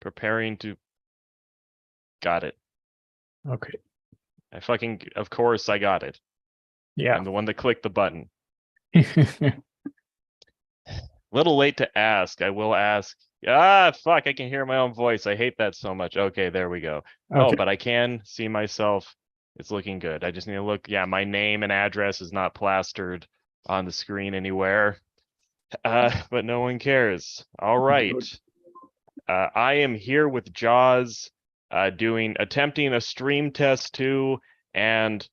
Preparing to. Got it. Okay. Of course I got it. Yeah. I'm the one that clicked the button. Little late to ask. I will ask. Fuck, I can hear my own voice. I hate that so much. Okay, there we go. Oh, Okay. but I can see myself. It's looking good. I just need to look. Yeah, my name and address is not plastered on the screen anywhere. But no one cares. All right. Good. I am here with Jaws, attempting a stream test too, and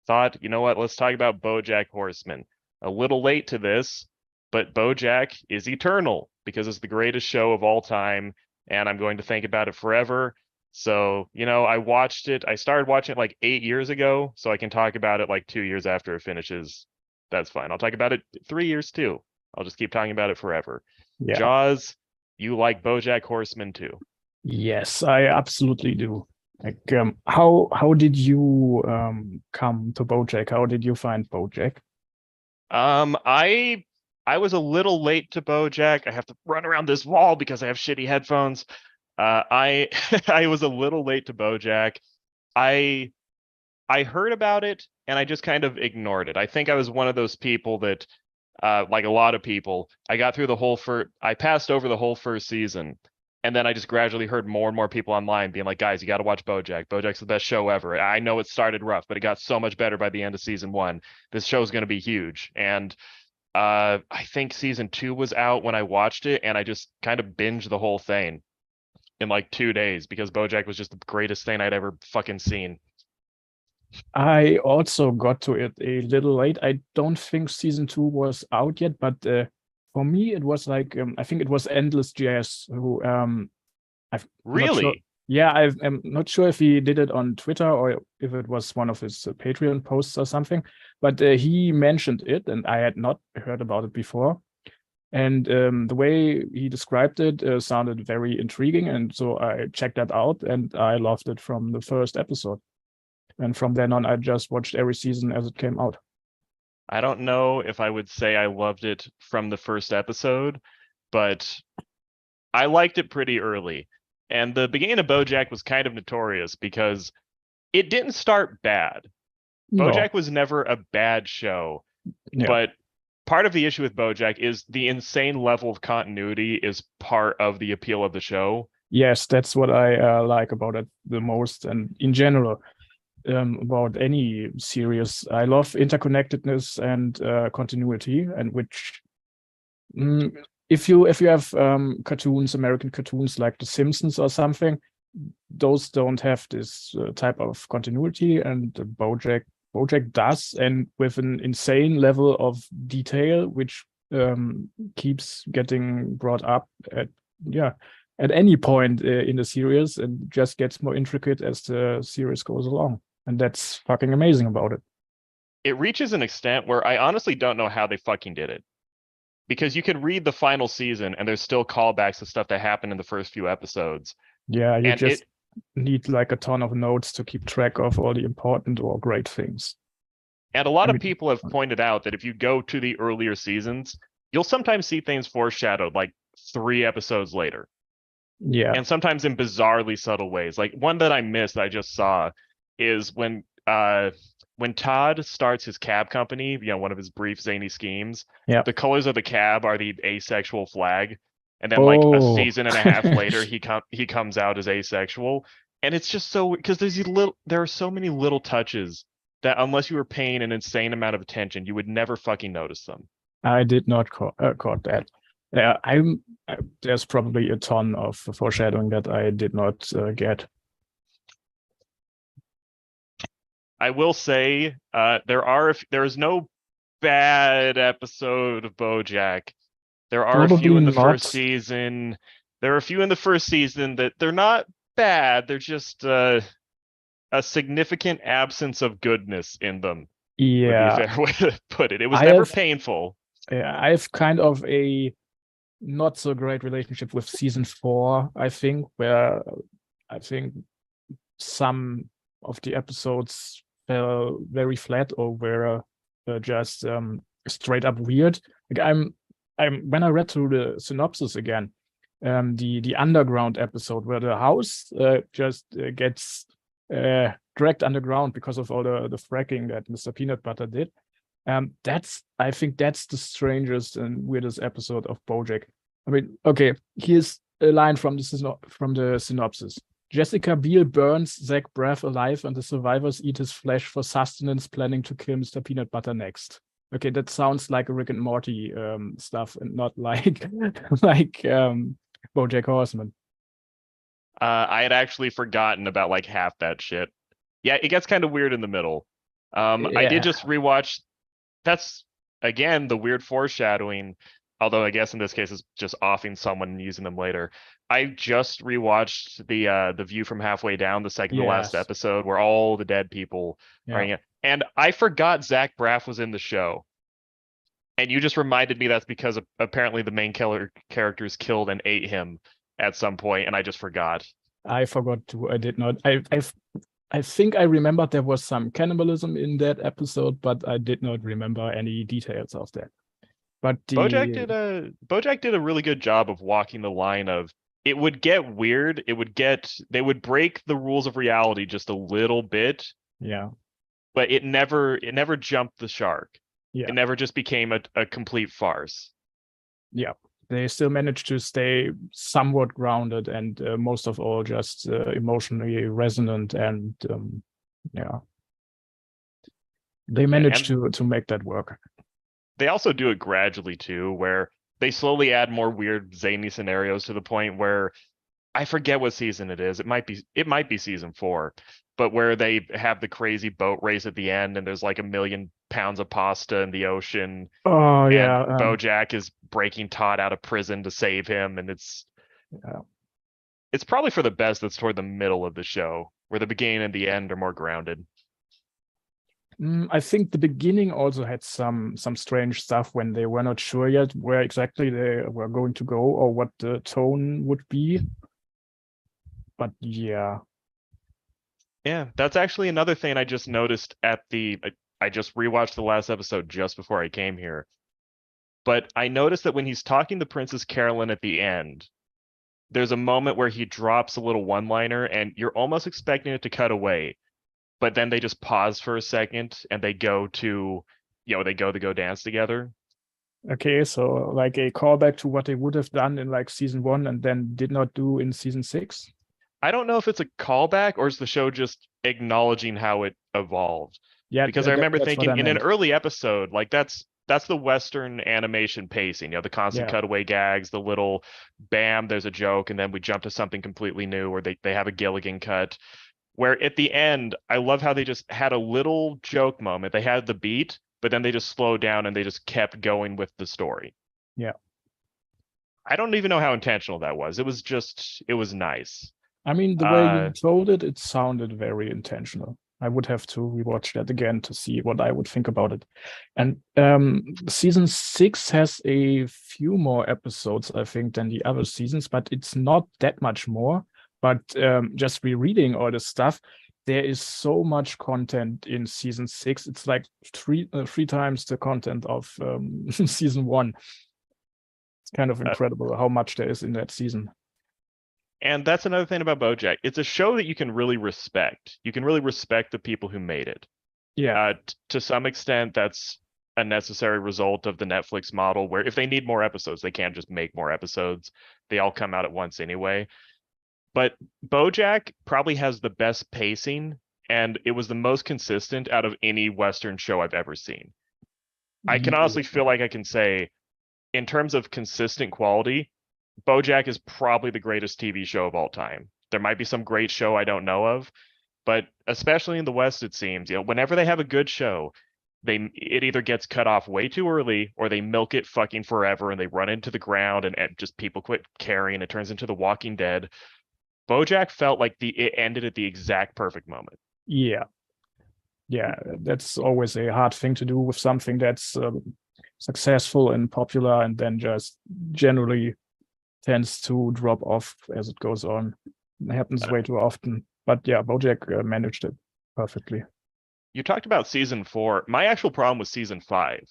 thought, you know what, let's talk about BoJack Horseman. A little late to this, but BoJack is eternal because it's the greatest show of all time, and I'm going to think about it forever. So, I watched it. I started watching it like 8 years ago, so I can talk about it like 2 years after it finishes. That's fine. I'll talk about it 3 years too. I'll just keep talking about it forever. Yeah. Jaws, you like BoJack Horseman too? Yes, I absolutely do. Like, how did you come to BoJack? How did you find BoJack? I was a little late to BoJack. I have to run around this wall because I have shitty headphones. I I was a little late to BoJack. I I heard about it and I just kind of ignored it. I think I was one of those people that, like a lot of people, I passed over the whole first season, and then I just gradually heard more and more people online being like, "Guys, you got to watch BoJack. BoJack's the best show ever." I know it started rough, but it got so much better by the end of season one. This show's going to be huge, and I think season two was out when I watched it, and I just kind of binged the whole thing in like 2 days because BoJack was just the greatest thing I'd ever fucking seen. I also got to it a little late. I don't think season 2 was out yet, but for me it was like I think it was Endless JS who I'm not sure. Really? Yeah, I'm not sure if he did it on Twitter or if it was one of his Patreon posts or something, but he mentioned it and I had not heard about it before. And the way he described it sounded very intriguing. And so I checked that out and I loved it from the first episode. And from then on, I just watched every season as it came out. I don't know if I would say I loved it from the first episode, but I liked it pretty early. And the beginning of BoJack was kind of notorious because it didn't start bad. No, BoJack was never a bad show, yeah. but part of the issue with BoJack is the insane level of continuity is part of the appeal of the show. Yes, that's what I like about it the most. And in general, about any series, I love interconnectedness and continuity, and which mm, if you have cartoons, American cartoons like The Simpsons or something, those don't have this type of continuity, and BoJack does, and with an insane level of detail, which keeps getting brought up at any point in the series, and just gets more intricate as the series goes along, and that's fucking amazing about it. It reaches an extent where I honestly don't know how they fucking did it. Because you could read the final season and there's still callbacks to stuff that happened in the first few episodes. Yeah, you And just need like a ton of notes to keep track of all the important or great things. a lot I of mean, people have pointed out that if you go to the earlier seasons, you'll sometimes see things foreshadowed like 3 episodes later. yeah. And sometimes in bizarrely subtle ways. Like one that I missed, I just saw, is when Todd starts his cab company, one of his brief zany schemes, Yeah. the colors of the cab are the asexual flag. And then like a Oh, season and a half later, he comes out as asexual. And it's just so because there are so many little touches that unless you were paying an insane amount of attention, you would never fucking notice them. I did not caught that. Yeah, there's probably a ton of foreshadowing that I did not get. I will say, there is no bad episode of BoJack. There are a few Probably in the first not. season. There are a few in the first season that they're not bad. They're just a significant absence of goodness in them, would be a Yeah, fair way to put it. It was I never have painful. I have kind of a not so great relationship with season 4, I think, where I think some of the episodes fell very flat or were just straight up weird. Like I'm when I read through the synopsis again, the underground episode where the house just gets dragged underground because of all the fracking that Mr. Peanut Butter did. I think that's the strangest and weirdest episode of BoJack. I mean, okay, here's a line from the synopsis. Jessica Biel burns Zach Braff alive, and the survivors eat his flesh for sustenance, planning to kill Mr. Peanut Butter next. Okay, that sounds like a Rick and Morty stuff, and not like like BoJack Horseman. I had actually forgotten about like half that shit. Yeah, it gets kind of weird in the middle. I did just rewatch. That's again the weird foreshadowing. Although I guess in this case it's just offing someone and using them later. I just rewatched the View from Halfway Down, the second to last Yes. episode where all the dead people are in Yeah. it. And I forgot Zach Braff was in the show. And you just reminded me that's because apparently the main characters killed and ate him at some point, and I just forgot. I forgot to. I did not. I think I remembered there was some cannibalism in that episode, but I did not remember any details of that. But BoJack did a really good job of walking the line of it would get weird, they would break the rules of reality just a little bit, yeah, but it never jumped the shark. yeah, It never just became a complete farce. yeah. They still managed to stay somewhat grounded and most of all just emotionally resonant, and yeah, they managed to make that work. They also do it gradually too, where they slowly add more weird zany scenarios to the point where I forget what season it is. It might be season 4, but where they have the crazy boat race at the end and there's like 1,000,000 pounds of pasta in the ocean. Oh yeah, and BoJack is breaking Todd out of prison to save him, and it's probably for the best that's toward the middle of the show, where the beginning and the end are more grounded. I think the beginning also had some strange stuff when they were not sure yet where exactly they were going to go or what the tone would be. But yeah. Yeah, that's actually another thing I just noticed I just rewatched the last episode just before I came here. But I noticed that when he's talking to Princess Carolyn at the end, there's a moment where he drops a little one-liner and you're almost expecting it to cut away. But then they just pause for a second and they go to go dance together. Okay, so like a callback to what they would have done in like season 1 and then did not do in season 6. I don't know if it's a callback or is the show just acknowledging how it evolved. Yeah, because I remember thinking in an early episode, like that's the Western animation pacing, the constant cutaway gags, the little bam, there's a joke, and then we jump to something completely new, or they have a Gilligan cut. Where at the end, I love how they just had a little joke moment. They had the beat, but then they just slowed down and they just kept going with the story. Yeah. I don't even know how intentional that was. It was nice. I mean, the way you told it, it sounded very intentional. I would have to rewatch that again to see what I would think about it. And season 6 has a few more episodes, I think, than the other seasons, but it's not that much more. But just rereading all this stuff, there is so much content in season 6. It's like three times the content of season 1. It's kind of incredible how much there is in that season. And that's another thing about BoJack. It's a show that you can really respect. You can really respect the people who made it. Yeah. To some extent, that's a necessary result of the Netflix model, where if they need more episodes, they can't just make more episodes. They all come out at once anyway. But BoJack probably has the best pacing, and it was the most consistent out of any Western show I've ever seen. I can honestly feel like I can say, in terms of consistent quality, BoJack is probably the greatest TV show of all time. There might be some great show I don't know of, but especially in the West, it seems, whenever they have a good show, it either gets cut off way too early or they milk it fucking forever and they run into the ground and just people quit caring. It turns into The Walking Dead. BoJack felt like it ended at the exact perfect moment. Yeah, that's always a hard thing to do with something that's successful and popular, and then just generally tends to drop off as it goes on. It happens way too often. But yeah, BoJack managed it perfectly. You talked about season 4. My actual problem was season 5.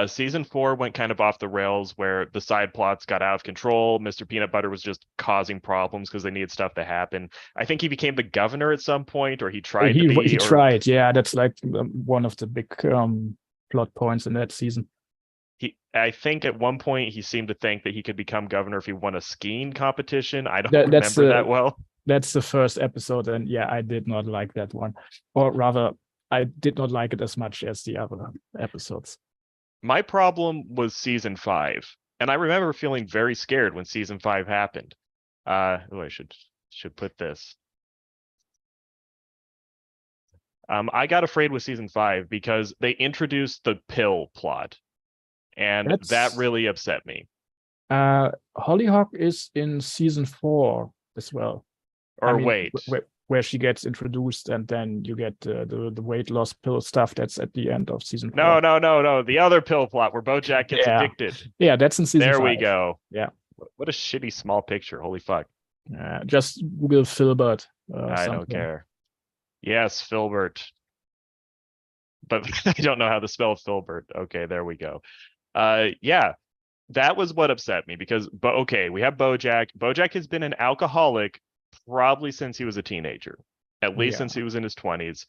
Season 4 went kind of off the rails where the side plots got out of control. Mr. Peanut Butter was just causing problems because they needed stuff to happen. I think he became the governor at some point, or he tried to be. He tried, yeah. That's like one of the big plot points in that season. I think at one point he seemed to think that he could become governor if he won a skiing competition. I don't remember that well. That's the first episode, and yeah, I did not like that one, or rather, I did not like it as much as the other episodes. My problem was season 5, and I remember feeling very scared when season 5 happened. I should put this. I got afraid with season 5 because they introduced the pill plot, and that really upset me. Hollyhock is in season 4 as well. Or wait, where she gets introduced, and then you get the weight loss pill stuff. That's at the end of season 4. No. The other pill plot where BoJack gets addicted. Yeah, that's in season 5. There we go. Yeah. What a shitty small picture. Holy fuck. Just Google Filbert. I don't care. Yes, Filbert. But I don't know how to spell Filbert. Okay, there we go. Yeah, that was what upset me because, we have BoJack. BoJack has been an alcoholic probably since he was a teenager, at least since he was in his 20s.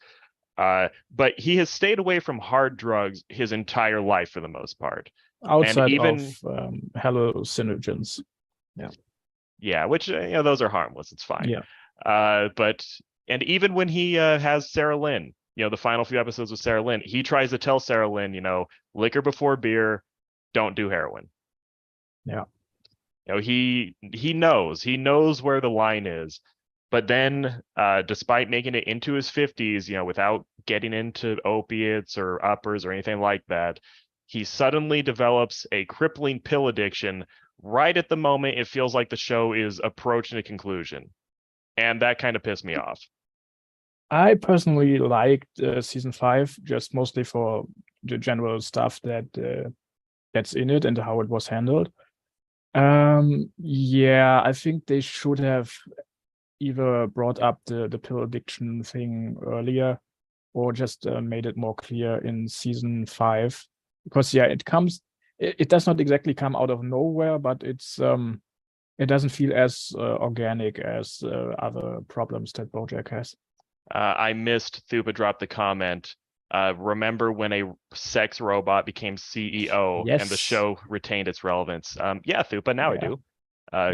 But he has stayed away from hard drugs his entire life for the most part. Outside of hallucinogens. Yeah, which those are harmless. It's fine. Yeah. And even when he has Sarah Lynn, the final few episodes with Sarah Lynn, he tries to tell Sarah Lynn, liquor before beer, don't do heroin. Yeah. He knows where the line is, but then despite making it into his 50s, without getting into opiates or uppers or anything like that, he suddenly develops a crippling pill addiction right at the moment it feels like the show is approaching a conclusion. And that kind of pissed me off. I personally liked season 5, just mostly for the general stuff that's in it and how it was handled. I think they should have either brought up the pill addiction thing earlier, or just made it more clear in season 5, because it does not exactly come out of nowhere, but it doesn't feel as organic as other problems that BoJack has. I missed Thupa drop the comment. Remember when a sex robot became CEO and the show retained its relevance? Yeah, Thupa, now I do.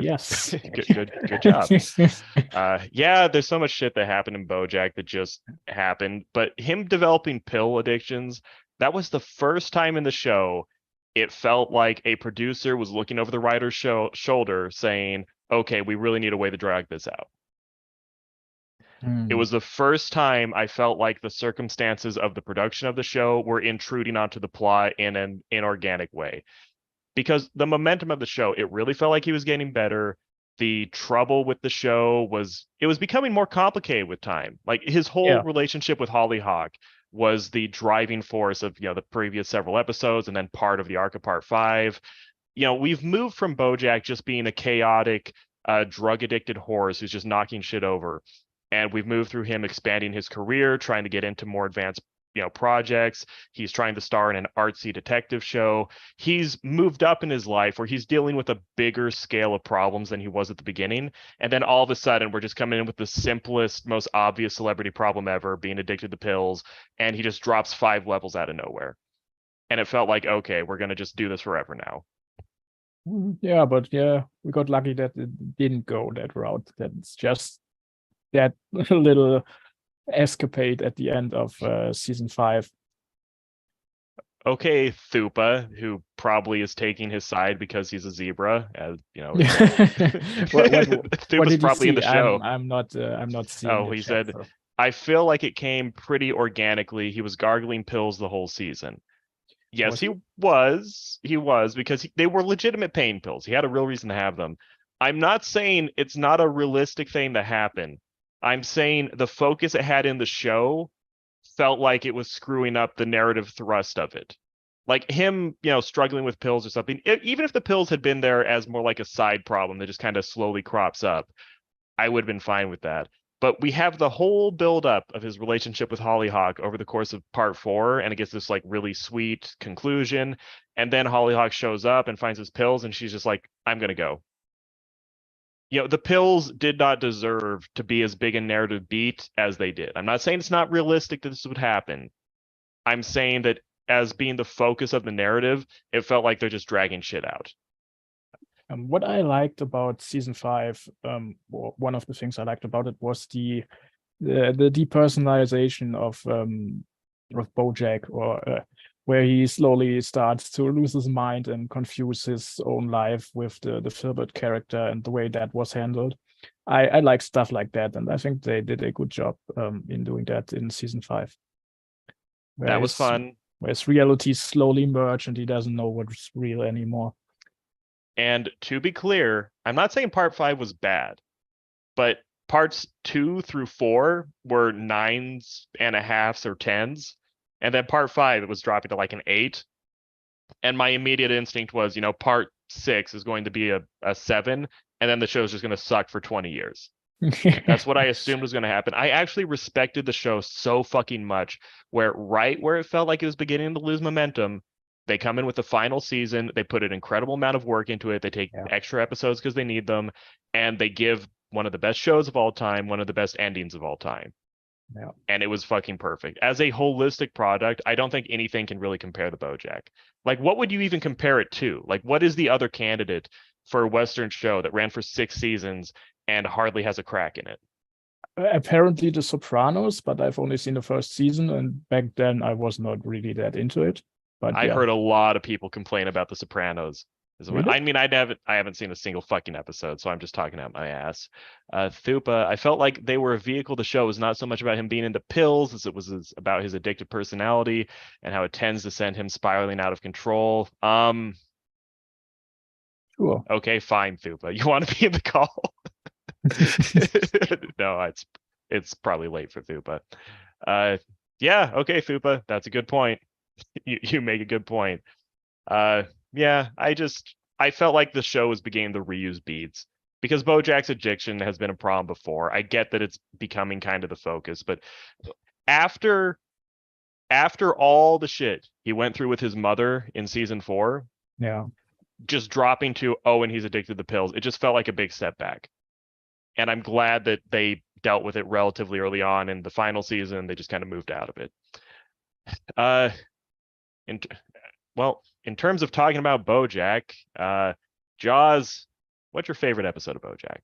Yes. good job. There's so much shit that happened in BoJack that just happened, but him developing pill addictions, that was the first time in the show it felt like a producer was looking over the writer's shoulder saying, okay, we really need a way to drag this out. It was the first time I felt like the circumstances of the production of the show were intruding onto the plot in an inorganic way. Because the momentum of the show, it really felt like he was getting better. The trouble with the show was becoming more complicated with time. Like his whole relationship with Hollyhock was the driving force of the previous several episodes, and then part of the arc of part 5. We've moved from BoJack just being a chaotic, drug-addicted horse who's just knocking shit over. And we've moved through him expanding his career, trying to get into more advanced, projects. He's trying to star in an artsy detective show. He's moved up in his life where he's dealing with a bigger scale of problems than he was at the beginning. And then all of a sudden, we're just coming in with the simplest, most obvious celebrity problem ever, being addicted to pills. And he just drops 5 levels out of nowhere. And it felt like, okay, we're going to just do this forever now. Yeah, but we got lucky that it didn't go that route. That's just that little escapade at the end of season 5. Okay, Thupa, who probably is taking his side because he's a zebra, as Thupa's probably in the show. I'm not seeing. Oh, he said, so. I feel like it came pretty organically. He was gargling pills the whole season. Yes, he was because they were legitimate pain pills. He had a real reason to have them. I'm not saying it's not a realistic thing to happen. I'm saying the focus it had in the show felt like it was screwing up the narrative thrust of it. Like him, struggling with pills or something. Even if the pills had been there as more like a side problem that just kind of slowly crops up, I would have been fine with that. But we have the whole buildup of his relationship with Hollyhock over the course of part 4, and it gets this like really sweet conclusion. And then Hollyhock shows up and finds his pills, and she's just like, I'm gonna go. The pills did not deserve to be as big a narrative beat as they did. I'm not saying it's not realistic that this would happen. I'm saying that as being the focus of the narrative, it felt like they're just dragging shit out. What I liked about season 5, or one of the things I liked about it was the depersonalization of BoJack, or where he slowly starts to lose his mind and confuse his own life with the Filbert character and the way that was handled. I like stuff like that, and I think they did a good job in doing that in season 5. That was fun. Whereas realities slowly merge and he doesn't know what's real anymore. And to be clear, I'm not saying part 5 was bad, but parts 2 through 4 were 9.5s or 10s. And then part 5, it was dropping to like an 8. And my immediate instinct was, part 6 is going to be a 7. And then the show's just going to suck for 20 years. That's what I assumed was going to happen. I actually respected the show so fucking much, where right where it felt like it was beginning to lose momentum, they come in with the final season, they put an incredible amount of work into it, they take extra episodes because they need them, and they give one of the best shows of all time, one of the best endings of all time. Yeah. And it was fucking perfect. As a holistic product, I don't think anything can really compare to BoJack. Like, what would you even compare it to? Like, what is the other candidate for a Western show that ran for 6 seasons and hardly has a crack in it? Apparently The Sopranos, but I've only seen the first season, and back then I was not really that into it. But I heard a lot of people complain about The Sopranos. Really? I mean, I haven't seen a single fucking episode, so I'm just talking out my ass. Thupa, I felt like they were a vehicle. The show was not so much about him being into pills as it was about his addictive personality and how it tends to send him spiraling out of control. Sure. Okay, fine, Thupa. You want to be in the call? No, it's probably late for Thupa. Yeah, okay, Thupa, that's a good point. You make a good point. Yeah, I felt like the show was beginning to reuse beats because BoJack's addiction has been a problem before. I get that it's becoming kind of the focus, but after all the shit he went through with his mother in season 4, yeah, just dropping to, and he's addicted to pills, it just felt like a big step back. And I'm glad that they dealt with it relatively early on in the final season. They just kind of moved out of it. In terms of talking about BoJack, Jaws, what's your favorite episode of BoJack?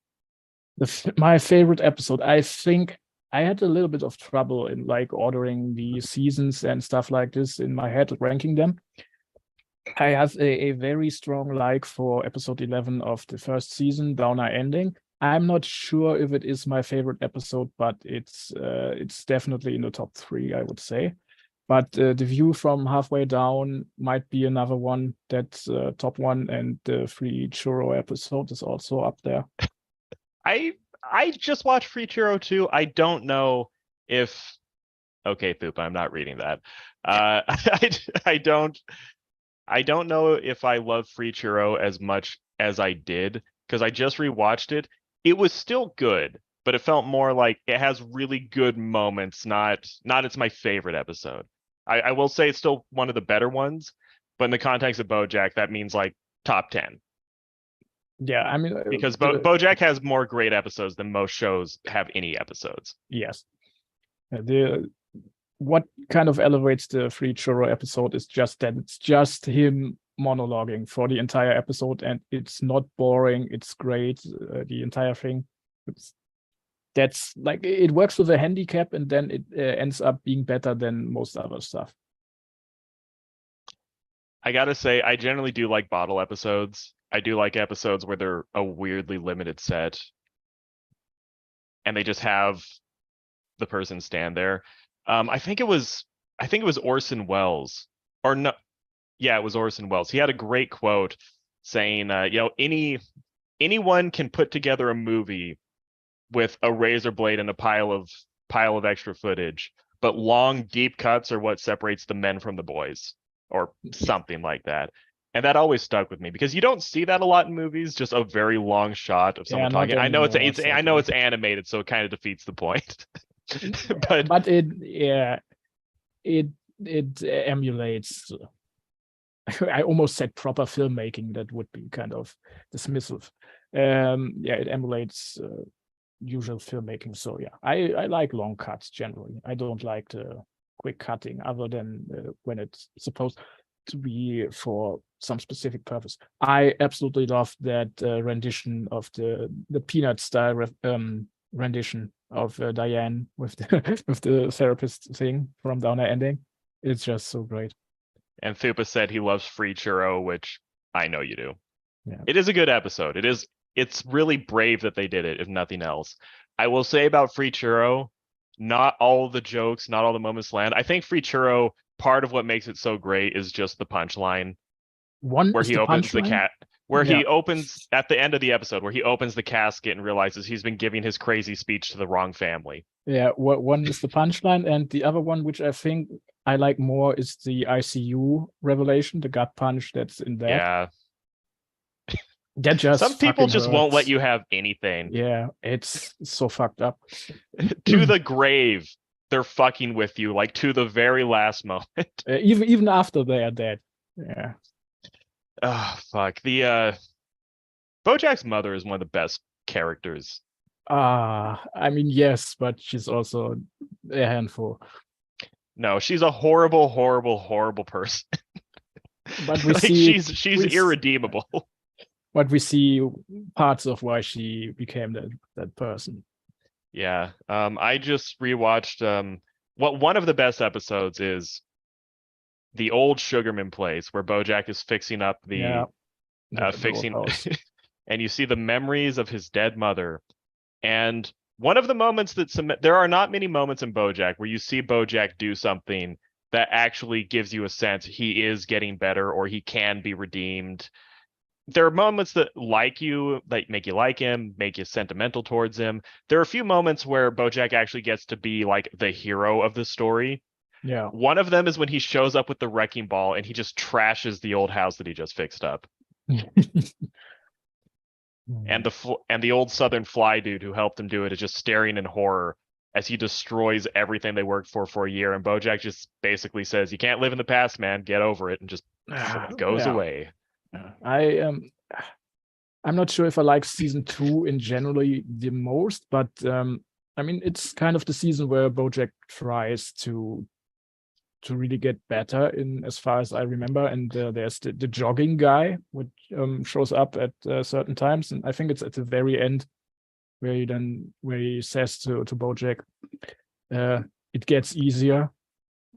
My favorite episode, I think I had a little bit of trouble in like ordering the seasons and stuff like this in my head, ranking them. I have a very strong like for episode 11 of the first season, Downer Ending. I'm not sure if it is my favorite episode, but it's definitely in the top 3, I would say. But the view from halfway down might be another one that's top 1, and the Free Churro episode is also up there. I just watched Free Churro 2. I don't know if. Okay, Thupa, I'm not reading that. I don't know if I love Free Churro as much as I did because I just rewatched it. It was still good, but it felt more like it has really good moments. Not it's my favorite episode. I will say it's still one of the better ones, but in the context of BoJack, that means like top 10. Yeah, I mean, because BoJack has more great episodes than most shows have any episodes. Yes. What kind of elevates the Free Churro episode is just that it's just him monologuing for the entire episode, and it's not boring. It's great. The entire thing. That's like it works with a handicap, and then it ends up being better than most other stuff. I gotta say, I generally do like bottle episodes. I do like episodes where they're a weirdly limited set, and they just have the person stand there. I think it was Orson Welles, or no, yeah, it was Orson Welles. He had a great quote saying, anyone can put together a movie with a razor blade and a pile of extra footage, but long, deep cuts are what separates the men from the boys, or something like that. And that always stuck with me because you don't see that a lot in movies, just a very long shot of Yeah, someone not talking. I know anymore, I know sadly. it's animated, so it kind of defeats the point. Yeah, But but it emulates. I almost said proper filmmaking. That would be kind of dismissive. Yeah, it emulates usual filmmaking. So yeah, I like long cuts generally. I don't like the quick cutting, other than when it's supposed to be for some specific purpose. I absolutely love that rendition of the Peanut style rendition of Diane with the with the therapist thing from Downer Ending. It's just so great. and Thupa said he loves free churro, which I know you do. Yeah. It is a good episode. It's really brave that they did it, if nothing else. I will say about free churro, not all the jokes, not all the moments land. I think free churro, part of what makes it so great is just the punchline One where is he the opens the punchline. cat where Yeah. he opens at the end of the episode where he opens the casket and realizes he's been giving his crazy speech to the wrong family. Yeah, one is the punchline, and the other one, which I think I like more, is the ICU revelation, the gut punch that's in that. Yeah. That just Some people fucking just won't let hurts. you have anything. Yeah, it's so fucked up. To the grave, they're fucking with you, like to the very last moment. Even after they are dead. Yeah. Oh fuck. The BoJack's mother is one of the best characters. I mean, yes, but she's also a handful. No, she's a horrible, horrible, horrible person. But we Like see she's irredeemable. but we see parts of why she became that person. Yeah. I just rewatched what one of the best episodes is the old Sugarman place where BoJack is fixing up Yeah, the the old fixing house. and you see the memories of his dead mother. And one of the moments there are not many moments in BoJack where you see BoJack do something that actually gives you a sense he is getting better or he can be redeemed. There are moments that make you like him, make you sentimental towards him. There are a few moments where BoJack actually gets to be like the hero of the story. Yeah. One of them is when he shows up with the wrecking ball and he just trashes the old house that he just fixed up. And the old Southern Fly dude who helped him do it is just staring in horror as he destroys everything they worked for a year. And BoJack just basically says, "You can't live in the past, man. Get over it," and just goes Yeah. away. I'm not sure if I like season 2 in generally the most, but I mean, it's kind of the season where BoJack tries to really get better, in as far as I remember. And there's the jogging guy, which shows up at certain times, and I think it's at the very end where he says to BoJack, "It gets easier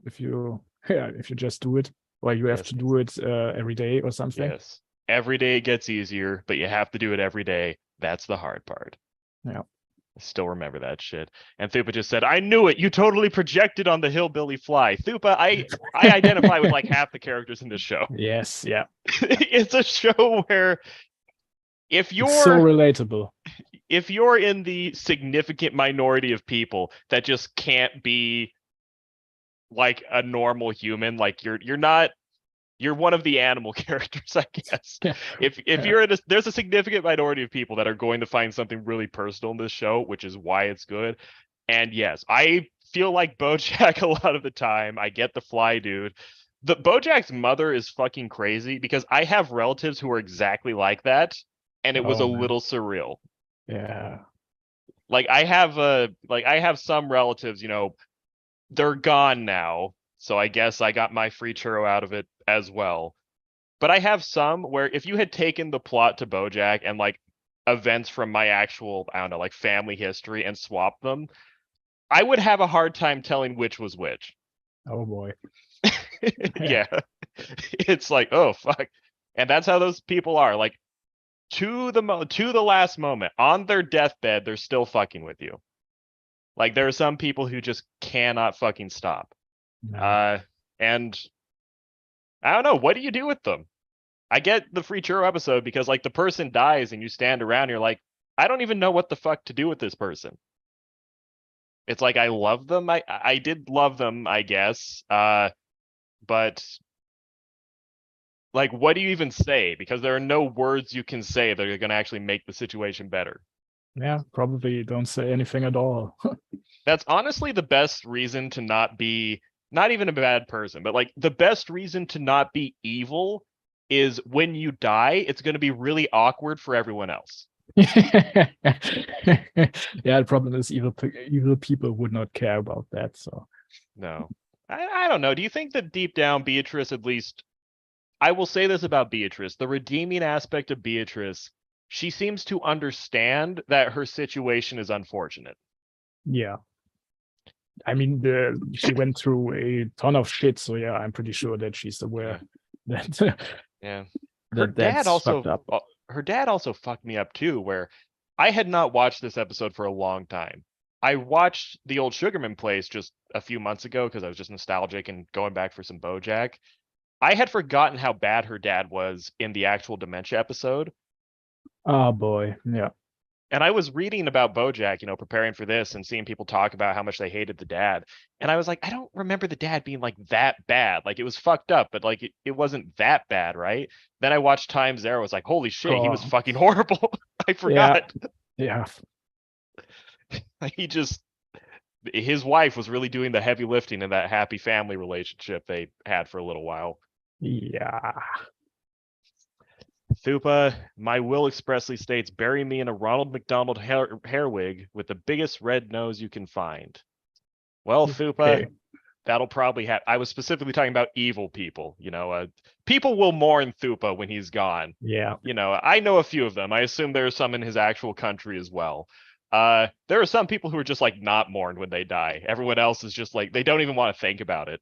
if you if you just do it, or you have Yes, to do it every day or something." yes. Every day it gets easier, but you have to do it every day. That's the hard part. Yeah. I still remember that shit. And Thupa just said, "I knew it. You totally projected on the hillbilly fly." Thupa, I identify with like half the characters in this show. Yes. Yeah. It's a show where if It's so you're relatable. if you're in the significant minority of people that just can't be like a normal human, like you're one of the animal characters, I guess. Yeah. If you're in there's a significant minority of people that are going to find something really personal in this show, which is why it's good. And yes, I feel like BoJack a lot of the time. I get the fly dude. The BoJack's mother is fucking crazy because I have relatives who are exactly like that, and it was Oh a man. little surreal. Yeah. Like I have some relatives, they're gone now, so I guess I got my free churro out of it as well. But I have some where if you had taken the plot to BoJack and like events from my actual, I don't know, like family history and swapped them, I would have a hard time telling which was which. Oh boy. Yeah. Yeah. It's like, oh fuck. And that's how those people are. Like to the last moment, on their deathbed, they're still fucking with you. Like there are some people who just cannot fucking stop. No. And I don't know, what do you do with them? I get the free churro episode because like the person dies and you stand around, you're like, I don't even know what the fuck to do with this person. It's like I love them. I did love them, I guess. But Like, what do you even say? Because there are no words you can say that are going to actually make the situation better. Yeah, probably don't say anything at all. That's honestly the best reason to not be, not even a bad person, but like the best reason to not be evil is when you die, it's going to be really awkward for everyone else. Yeah, the problem is evil people would not care about that. So No, I don't know. Do you think that deep down Beatrice, at least, I will say this about Beatrice, the redeeming aspect of Beatrice, she seems to understand that her situation is unfortunate. yeah, I mean, she went through a ton of shit. So yeah, I'm pretty sure that she's aware that Yeah. that's fucked up. Her dad also fucked me up too, where I had not watched this episode for a long time. I watched the old Sugarman Place just a few months ago because I was just nostalgic and going back for some BoJack. I had forgotten how bad her dad was in the actual dementia episode. Oh boy, yeah. And I was reading about BoJack, preparing for this and seeing people talk about how much they hated the dad. And I was like, I don't remember the dad being like that bad. Like it was fucked up, but like it wasn't that bad, right? Then I watched Time Zero. I was like, holy shit, he was fucking horrible. I forgot. Yeah. He just, his wife was really doing the heavy lifting in that happy family relationship they had for a little while. Yeah. Thupa, my will expressly states, bury me in a Ronald McDonald hair wig with the biggest red nose you can find. Well, Thupa, that'll probably happen. I was specifically talking about evil people. People will mourn Thupa when he's gone. Yeah. I know a few of them. I assume there are some in his actual country as well. There are some people who are just like not mourned when they die. Everyone else is just like, they don't even want to think about it.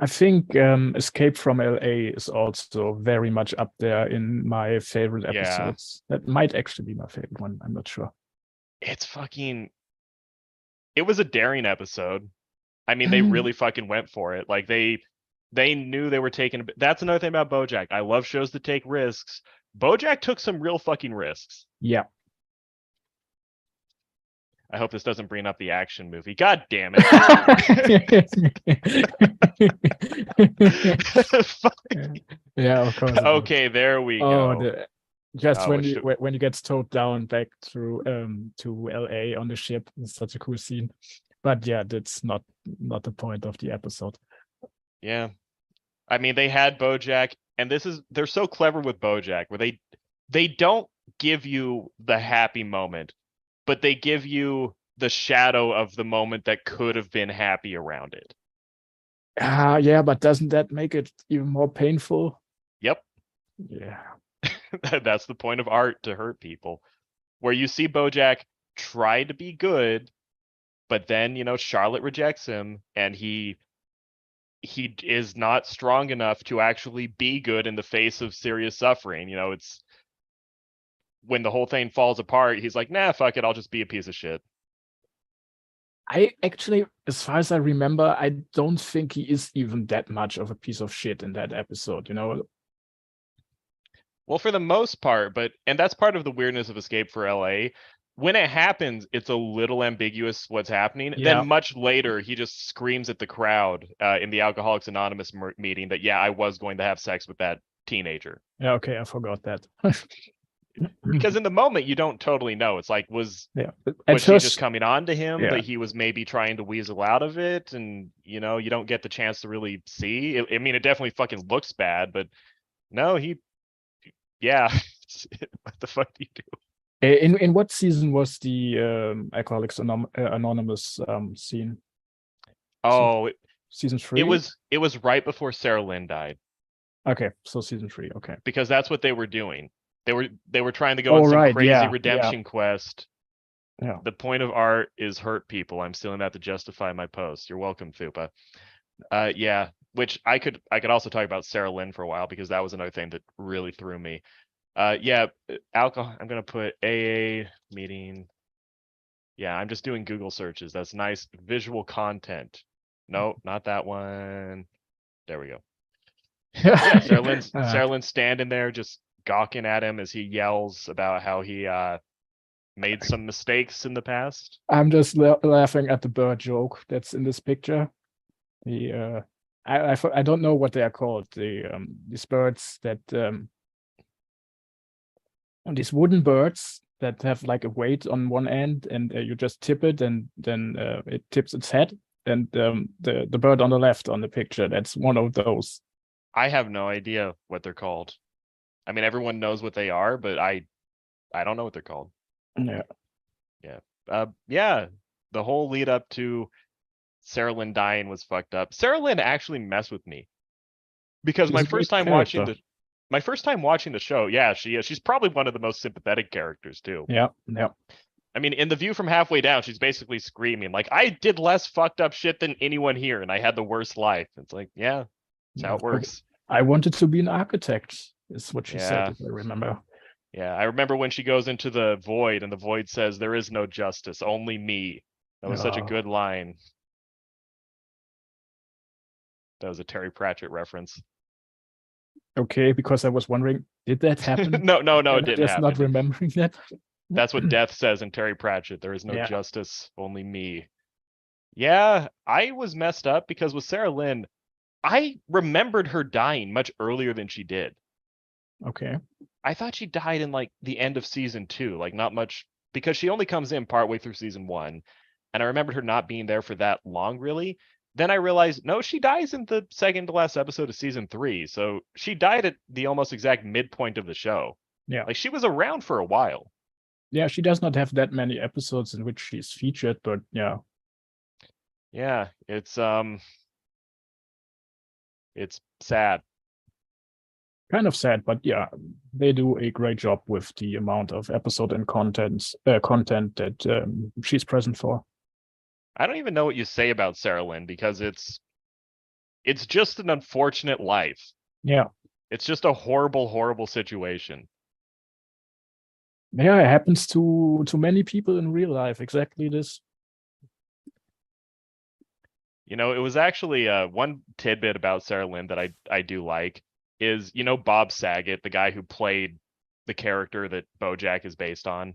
I think Escape from LA is also very much up there in my favorite episodes. Yeah. That might actually be my favorite one. I'm not sure. It was a daring episode. I mean, they really fucking went for it. Like they knew they were taking. That's another thing about BoJack. I love shows that take risks. BoJack took some real fucking risks. Yeah. I hope this doesn't bring up the action movie. God damn it. Yeah, of course. Okay, there we go. When you get towed down back through to LA on the ship, it's such a cool scene. But yeah, that's not the point of the episode. Yeah. I mean, they had BoJack, and they're so clever with BoJack where they don't give you the happy moment, but they give you the shadow of the moment that could have been happy around it. Yeah, but doesn't that make it even more painful? Yep. Yeah. That's the point of art, to hurt people. Where you see BoJack try to be good, but then, Charlotte rejects him, and he is not strong enough to actually be good in the face of serious suffering. It's when the whole thing falls apart, he's like, nah, fuck it, I'll just be a piece of shit. I actually, as far as I remember, I don't think he is even that much of a piece of shit in that episode, Well, for the most part, and that's part of the weirdness of Escape for LA. When it happens, it's a little ambiguous what's happening. Yeah. Then much later, he just screams at the crowd in the Alcoholics Anonymous meeting that, yeah, I was going to have sex with that teenager. Yeah, okay, I forgot that. Because in the moment, you don't totally know. It's like, was she just coming on to him, but he was maybe trying to weasel out of it? And, you don't get the chance to really see. I mean, it definitely fucking looks bad, but no, yeah. What the fuck do you do? In what season was the Alcoholics Anonymous scene? Oh, season 3? It was right before Sarah Lynn died. Okay, so season 3, okay. Because that's what they were doing. They were trying to go on some crazy redemption quest. Yeah. The point of art is hurt people. I'm stealing that to justify my post. You're welcome, Thupa. Yeah, which I could also talk about Sarah Lynn for a while, because that was another thing that really threw me. Yeah, alcohol. I'm gonna put AA meeting. Yeah, I'm just doing Google searches. That's nice visual content. No, not that one. There we go. Yeah, Sarah Lynn's standing there just gawking at him as he yells about how he made some mistakes in the past. I'm just laughing at the bird joke that's in this picture. I don't know what they are called. These birds that these wooden birds that have like a weight on one end, and you just tip it, and then it tips its head. And the bird on the left on the picture, that's one of those. I have no idea what they're called. I mean, everyone knows what they are, but I don't know what they're called. Yeah. Yeah. The whole lead up to Sarah Lynn dying was fucked up. Sarah Lynn actually messed with me because She's my a great first time watching character. the show, yeah, she is. She's probably one of the most sympathetic characters too. Yeah, yeah. I mean, in The View from Halfway Down, she's basically screaming like, "I did less fucked up shit than anyone here, and I had the worst life." It's like, yeah, that's how it works. I wanted to be an architect, is what she said, Yeah. if I remember. Yeah, I remember when she goes into the void and the void says, "There is no justice, only me." That was such a good line. That was a Terry Pratchett reference. Okay, because I was wondering, did that happen? No, it I'm didn't just happen. not remembering that. That's what Death says in Terry Pratchett. There is no Yeah. justice, only me. Yeah, I was messed up because with Sarah Lynn, I remembered her dying much earlier than she did. Okay. I thought she died in like the end of season 2, like not much, because she only comes in partway through season 1, and I remembered her not being there for that long, really. Then I realized, no, she dies in the second to last episode of season 3, so she died at the almost exact midpoint of the show. Yeah. Like, she was around for a while. Yeah, she does not have that many episodes in which she's featured, but yeah. Yeah, it's sad. Kind of sad, but yeah, they do a great job with the amount of episode and content that she's present for. I don't even know what you say about Sarah Lynn because it's just an unfortunate life. Yeah. It's just a horrible, horrible situation. Yeah, it happens to many people in real life. Exactly this. You know, it was actually one tidbit about Sarah Lynn that I do like is, you know, Bob Saget, the guy who played the character that BoJack is based on.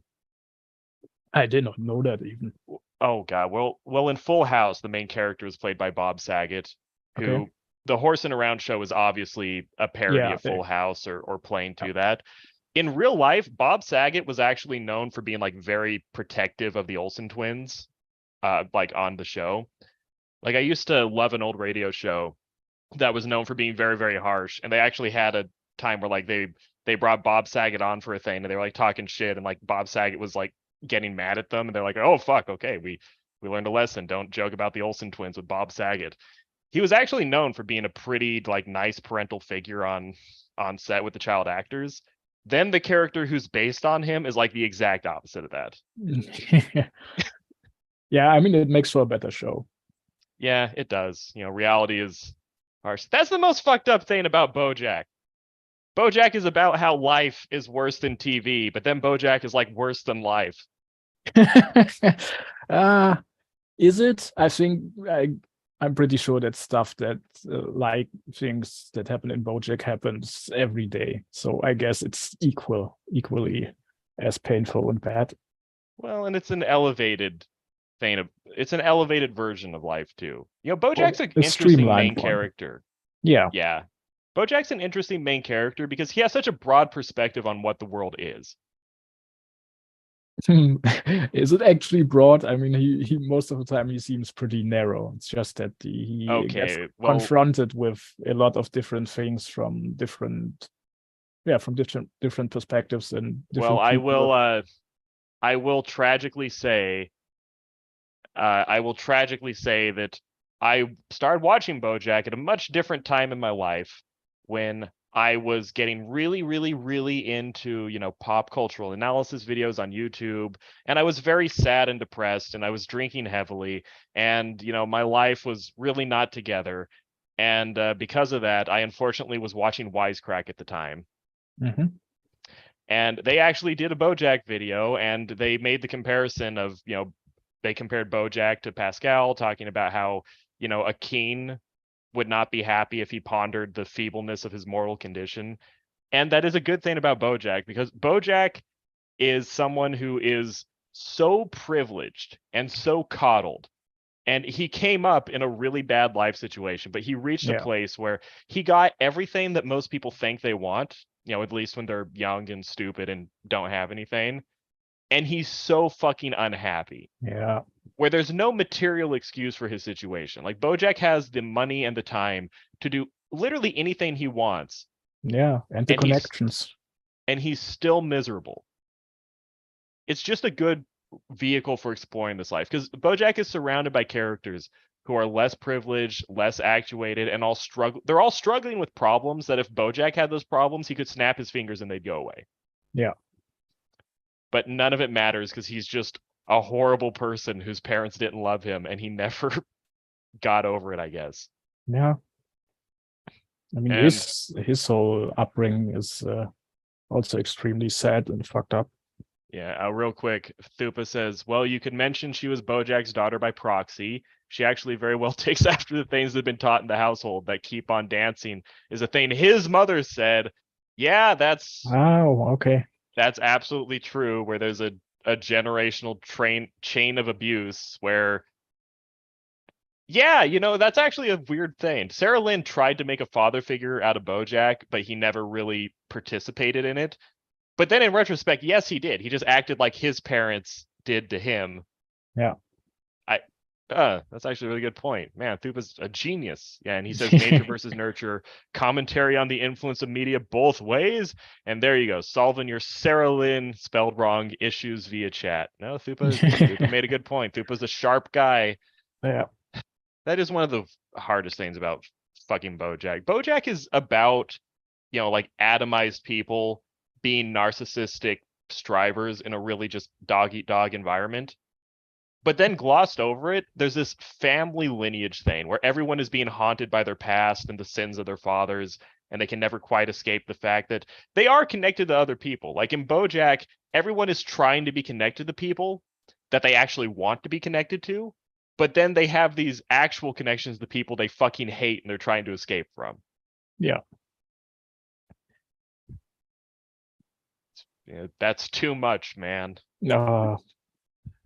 I did not know that even. Oh God, well, in Full House, the main character is played by Bob Saget, who Okay. the Horse and Around show is obviously a parody of Full House or playing to that. In real life, Bob Saget was actually known for being like very protective of the Olsen twins, like on the show. Like I used to love an old radio show that was known for being very, very harsh, and they actually had a time where like they brought Bob Saget on for a thing, and they were like talking shit, and like Bob Saget was like getting mad at them, and they're like, "Oh fuck, okay, we learned a lesson. Don't joke about the Olsen twins with Bob Saget." He was actually known for being a pretty like nice parental figure on set with the child actors. Then the character who's based on him is like the exact opposite of that. Yeah, I mean, it makes for a better show. Yeah, it does. You know, reality is harsh. That's the most fucked up thing about BoJack. BoJack is about how life is worse than TV, but then BoJack is like worse than life. Is it? I think I'm pretty sure that stuff that like things that happen in BoJack happens every day. So I guess it's equally as painful and bad. Well, and it's an elevated it's an elevated version of life too. You know, BoJack's an interesting main character. Yeah. Yeah. BoJack's an interesting main character because he has such a broad perspective on what the world is. Is it actually broad? I mean, he most of the time he seems pretty narrow. It's just that he gets confronted with a lot of different things from different perspectives and different people. I will tragically say that I started watching BoJack at a much different time in my life when I was getting really, really, really into, you know, pop cultural analysis videos on YouTube. And I was very sad and depressed, and I was drinking heavily. And, you know, my life was really not together. And because of that, I unfortunately was watching Wisecrack at the time. Mm-hmm. And they actually did a BoJack video, and they made the comparison of, you know, they compared BoJack to Pascal, talking about how, you know, a king would not be happy if he pondered the feebleness of his moral condition. And that is a good thing about BoJack, because BoJack is someone who is so privileged and so coddled And he came up in a really bad life situation, but he reached a Yeah. place where he got everything that most people think they want, at least when they're young and stupid and don't have anything. And he's so fucking unhappy. Yeah. Where there's no material excuse for his situation. Like BoJack has the money and the time to do literally anything he wants, Yeah. And the and connections. he's still miserable. It's just a good vehicle for exploring this life because BoJack is surrounded by characters who are less privileged, less actuated, and all struggle. They're all struggling with problems that if BoJack had those problems, he could snap his fingers and they'd go away. Yeah. But none of it matters because he's just a horrible person whose parents didn't love him and he never got over it, I guess. Yeah. I mean, And his whole upbringing is also extremely sad and fucked up. yeah, real quick, Thupa says, well, you could mention she was BoJack's daughter by proxy. She actually very well takes after the things that have been taught in the household. That keep on dancing is a thing his mother said. Yeah, that's Oh, okay. absolutely true. Where there's a generational chain of abuse where, yeah, that's actually a weird thing. Sarah Lynn tried to make a father figure out of BoJack, but he never really participated in it. But then in retrospect, yes, he did. He just acted like his parents did to him. Yeah. That's actually a really good point. Man, Thupa's a genius. Yeah, and he says nature versus nurture, commentary on the influence of media both ways. And there you go, solving your Sarah Lynn spelled wrong issues via chat. No, Thupa made a good point. Thupa's a sharp guy. Yeah. That is one of the hardest things about fucking BoJack. BoJack is about, like atomized people being narcissistic strivers in a really just dog eat dog environment. But then glossed over it, there's this family lineage thing where everyone is being haunted by their past and the sins of their fathers, and they can never quite escape the fact that they are connected to other people. Like in BoJack, everyone is trying to be connected to people that they actually want to be connected to, but then they have these actual connections to people they fucking hate and they're trying to escape from. Yeah. That's too much, man. No.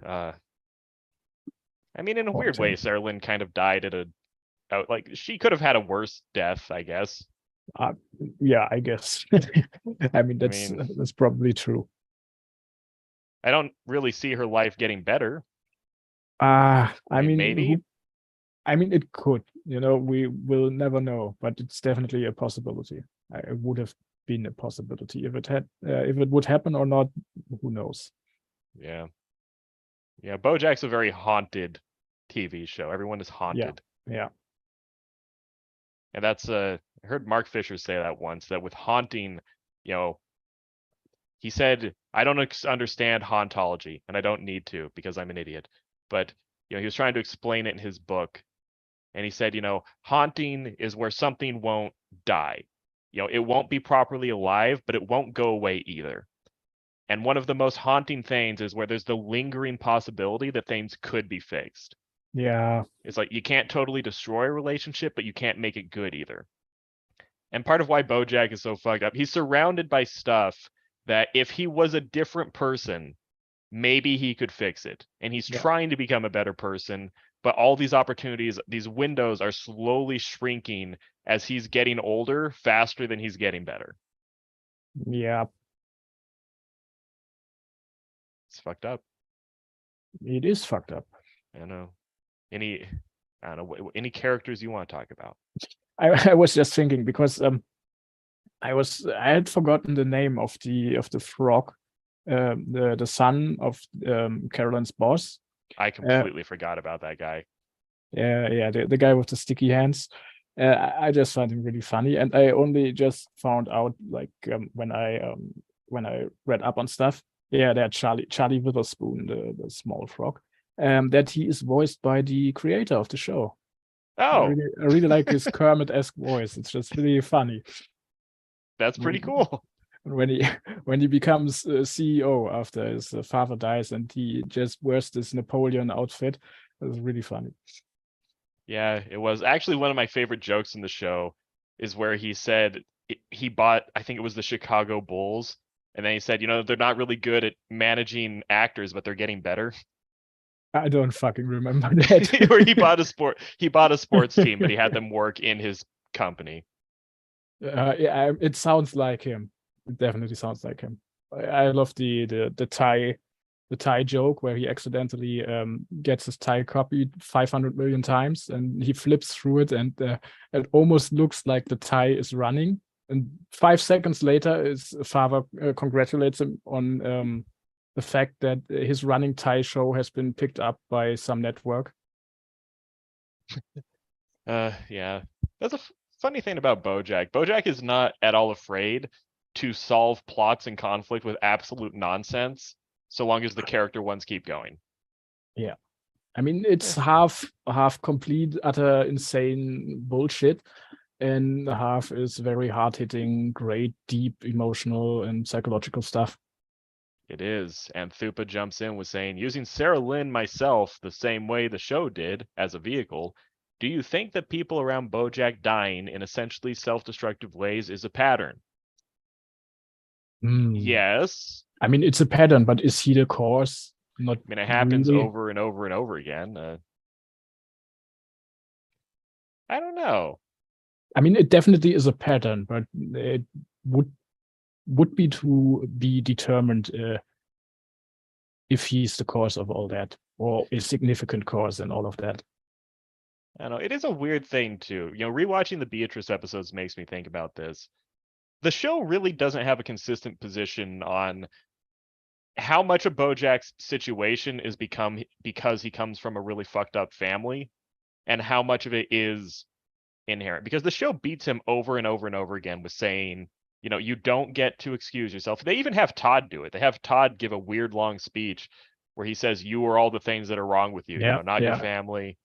I mean, in a weird way, Sarah Lynn kind of died at like she could have had a worse death, I guess. Yeah, I guess. I mean, that's probably true. I don't really see her life getting better. I mean, maybe. I mean, it could. We will never know, but it's definitely a possibility. It would have been a possibility if it would happen or not. Who knows? Yeah. Yeah, BoJack's a very haunted TV show. Everyone is haunted. Yeah. And that's I heard Mark Fisher say that once, that with haunting, he said, I don't understand hauntology, and I don't need to because I'm an idiot. But he was trying to explain it in his book, and he said, haunting is where something won't die. It won't be properly alive, but it won't go away either. And one of the most haunting things is where there's the lingering possibility that things could be fixed. Yeah. It's like you can't totally destroy a relationship, but you can't make it good either. And part of why BoJack is so fucked up, he's surrounded by stuff that if he was a different person, maybe he could fix it. And he's trying to become a better person, but all these opportunities, these windows are slowly shrinking as he's getting older faster than he's getting better. Yeah. It's fucked up. It is fucked up. I know. I don't know, any characters you want to talk about? I was just thinking because I had forgotten the name of the frog, the son of Caroline's boss. I completely forgot about that guy. Yeah, the guy with the sticky hands. I just found him really funny, and I only just found out like when I read up on stuff. Yeah, that Charlie Witherspoon, the small frog, that he is voiced by the creator of the show. Oh, I really like his Kermit-esque voice. It's just really funny. That's pretty cool. When he becomes CEO after his father dies, and he just wears this Napoleon outfit, it was really funny. Yeah, it was actually one of my favorite jokes in the show. Is where he said he bought, I think it was the Chicago Bulls, and then he said, they're not really good at managing actors, but they're getting better. I don't fucking remember that. Where he bought a sports team, but he had them work in his company. Yeah, it sounds like him. It definitely sounds like him. I love the tie joke where he accidentally gets his tie copied 500 million times, and he flips through it, and it almost looks like the tie is running. And 5 seconds later, his father congratulates him on the fact that his running tie show has been picked up by some network. Yeah, that's a funny thing about BoJack. BoJack is not at all afraid to solve plots and conflict with absolute nonsense, so long as the character ones keep going. Yeah. I mean, it's half complete, utter insane bullshit, and half is very hard hitting, great, deep, emotional, and psychological stuff. It is, and Thupa jumps in with saying, using Sarah Lynn myself the same way the show did as a vehicle, do you think that people around BoJack dying in essentially self-destructive ways is a pattern? Yes. I mean, it's a pattern, but is he the cause? Not I mean, it happens really. over and over and over again. I don't know. I mean, it definitely is a pattern, but it would be to be determined if he's the cause of all that, or a significant cause in all of that. I don't know. It is a weird thing too. Rewatching the Beatrice episodes makes me think about this. The show really doesn't have a consistent position on how much of BoJack's situation is because he comes from a really fucked up family, and how much of it is inherent. Because the show beats him over and over and over again with saying, you don't get to excuse yourself. They even have Todd do it. They have Todd give a weird long speech where he says, you are all the things that are wrong with you, not your family.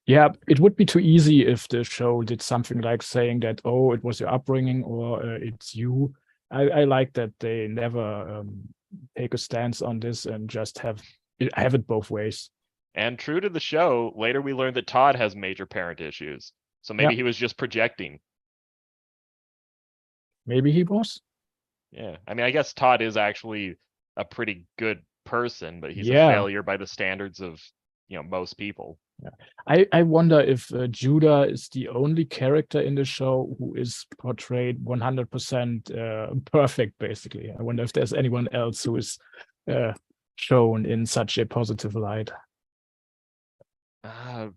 Yeah, it would be too easy if the show did something like saying that, oh, it was your upbringing, or it's you. I like that they never take a stance on this and just have it both ways. And true to the show, later we learned that Todd has major parent issues. So maybe he was just projecting. Maybe he was. Yeah. I mean, I guess Todd is actually a pretty good person, but he's a failure by the standards of, most people. Yeah. I wonder if Judah is the only character in the show who is portrayed 100% perfect, basically. I wonder if there's anyone else who is shown in such a positive light. I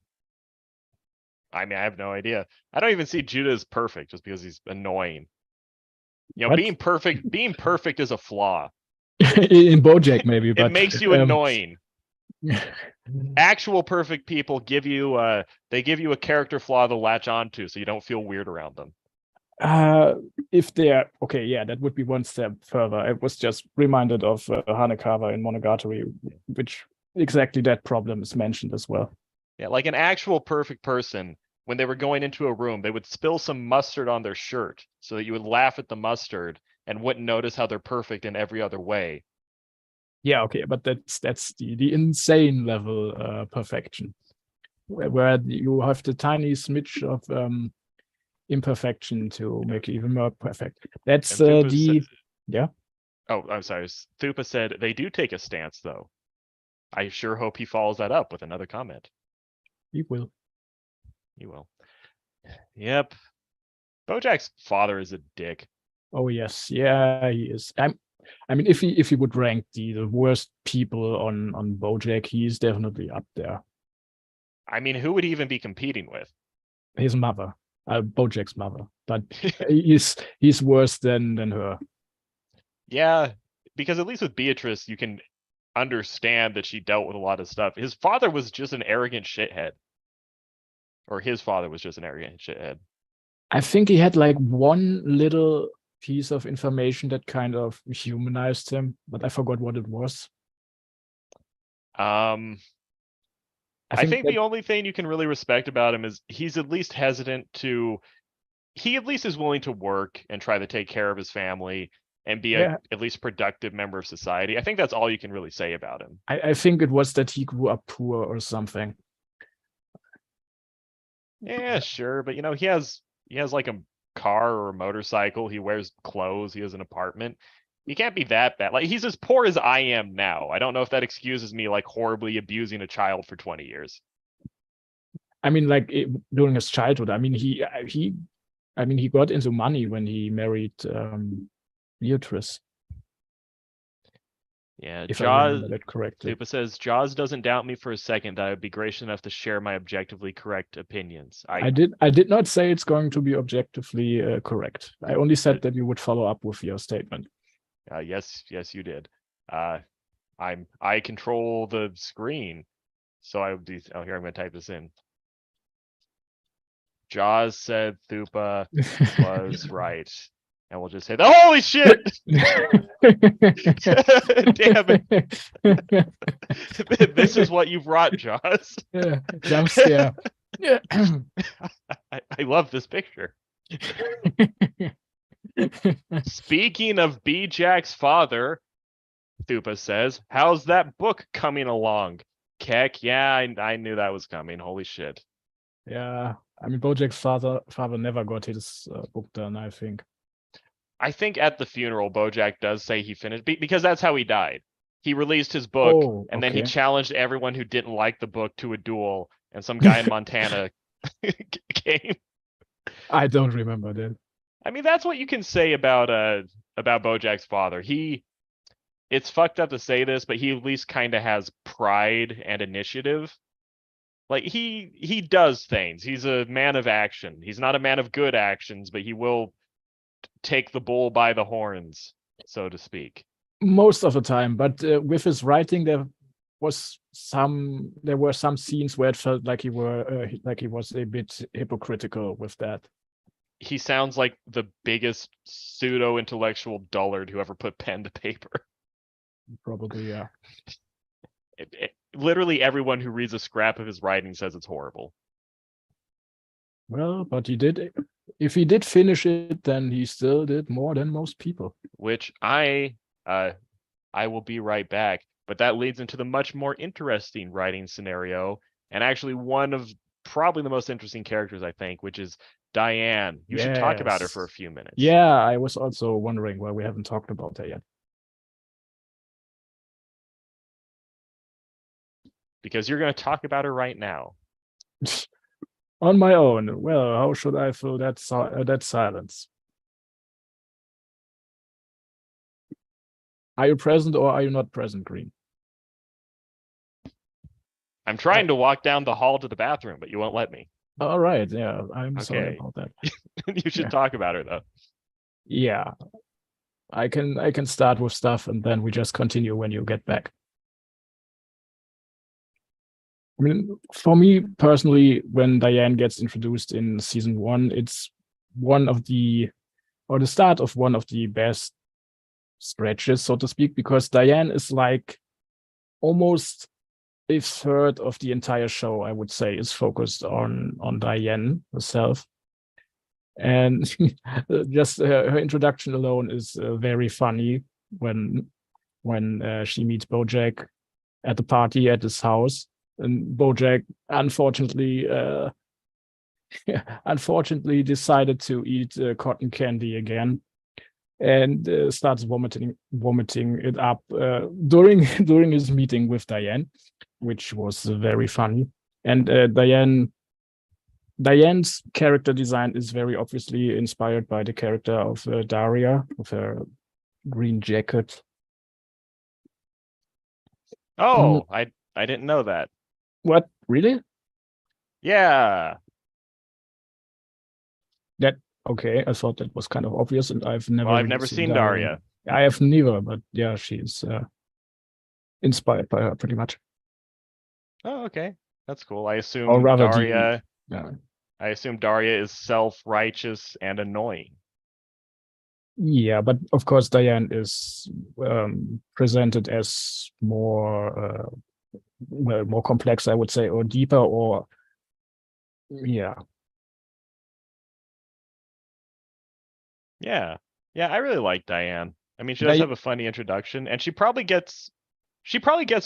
mean, I have no idea. I don't even see Judah as perfect just because he's annoying. Being perfect is a flaw. In BoJack, maybe, but it makes you annoying. Actual perfect people give you a character flaw to latch onto, so you don't feel weird around them. If they're okay, yeah, that would be one step further. I was just reminded of Hanekawa in Monogatari, which exactly that problem is mentioned as well. Yeah, like an actual perfect person, when they were going into a room, they would spill some mustard on their shirt so that you would laugh at the mustard and wouldn't notice how they're perfect in every other way. Yeah, okay, but that's the insane level perfection, where you have the tiny smidge of imperfection to make it even more perfect. That's yeah. Oh, I'm sorry. Thupa said they do take a stance, though. I sure hope he follows that up with another comment. He will. He will. Yep. BoJack's father is a dick. Oh yes, yeah, he is. I mean, if he would rank the worst people on BoJack, he's definitely up there. I mean, who would he even be competing with? His mother, BoJack's mother, but he's worse than her. Yeah, because at least with Beatrice, you can understand that she dealt with a lot of stuff. His father was just an arrogant shithead. Or his father was just an arrogant shithead. I think he had like one little piece of information that kind of humanized him, but I forgot what it was. I think the only thing you can really respect about him is he's at least hesitant to. He at least is willing to work and try to take care of his family and be at least productive member of society. I think that's all you can really say about him. I think it was that he grew up poor or something. Yeah, sure, but he has like a car or a motorcycle. He wears clothes. He has an apartment. He can't be that bad. Like, he's as poor as I am now. I don't know if that excuses me like horribly abusing a child for 20 years. I mean, like during his childhood. I mean, he got into money when he married Beatrice, Yeah, if I Jaws. remember that correctly. Thupa says Jaws doesn't doubt me for a second that I would be gracious enough to share my objectively correct opinions. I did not say it's going to be objectively correct. I only said that you would follow up with your statement. Yes, you did. I control the screen, so I would do. Oh, here I'm going to type this in. Jaws said Thupa was right, and we'll just say, "Holy shit!" Damn it! This is what you brought, Jaws. Yeah, jump scare. Yeah. I love this picture. Speaking of BoJack's father, Thupa says, "How's that book coming along?" Keck, yeah, I knew that was coming. Holy shit. Yeah, I mean, BoJack's father never got his book done, I think. I think at the funeral, BoJack does say he finished, because that's how he died. He released his book, and then he challenged everyone who didn't like the book to a duel, and some guy in Montana came. I don't remember that. I mean, that's what you can say about BoJack's father. It's fucked up to say this, but he at least kind of has pride and initiative. Like, he does things. He's a man of action. He's not a man of good actions, but he will take the bull by the horns, so to speak. Most of the time, but with his writing, there were some scenes where it felt like he was a bit hypocritical with that. He sounds like the biggest pseudo-intellectual dullard who ever put pen to paper. Probably, yeah. Literally everyone who reads a scrap of his writing says it's horrible. Well, but if he did finish it, then he still did more than most people. Which I will be right back. But that leads into the much more interesting writing scenario, and actually one of probably the most interesting characters, I think, which is Diane. You should talk about her for a few minutes. Yeah, I was also wondering why we haven't talked about her yet. Because you're going to talk about her right now. On my own. Well, how should I fill that silence? Are you present or are you not present, Green? I'm trying to walk down the hall to the bathroom, but you won't let me. All right, yeah, I'm sorry about that. You should talk about her, though. Yeah, I can start with stuff, and then we just continue when you get back. I mean, for me personally, when Diane gets introduced in season 1, it's the start of one of the best stretches, so to speak, because Diane is like almost a third of the entire show, I would say, is focused on Diane herself. And just her introduction alone is very funny when she meets BoJack at the party at his house. And BoJack unfortunately decided to eat cotton candy again, and starts vomiting it up during his meeting with Diane, which was very funny. And Diane's character design is very obviously inspired by the character of Daria, with her green jacket. Oh, I didn't know that. What? Really? Yeah. Okay, I thought that was kind of obvious, and I've never seen Daria. I have neither, but yeah, she's inspired by her pretty much. Oh, okay, that's cool. I assume Daria. I assume Daria is self-righteous and annoying. Yeah, but of course Diane is presented as more complex, I would say, or deeper, or yeah. Yeah, I really like Diane. I mean, she does have a funny introduction, and she probably gets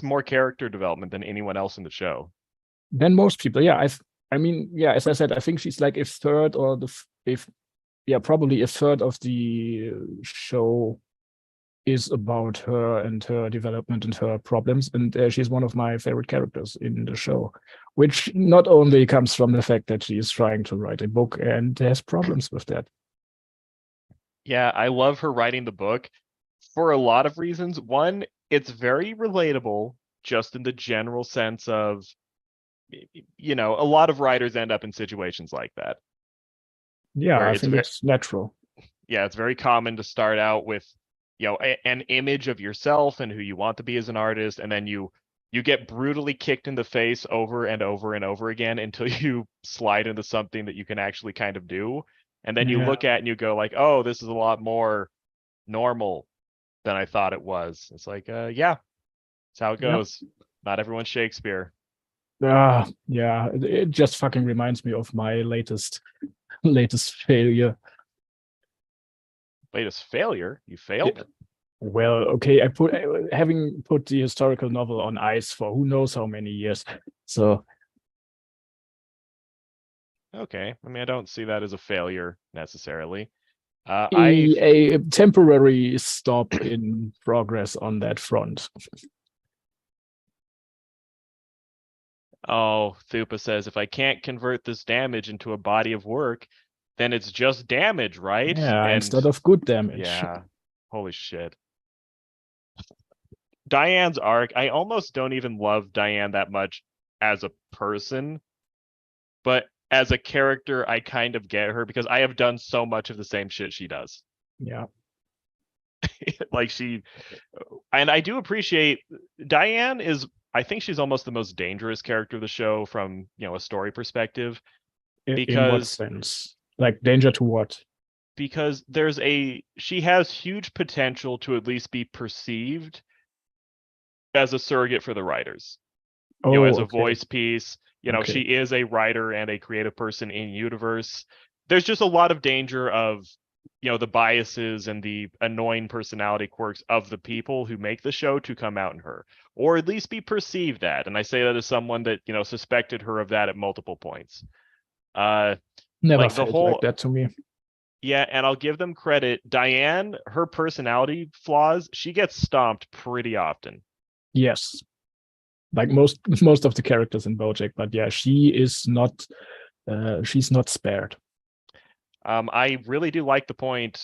more character development than anyone else in the show. Than most people, yeah. I mean, yeah. As I said, I think she's like a third, or probably a third of the show is about her and her development and her problems. And she's one of my favorite characters in the show, which not only comes from the fact that she is trying to write a book and has problems with that. Yeah, I love her writing the book for a lot of reasons. One, it's very relatable, just in the general sense of, a lot of writers end up in situations like that, Yeah, where I think it's natural. yeah, it's very common to start out with, an image of yourself and who you want to be as an artist, and then you get brutally kicked in the face over and over and over again until you slide into something that you can actually kind of do. And then you Yeah. look at it and you go like, oh, this is a lot more normal than I thought it was. It's like, yeah, that's how it Yep. goes. Not everyone's Shakespeare. Yeah, it just fucking reminds me of my latest failure. Latest failure? You failed? Well, okay, having put the historical novel on ice for who knows how many years. So Okay. I mean, I don't see that as a failure necessarily. a temporary stop in progress on that front. Oh, Thupa says, if I can't convert this damage into a body of work, then it's just damage, right? Yeah, And instead of good damage. yeah, holy shit. Diane's arc, I almost don't even love Diane that much as a person, but as a character, I kind of get her because I have done so much of the same shit she does. Yeah. Like and I do appreciate Diane I think she's almost the most dangerous character of the show from, a story perspective. In what sense? Like danger to what? Because she has huge potential to at least be perceived as a surrogate for the writers. As a voice piece. Okay. She is a writer and a creative person in universe. There's just a lot of danger of, the biases and the annoying personality quirks of the people who make the show to come out in her, or at least be perceived that. And I say that as someone that, suspected her of that at multiple points. Never like the felt whole like that to me. Yeah, and I'll give them credit. Diane, her personality flaws, she gets stomped pretty often. Yes. Like most of the characters in BoJack, but yeah, she's not spared. I really do like the point.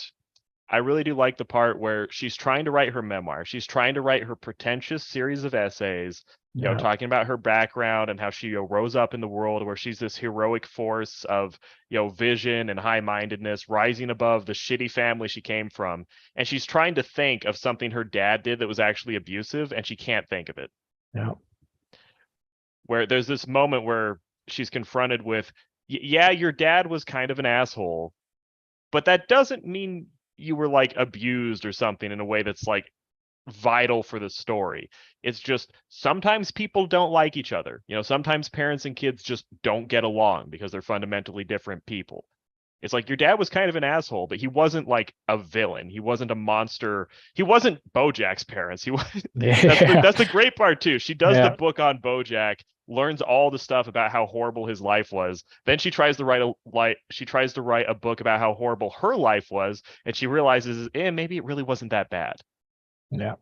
I really do like the part where she's trying to write her memoir. She's trying to write her pretentious series of essays, Yeah. talking about her background and how she rose up in the world where she's this heroic force of, vision and high-mindedness, rising above the shitty family she came from. And she's trying to think of something her dad did that was actually abusive, and she can't think of it. Yeah. Where there's this moment where she's confronted with, yeah, your dad was kind of an asshole, but that doesn't mean you were like abused or something in a way that's like vital for the story. It's just sometimes people don't like each other. Sometimes parents and kids just don't get along because they're fundamentally different people. It's like your dad was kind of an asshole, but he wasn't like a villain. He wasn't a monster. He wasn't BoJack's parents. He was that's the great part too. She does the book on BoJack, learns all the stuff about how horrible his life was. Then she tries to write a book about how horrible her life was, and she realizes, maybe it really wasn't that bad. Yeah.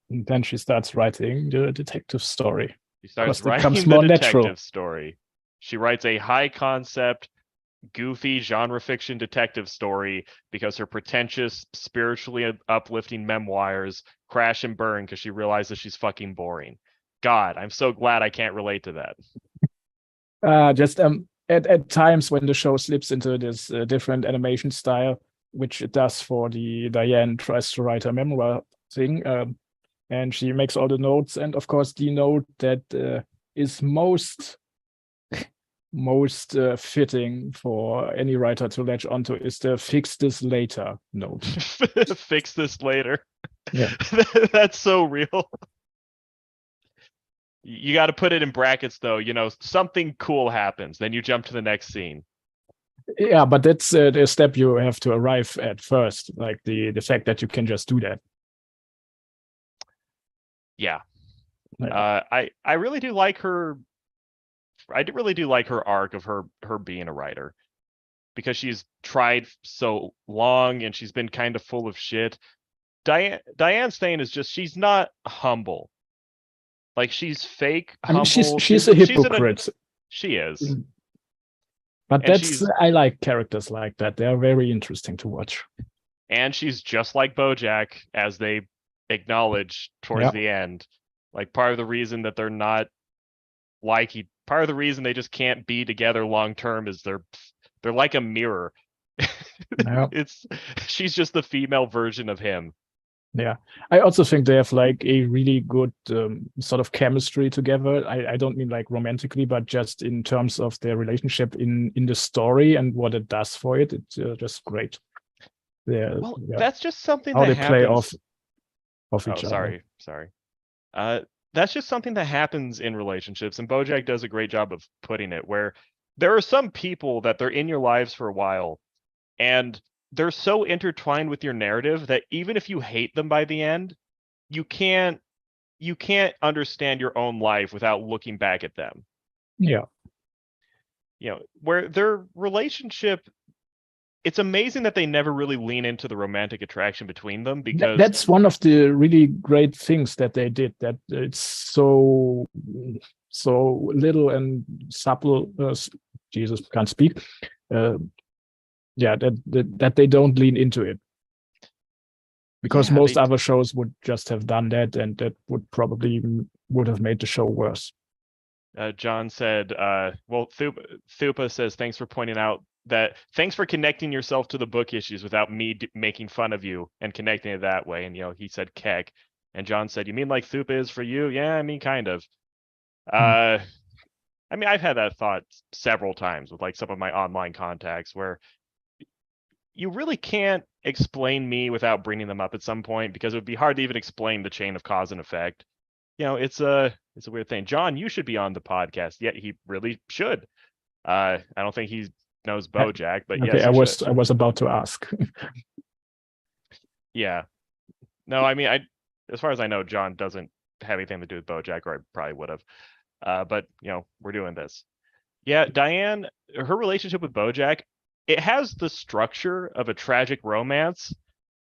And then she starts writing the detective story. She starts writing the detective story. She writes a high concept, goofy genre fiction detective story because her pretentious, spiritually uplifting memoirs crash and burn because she realizes she's fucking boring. God, I'm so glad I can't relate to that. Just at times when the show slips into this different animation style, which it does for the Diane tries to write her memoir thing, and she makes all the notes, and of course the note that is most fitting for any writer to latch onto is the "fix this later" note. Fix this later. Yeah. That's so real. You got to put it in brackets though. Something cool happens, then you jump to the next scene. Yeah, but that's the step you have to arrive at first, like the fact that you can just do that. Yeah. I really do like her. I really do like her arc of her being a writer, because she's tried so long and she's been kind of full of shit. Diane Stain is just, she's not humble. Like, she's fake I mean, humble. she's a hypocrite. She is. But And I like characters like that. They are very interesting to watch. And she's just like BoJack, as they acknowledge towards the end. Like, part of the reason that they're not part of the reason they just can't be together long term is they're like a mirror. She's just the female version of him. Yeah, I also think they have like a really good sort of chemistry together. I don't mean like romantically, but just in terms of their relationship in the story and what it does for it. It's just great. That's just something how that they play happens. off each other. Sorry. That's just something that happens in relationships, and BoJack does a great job of putting it, where there are some people that they're in your lives for a while, and they're so intertwined with your narrative that even if you hate them by the end, you can't understand your own life without looking back at them. Yeah. Where their relationship, it's amazing that they never really lean into the romantic attraction between them, because that's one of the really great things that they did, that it's so little and subtle. Jesus, can't speak. That they don't lean into it, because most other shows would just have done that, and that would have made the show worse. John said, Thupa says, thanks for pointing out that, thanks for connecting yourself to the book issues without me making fun of you and connecting it that way. And, he said Keck. And John said, you mean like Thupa is for you? Yeah, I mean, kind of. I mean, I've had that thought several times with like some of my online contacts, where you really can't explain me without bringing them up at some point, because it would be hard to even explain the chain of cause and effect. It's a weird thing. John, you should be on the podcast. Yeah, he really should. I don't think he knows BoJack, but okay, yes, I was about to ask. Yeah. No, I mean, as far as I know, John doesn't have anything to do with BoJack, or I probably would have. But we're doing this. Yeah, Diane, her relationship with BoJack, it has the structure of a tragic romance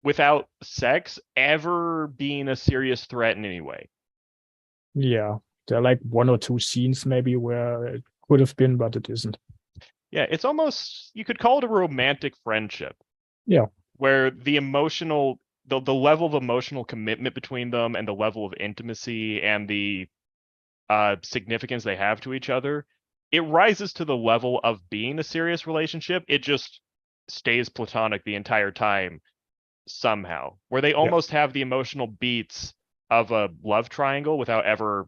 without sex ever being a serious threat in any way. Yeah, there are like one or two scenes maybe where it could have been, but it isn't. Yeah, it's almost, you could call it a romantic friendship. Yeah. Where the level of emotional commitment between them, and the level of intimacy and the significance they have to each other, it rises to the level of being a serious relationship. It just stays platonic the entire time somehow, where they almost have the emotional beats of a love triangle without ever,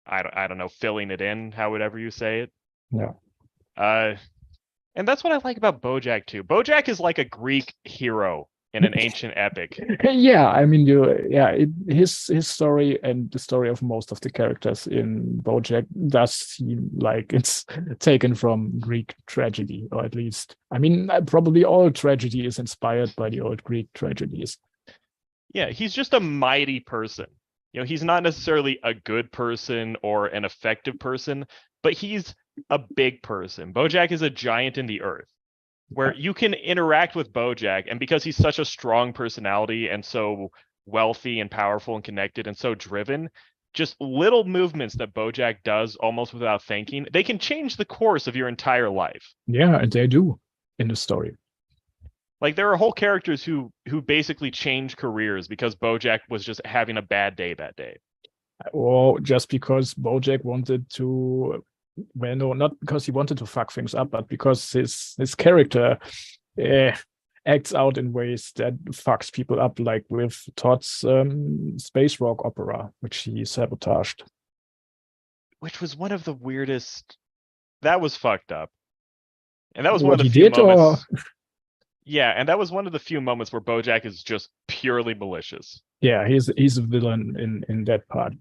I don't know, filling it in, however you say it. Yeah. And that's what I like about BoJack too. BoJack is like a Greek hero in an ancient epic. Yeah, I mean, his story and the story of most of the characters in BoJack does seem like it's taken from Greek tragedy, or at least, I mean, probably all tragedy is inspired by the old Greek tragedies. Yeah, he's just a mighty person. He's not necessarily a good person or an effective person, but he's a big person. BoJack is a giant in the earth, where you can interact with BoJack, and because he's such a strong personality and so wealthy and powerful and connected and so driven, just little movements that BoJack does almost without thinking, they can change the course of your entire life. Yeah, and they do in the story. Like, there are whole characters who basically change careers because BoJack was just having a bad day that day. Or just because BoJack wanted to, well, no, not because he wanted to fuck things up, but because his character acts out in ways that fucks people up, like with Todd's space rock opera, which he sabotaged. Which was one of the weirdest. That was fucked up. And that was one of the few moments. Yeah, and that was one of the few moments where BoJack is just purely malicious. Yeah, he's a villain in that part.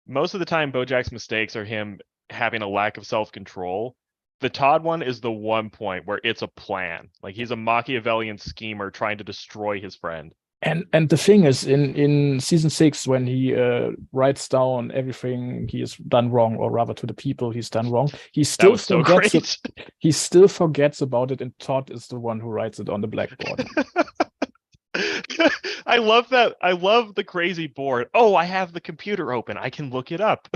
Most of the time, BoJack's mistakes are him having a lack of self-control. The Todd one is the one point where it's a plan. Like, he's a Machiavellian schemer trying to destroy his friend. And the thing is, in season 6, when he writes down everything he has done wrong, or rather to the people he's done wrong, he still forgets he still forgets about it, and Todd is the one who writes it on the blackboard. I love that. I love the crazy board. Oh, I have the computer open. I can look it up.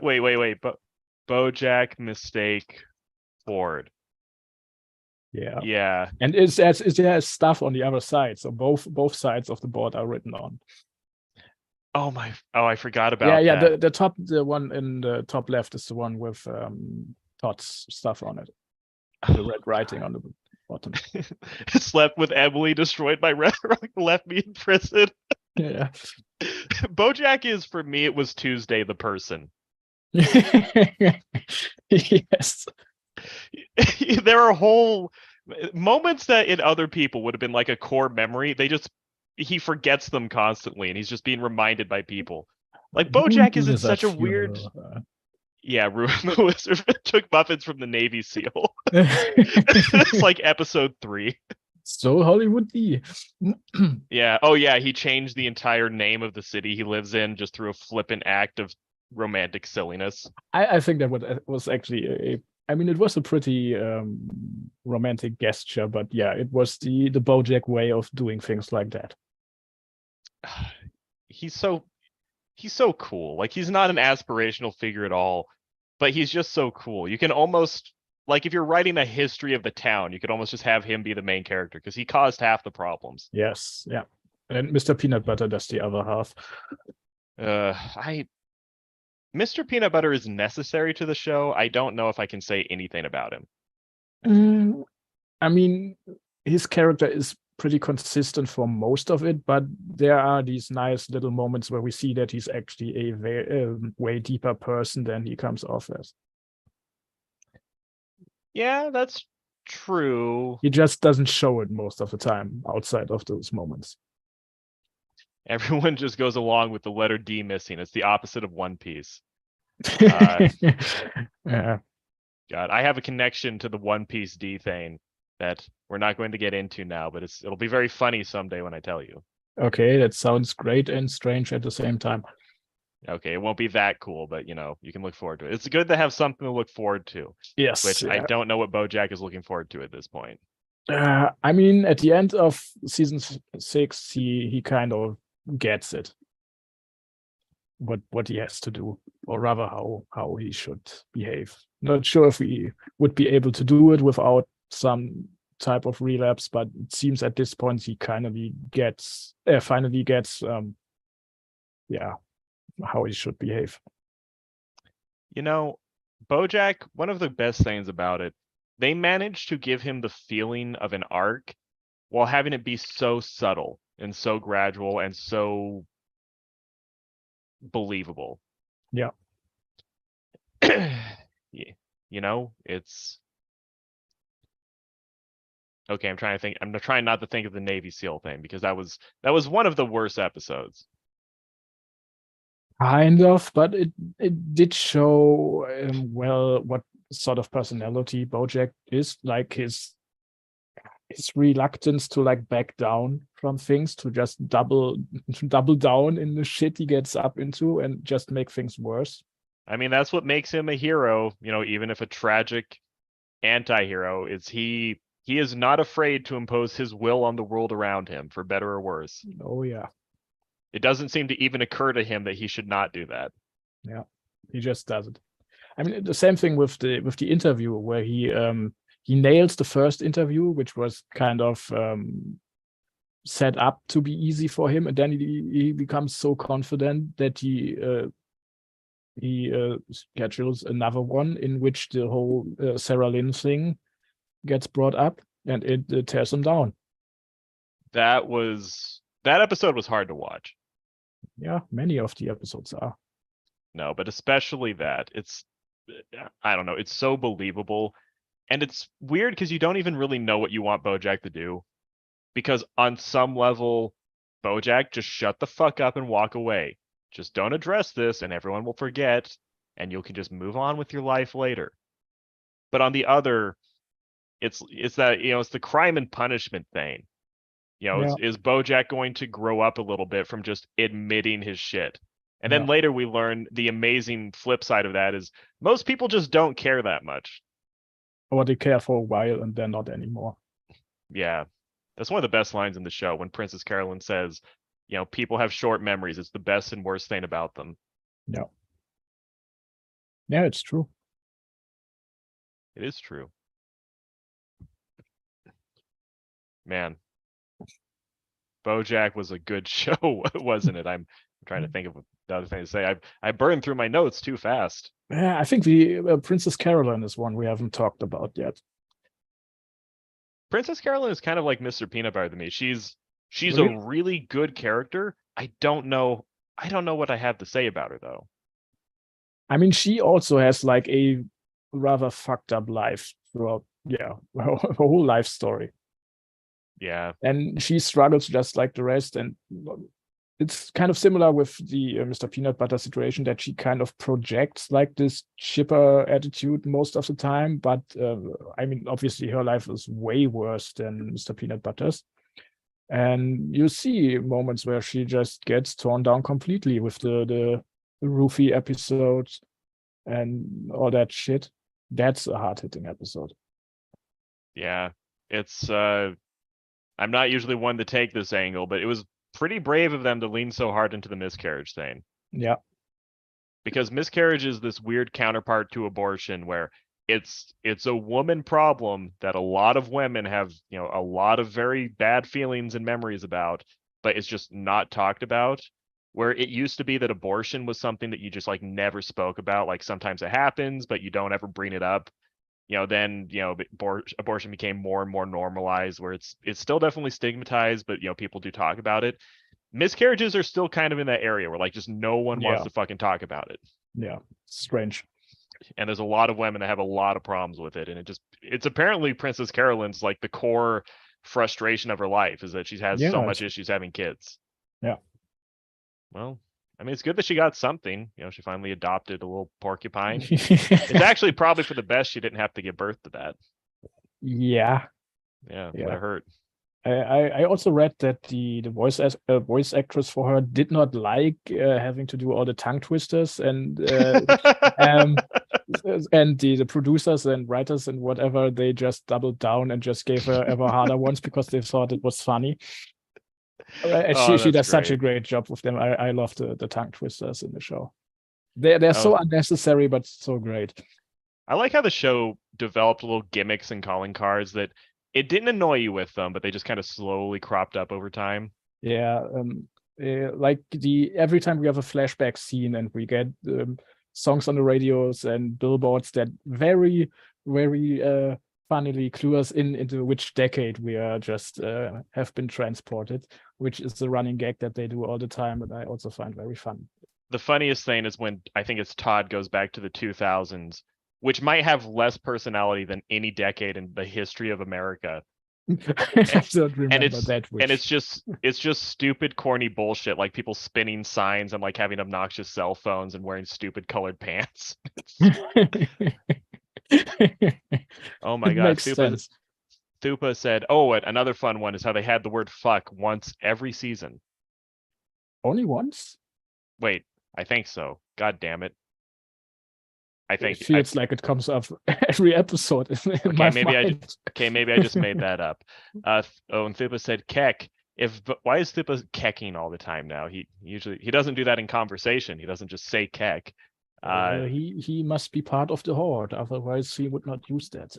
Wait. But BoJack mistake board. Yeah. Yeah. And there's stuff on the other side, so both sides of the board are written on. Oh my. Oh, I forgot Yeah, about yeah. that. The one in the top left is the one with Todd's stuff on it. The red writing on the bottom. Slept with Emily, destroyed my red, left me in prison. Yeah. BoJack is, for me, it was Tuesday the person. Yes. There are whole moments that in other people would have been like a core memory. He forgets them constantly, and he's just being reminded by people. Like BoJack is in such a weird. Yeah, Ruin the Wizard took muffins from the Navy SEAL. It's like episode 3. So Hollywood-y. Yeah. Oh yeah, he changed the entire name of the city he lives in just through a flippant act of romantic silliness. I think that was actually I mean, it was a pretty romantic gesture, but yeah, it was the BoJack way of doing things like that. He's so cool. Like, he's not an aspirational figure at all, but he's just so cool. You can almost, like, if you're writing a history of the town, you could almost just have him be the main character because he caused half the problems. Yes, yeah. And Mr. Peanut Butter does the other half. Mr. Peanut Butter is necessary to the show. I don't know if I can say anything about him. I mean, his character is pretty consistent for most of it, but there are these nice little moments where we see that he's actually a way deeper person than he comes off as. Yeah, that's true. He just doesn't show it most of the time outside of those moments. Everyone just goes along with the letter D missing. It's the opposite of One Piece. Yeah. God, I have a connection to the One Piece D thing that we're not going to get into now, but it'll be very funny someday when I tell you. Okay, that sounds great and strange at the same time. Okay, it won't be that cool, but you can look forward to it. It's good to have something to look forward to. Yes. Which I don't know what BoJack is looking forward to at this point. I mean, at the end of season 6, he kind of gets it. What he has to do, or rather how he should behave. Not sure if he would be able to do it without some type of relapse, but it seems at this point he finally gets how he should behave. BoJack, one of the best things about it, they managed to give him the feeling of an arc while having it be so subtle and so gradual and so believable. Yeah. It's okay. I'm trying to think. I'm trying not to think of the Navy SEAL thing because that was one of the worst episodes. Kind of, but it did show well what sort of personality BoJack is, like his reluctance to like back down from things, to just double down in the shit he gets up into and just make things worse. I mean, that's what makes him a hero, even if a tragic anti-hero, is he is not afraid to impose his will on the world around him, for better or worse. Oh yeah. It doesn't seem to even occur to him that he should not do that. Yeah, he just does it. I mean, the same thing with the interview where he nails the first interview, which was kind of set up to be easy for him, and then he becomes so confident that he schedules another one in which the whole Sarah Lynn thing gets brought up, and it tears him down. That episode was hard to watch. Yeah, many of the episodes are. No, but especially that. I don't know, it's so believable. And it's weird because you don't even really know what you want BoJack to do. Because on some level, BoJack, just shut the fuck up and walk away. Just don't address this and everyone will forget and you can just move on with your life later. But on the other, it's that, it's the crime and punishment thing. Is BoJack going to grow up a little bit from just admitting his shit? And then later we learn the amazing flip side of that is most people just don't care that much. Or they care for a while and then not anymore. Yeah. That's one of the best lines in the show when Princess Carolyn says, you know, people have short memories. It's the best and worst thing about them. Yeah. Yeah, it's true. It is true. Man, BoJack was a good show, wasn't it? I'm trying to think of the other thing to say. I burned through my notes too fast. Yeah, I think the Princess Carolyn is one we haven't talked about yet. Princess Carolyn is kind of like Mr. Peanut Butter to me. She's Really? a really good character. I don't know what I have to say about her though. I mean, she also has like a rather fucked up life throughout, yeah, her whole life story. Yeah. And she struggles just like the rest. And it's kind of similar with the Mr. Peanut Butter situation, that she kind of projects like this chipper attitude most of the time. But I mean, obviously her life is way worse than Mr. Peanut Butter's. And you see moments where she just gets torn down completely with the Roofy episodes and all that shit. That's a hard-hitting episode. Yeah. It's I'm not usually one to take this angle, but it was pretty brave of them to lean so hard into the miscarriage thing. Yeah. Because miscarriage is this weird counterpart to abortion where it's a woman problem that a lot of women have, you know, a lot of very bad feelings and memories about, but it's just not talked about. Where it used to be that abortion was something that you just like never spoke about. Like sometimes it happens, but you don't ever bring it up. You know, then, you know, abortion became more and more normalized where it's still definitely stigmatized, but, you know, people do talk about it. Miscarriages are still kind of in that area where like just no one wants to fucking talk about it. Yeah, strange. And there's a lot of women that have a lot of problems with it. And it's apparently Princess Carolyn's like the core frustration of her life is that she has so much issues having kids. Yeah. Well, I mean, it's good that she got something. You know, she finally adopted a little porcupine. It's actually probably for the best she didn't have to give birth to that. Yeah. Yeah, that hurt. I also read that the voice actress for her did not like having to do all the tongue twisters and and the producers and writers and whatever, they just doubled down and just gave her ever harder ones because they thought it was funny. She does such a great job with them. I love the tongue twisters in the show. They're so unnecessary but so great. I like how the show developed little gimmicks and calling cards that it didn't annoy you with them, but they just kind of slowly cropped up over time. Yeah, like every time we have a flashback scene and we get songs on the radios and billboards that very, very funnily clue us into which decade we are just have been transported, which is the running gag that they do all the time, and I also find very fun. The funniest thing is when I think it's Todd goes back to the 2000s, which might have less personality than any decade in the history of America. I don't remember that. And it's just stupid, corny bullshit, like people spinning signs and like having obnoxious cell phones and wearing stupid colored pants. Oh my God. Thupa said, oh, another fun one is how they had the word fuck once every season. Only once? Wait, I think so. God damn it. I think it feels like it comes up every episode. Maybe I just made that up. And Thupa said keck. Why is Thupa kecking all the time now? He doesn't do that in conversation. He doesn't just say keck. He must be part of the horde, otherwise he would not use that.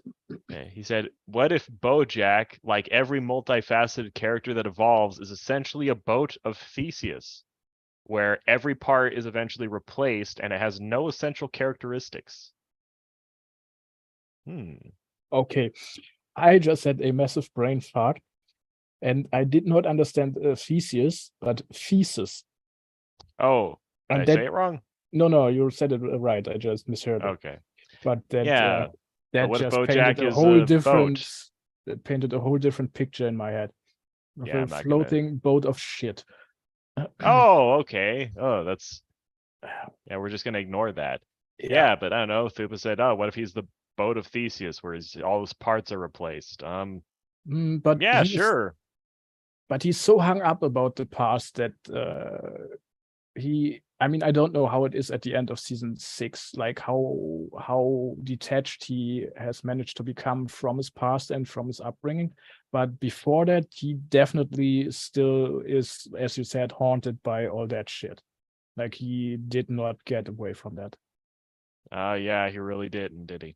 He said, what if BoJack, like every multifaceted character that evolves, is essentially a boat of Theseus, where every part is eventually replaced and it has no essential characteristics? Okay, I just had a massive brain fart, and I did not understand Theseus, but thesis. Oh, did I say it wrong? No, you said it right. I just misheard it. Okay. But that just painted a whole different picture in my head. A floating boat of shit. Oh, okay. Oh, that's we're just gonna ignore that. Yeah, but I don't know. Thupa said, oh, what if he's the boat of Theseus where all his parts are replaced? But sure. But he's so hung up about the past that I mean, I don't know how it is at the end of season 6, like how detached he has managed to become from his past and from his upbringing. But before that, he definitely still is, as you said, haunted by all that shit. Like he did not get away from that. Yeah, he really didn't, did he?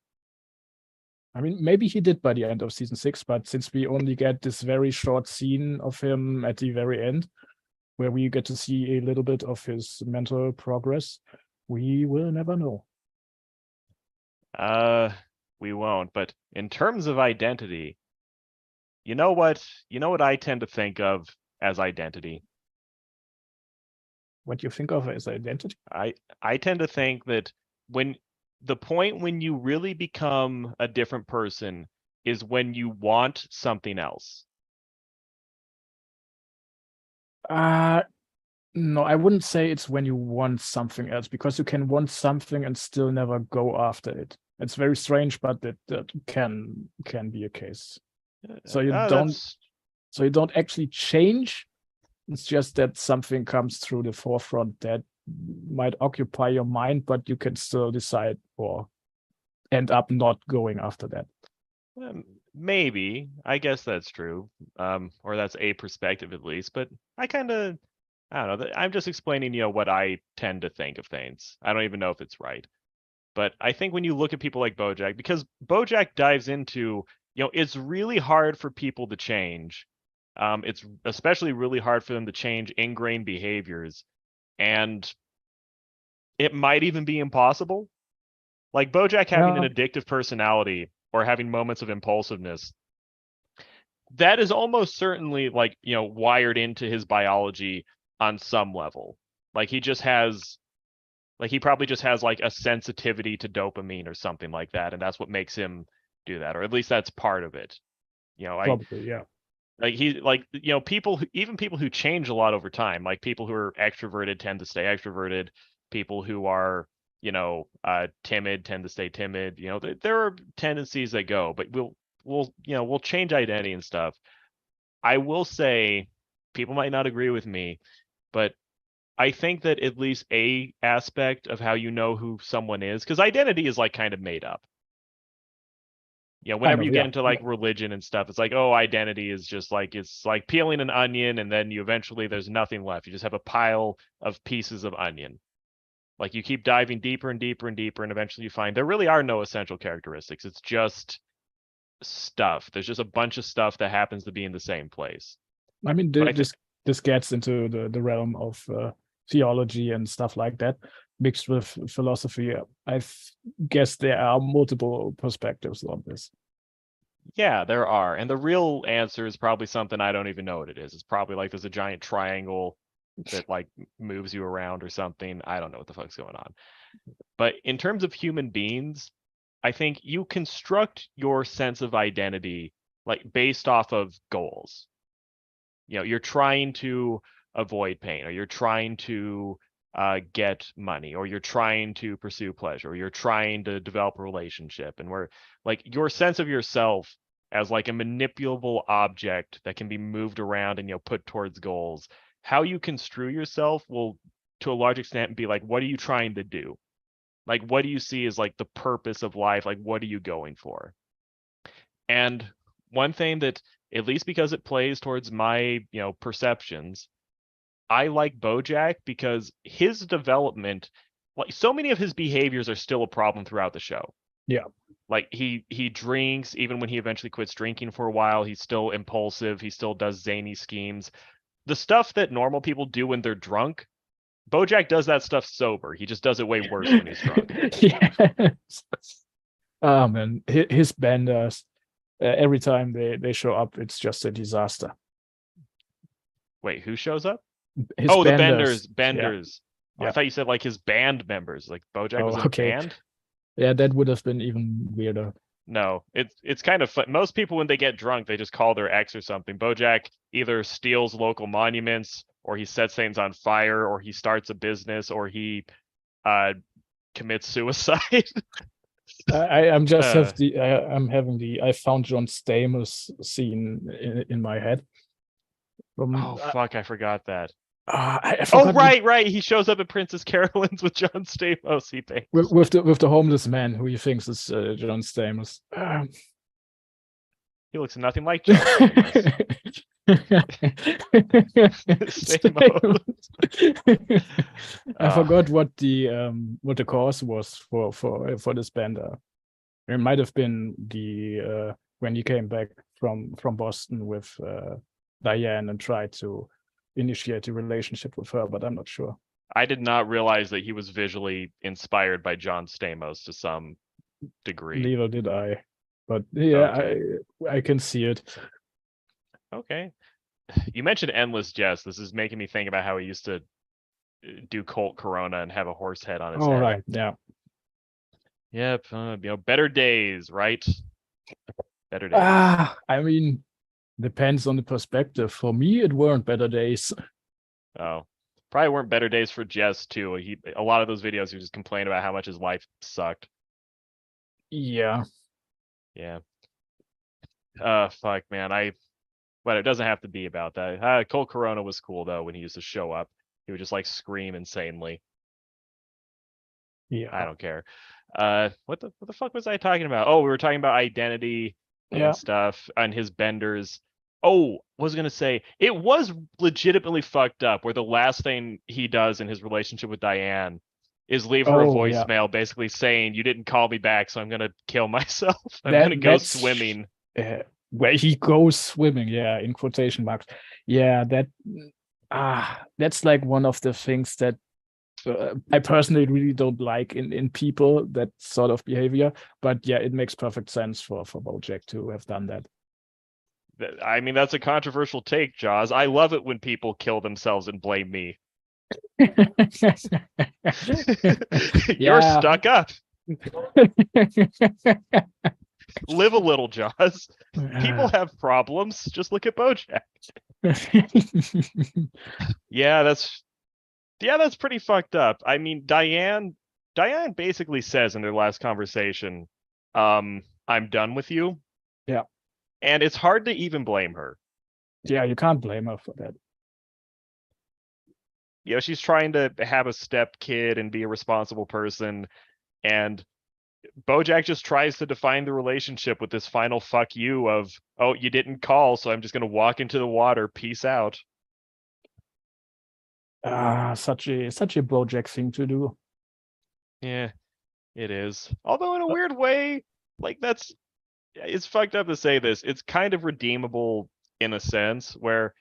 I mean, maybe he did by the end of season 6, but since we only get this very short scene of him at the very end, where we get to see a little bit of his mental progress, we will never know. We won't. But in terms of identity, you know what? You know what I tend to think of as identity? What you think of as identity? I tend to think that when the point when you really become a different person is when you want something else. No, I wouldn't say it's when you want something else, because you can want something and still never go after it. It's very strange, but that can be a case. So you don't That's so you don't actually change. It's just that something comes through the forefront that might occupy your mind, but you can still decide or end up not going after that. maybe. I guess that's true. Or that's a perspective at least. But I don't know. I'm just explaining, what I tend to think of things. I don't even know if it's right. But I think when you look at people like BoJack, because BoJack dives into, it's really hard for people to change. It's especially really hard for them to change ingrained behaviors, and it might even be impossible. Like BoJack having an Yeah, addictive personality or having moments of impulsiveness, that is almost certainly like, wired into his biology on some level. Like he probably just has like a sensitivity to dopamine or something like that, and that's what makes him do that, or at least that's part of it. I probably, yeah. even people who change a lot over time, like people who are extroverted tend to stay extroverted. People who are, timid tend to stay timid. There are tendencies that go, but we'll change identity and stuff. I will say, people might not agree with me, but I think that at least a aspect of how you know who someone is, because identity is like kind of made up. Kind Whenever of, you get yeah. into like religion and stuff, it's like, oh, identity is just like, it's like peeling an onion and then you eventually there's nothing left. You just have a pile of pieces of onion. Like you keep diving deeper and deeper and deeper, and eventually you find there really are no essential characteristics. It's just stuff. There's just a bunch of stuff that happens to be in the same place. I mean, But this gets into the realm of theology and stuff like that, mixed with philosophy. I guess there are multiple perspectives on this. yeah, there are. And the real answer is probably something I don't even know what it is. It's probably like there's a giant triangle that like moves you around or something. I don't know what the fuck's going on. But in terms of human beings, I think you construct your sense of identity like based off of goals. You're trying to avoid pain, or you're trying to get money, or you're trying to pursue pleasure, or you're trying to develop a relationship. And where like your sense of yourself as like a manipulable object that can be moved around and put towards goals, how you construe yourself will to a large extent be like, what are you trying to do? Like, what do you see as like the purpose of life? Like, what are you going for? And one thing that, at least because it plays towards my, perceptions, I like BoJack because his development, like so many of his behaviors are still a problem throughout the show. Yeah. Like he drinks, even when he eventually quits drinking for a while, he's still impulsive, he still does zany schemes. The stuff that normal people do when they're drunk, BoJack does that stuff sober. He just does it way worse when he's drunk. Yes. Oh man, his benders, every time they show up, it's just a disaster. Wait, who shows up? His Oh, the benders, yeah, Benders. Oh, I yeah. thought you said like his band members. Like BoJack was Oh, in a okay. band? Yeah, that would have been even weirder. No, it's kind of fun. Most people when they get drunk, they just call their ex or something. BoJack either steals local monuments, or he sets things on fire, or he starts a business, or he uh commits suicide. I'm just uh, I'm having the I found John Stamos scene in my head. oh fuck, I forgot that. I Oh, forgot right. He shows up at Princess Carolyn's with John Stamos. He thinks. with the homeless man who he thinks is John Stamos. He looks nothing like John Stamos. Stamos. I forgot what the cause was for this bender. It might have been the when he came back from Boston with Diane and tried to initiate a relationship with her, but I'm not sure. I did not realize that he was visually inspired by John Stamos to some degree. Neither did I, but yeah, okay. I can see it. Okay. You mentioned Endless Jest. This is making me think about how he used to do Colt Corona and have a horse head on his head. Oh, right. Yeah. Yep. Better days, right? Better days. I mean, depends on the perspective. For me, it weren't better days. Oh, probably weren't better days for Jess too. A lot of those videos he just complained about how much his life sucked. Yeah. Yeah. Fuck, man. But it doesn't have to be about that. Colt Corona was cool though when he used to show up. He would just like scream insanely. Yeah. I don't care. What the fuck was I talking about? Oh, we were talking about identity and stuff and his benders. Oh, was gonna say it was legitimately fucked up where the last thing he does in his relationship with Diane is leave her a voicemail basically saying you didn't call me back, so I'm gonna kill myself. I'm gonna go swimming. Where he goes swimming, yeah, in quotation marks. Yeah, that's like one of the things that I personally really don't like in people, that sort of behavior. But yeah, it makes perfect sense for BoJack to have done that. I mean, that's a controversial take, Jaws. I love it when people kill themselves and blame me. You're stuck up. Live a little, Jaws. People have problems. Just look at BoJack. Yeah, that's pretty fucked up. I mean, Diane basically says in their last conversation, I'm done with you. Yeah. And it's hard to even blame her. Yeah, you can't blame her for that. She's trying to have a step kid and be a responsible person, and BoJack just tries to define the relationship with this final fuck you of, oh, you didn't call, so I'm just gonna walk into the water. Peace out. Such a BoJack thing to do. Yeah, it is. Although in a weird way, like it's fucked up to say this. It's kind of redeemable in a sense where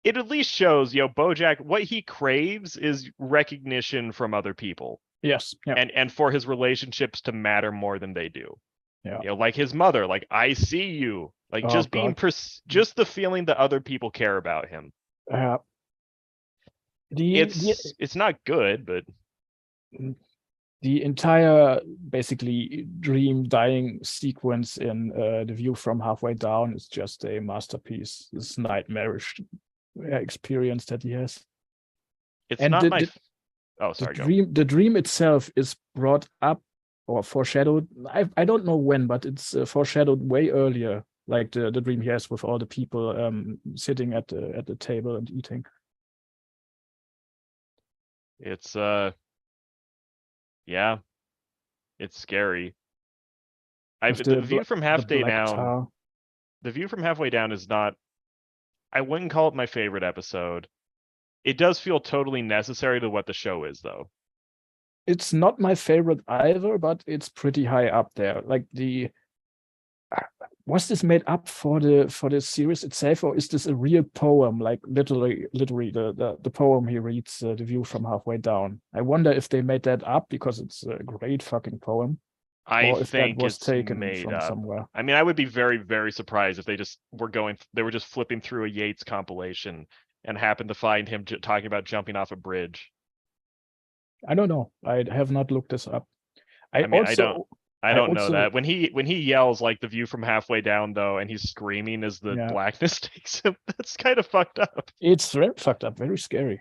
it at least shows, BoJack, what he craves is recognition from other people. Yes. Yeah. And for his relationships to matter more than they do. Yeah. Like his mother, like, I see you. Like just the feeling that other people care about him. It's not good, but the entire basically dream dying sequence in The View from Halfway Down is just a masterpiece. This nightmarish experience that he has. It's and not my. Oh, sorry. The dream itself is brought up or foreshadowed. I don't know when, but it's foreshadowed way earlier. Like the dream he has with all the people sitting at the table and eating. It's yeah, it's scary. The View from Halfway Down. The View from Halfway Down is not. I wouldn't call it my favorite episode. It does feel totally necessary to what the show is, though. It's not my favorite either, but it's pretty high up there. Like was this made up for the series itself, or is this a real poem? Like literally the poem he reads, The View from Halfway Down. I wonder if they made that up because it's a great fucking poem. I think it's taken made from somewhere. I mean, I would be very, very surprised if they were just flipping through a Yates compilation and happened to find him talking about jumping off a bridge. I don't know. I have not looked this up. I don't know that. When he yells like The View from Halfway Down, though, and he's screaming as the blackness takes him, that's kind of fucked up. It's very fucked up, very scary.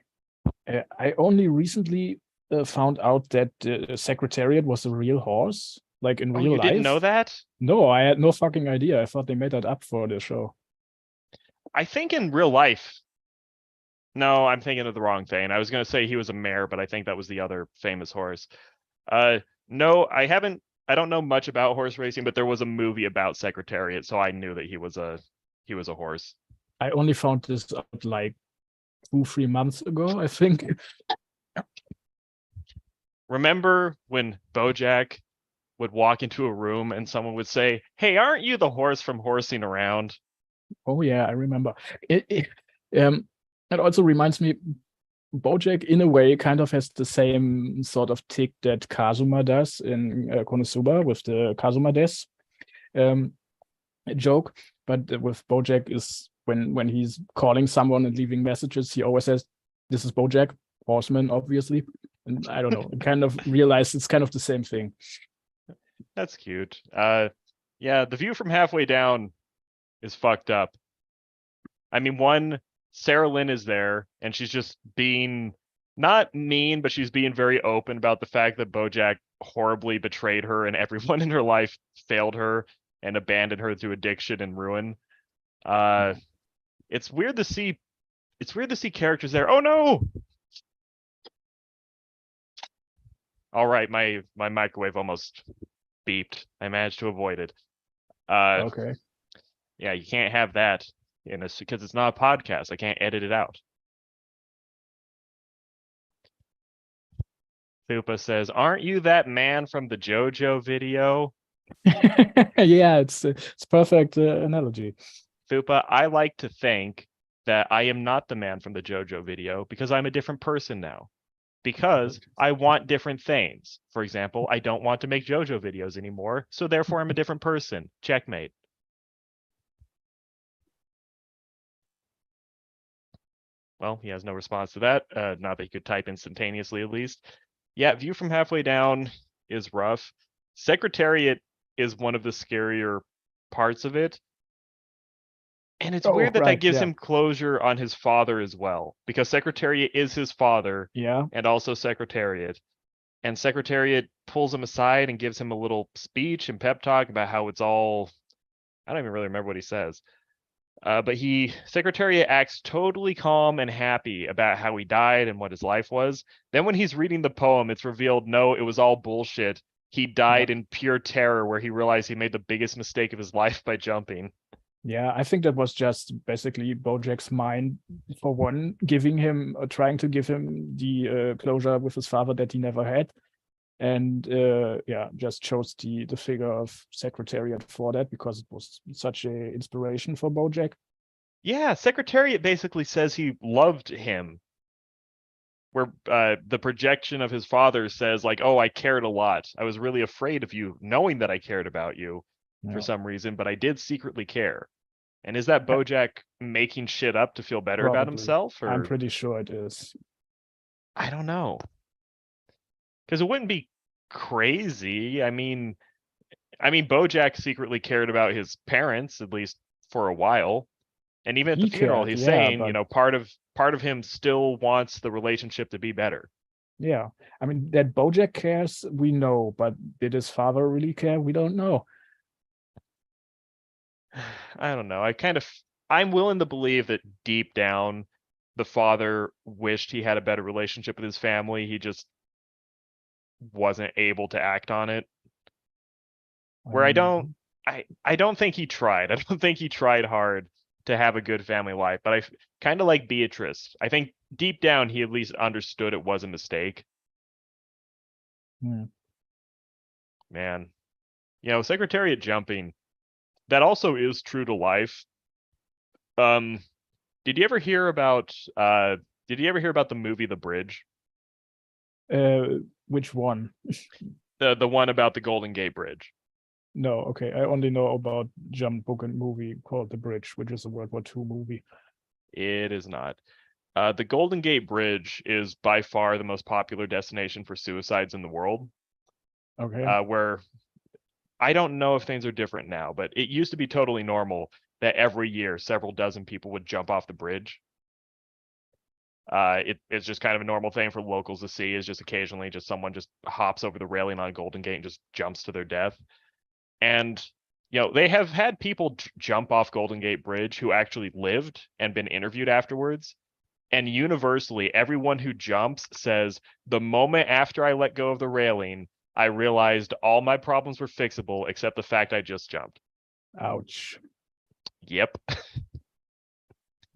I only recently found out that the Secretariat was a real horse, like in real life. You didn't know that? No, I had no fucking idea. I thought they made that up for the show. I think in real life, No, I'm thinking of the wrong thing. I was going to say he was a mare, but I think that was the other famous horse. No, I haven't. I don't know much about horse racing, but there was a movie about Secretariat, so I knew that he was a horse. I only found this out like 2-3 months ago, I think. Remember when BoJack would walk into a room and someone would say, "Hey, aren't you the horse from Horsing Around?" Oh yeah, I remember. It also reminds me, BoJack in a way kind of has the same sort of tick that Kazuma does in Konosuba with the Kazuma Des joke, but with BoJack is when he's calling someone and leaving messages, he always says, "This is BoJack, Horseman, obviously." And I don't know, I kind of realized it's kind of the same thing. That's cute. Yeah, the view from halfway down is fucked up. I mean, one, Sarah Lynn is there, and she's just being not mean, but she's being very open about the fact that BoJack horribly betrayed her and everyone in her life failed her and abandoned her through addiction and ruin. It's weird to see. It's weird to see characters there. Oh no! All right, my microwave almost beeped. I managed to avoid it. Okay. Yeah, you can't have that in a because it's not a podcast. I can't edit it out. Thupa says, "Aren't you that man from the JoJo video?" Yeah, it's perfect analogy. Thupa, I like to think that I am not the man from the JoJo video because I'm a different person now. Because I want different things. For example, I don't want to make JoJo videos anymore, so therefore I'm a different person. Checkmate. Well, he has no response to that. Not that he could type instantaneously, at least. Yeah, view from halfway down is rough. Secretariat is one of the scarier parts of it. And it's weird that that gives him closure on his father as well, because Secretariat is his father, Yeah, and also Secretariat. And Secretariat pulls him aside and gives him a little speech and pep talk about how it's all. I don't even really remember what he says. But Secretariat acts totally calm and happy about how he died and what his life was. Then when he's reading the poem, it's revealed, no, it was all bullshit. He died in pure terror where he realized he made the biggest mistake of his life by jumping. yeah, I think that was just basically BoJack's mind, for one, giving him, trying to give him the closure with his father that he never had, and yeah, just chose the figure of Secretariat for that because it was such a inspiration for BoJack. Yeah, Secretariat basically says he loved him, where the projection of his father says like, "Oh, I cared a lot. I was really afraid of you, knowing that I cared about you for some reason, but I did secretly care." And is that BoJack making shit up to feel better about himself? Or I'm pretty sure it is. I don't know. Because it wouldn't be crazy. BoJack secretly cared about his parents, at least for a while. And even at the funeral, he's saying, part of him still wants the relationship to be better. Yeah, I mean, that BoJack cares, we know, but did his father really care? We don't know. I don't know. I'm willing to believe that deep down, the father wished he had a better relationship with his family. He just wasn't able to act on it. Where I don't think he tried. I don't think he tried hard to have a good family life, but I kind of like Beatrice. I think deep down he at least understood it was a mistake. Man, Secretariat jumping, that also is true to life. Did you ever hear about the movie The Bridge? Which one? The one about the Golden Gate Bridge. No, okay. I only know about John book and movie called The Bridge, which is a World War II movie. It is not. The Golden Gate Bridge is by far the most popular destination for suicides in the world. Okay. Where I don't know if things are different now, but it used to be totally normal that every year several dozen people would jump off the bridge. It's just kind of a normal thing for locals to see, is just occasionally just someone just hops over the railing on Golden Gate and just jumps to their death. And they have had people jump off Golden Gate Bridge who actually lived and been interviewed afterwards. And universally, everyone who jumps says, the moment after I let go of the railing, I realized all my problems were fixable except the fact I just jumped. Ouch. Yep.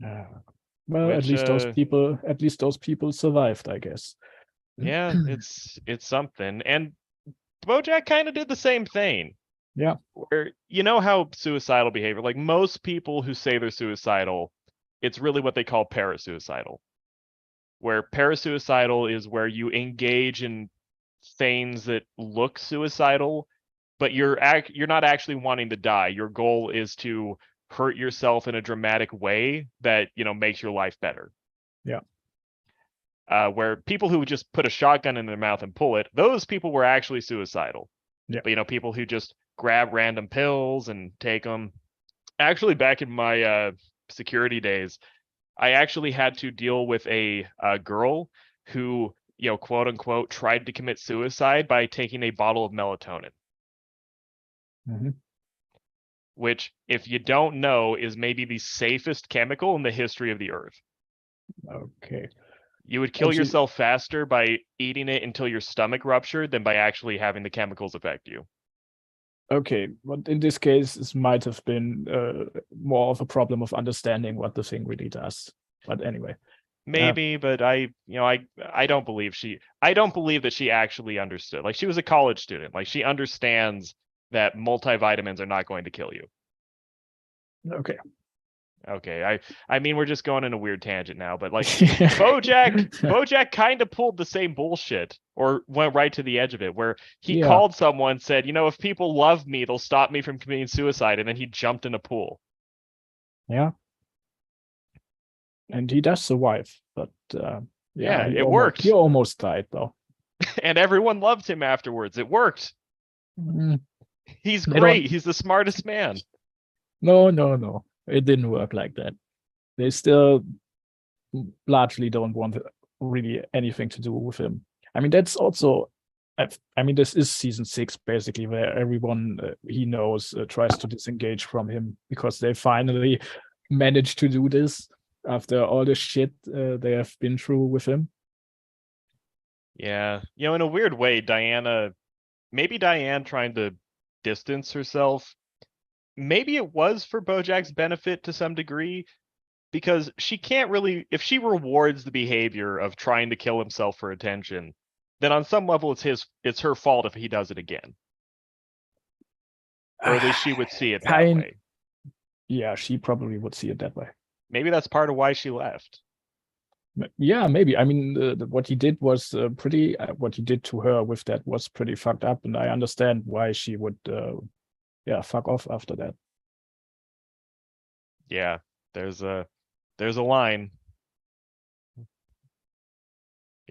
Well, Which at least those people survived, I guess. yeah, it's something. And BoJack kind of did the same thing. Yeah. Where you know how suicidal behavior, like most people who say they're suicidal, it's really what they call parasuicidal. Where parasuicidal is where you engage in things that look suicidal, but you're not actually wanting to die. Your goal is to hurt yourself in a dramatic way that, you know, makes your life better. Yeah. Where people who just put a shotgun in their mouth and pull it, those people were actually suicidal. Yeah. But, you know, people who just grab random pills and take them. Actually, back in my security days, I actually had to deal with a girl who, you know, quote unquote, tried to commit suicide by taking a bottle of melatonin. Mm-hmm. Which, if you don't know, is maybe the safest chemical in the history of the earth. Okay. You would kill yourself faster by eating it until your stomach ruptured than by actually having the chemicals affect you. Okay, but in this case, this might have been more of a problem of understanding what the thing really does. But anyway, maybe, but I don't believe that she actually understood. Like, she was a college student. Like, she understands that multivitamins are not going to kill you. Okay. Okay, I mean, we're just going in a weird tangent now, but like BoJack kind of pulled the same bullshit, or went right to the edge of it, where he called someone, said, you know, if people love me, they'll stop me from committing suicide, and then he jumped in a pool. Yeah. And he does survive, but yeah, it worked. He almost died though. And everyone loved him afterwards. It worked. Mm. He's great. He's the smartest man. No. It didn't work like that. They still largely don't want really anything to do with him. I mean, that's also, I mean, this is season 6, basically, where everyone he knows tries to disengage from him because they finally managed to do this after all the shit they have been through with him. Yeah. You know, in a weird way, maybe Diane trying to distance herself, maybe it was for BoJack's benefit to some degree, because she can't really, if she rewards the behavior of trying to kill himself for attention, then on some level it's her fault if he does it again. Or at least she would see it that way. Yeah, she probably would see it that way. Maybe that's part of why she left. Yeah, maybe. I mean, what he did was pretty. What he did to her with that was pretty fucked up, and I understand why she would, fuck off after that. Yeah, there's a line.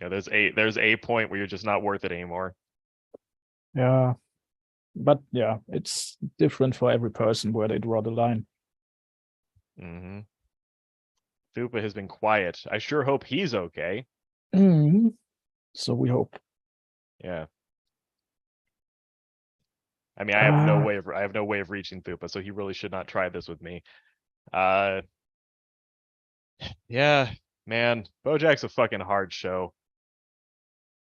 Yeah, there's a point where you're just not worth it anymore. Yeah, but yeah, it's different for every person where they draw the line. Mm-hmm. Thupa has been quiet. I sure hope he's okay. Mm-hmm. So we hope. Yeah. I mean, I have no way of reaching Thupa, so he really should not try this with me. Yeah, man, BoJack's a fucking hard show.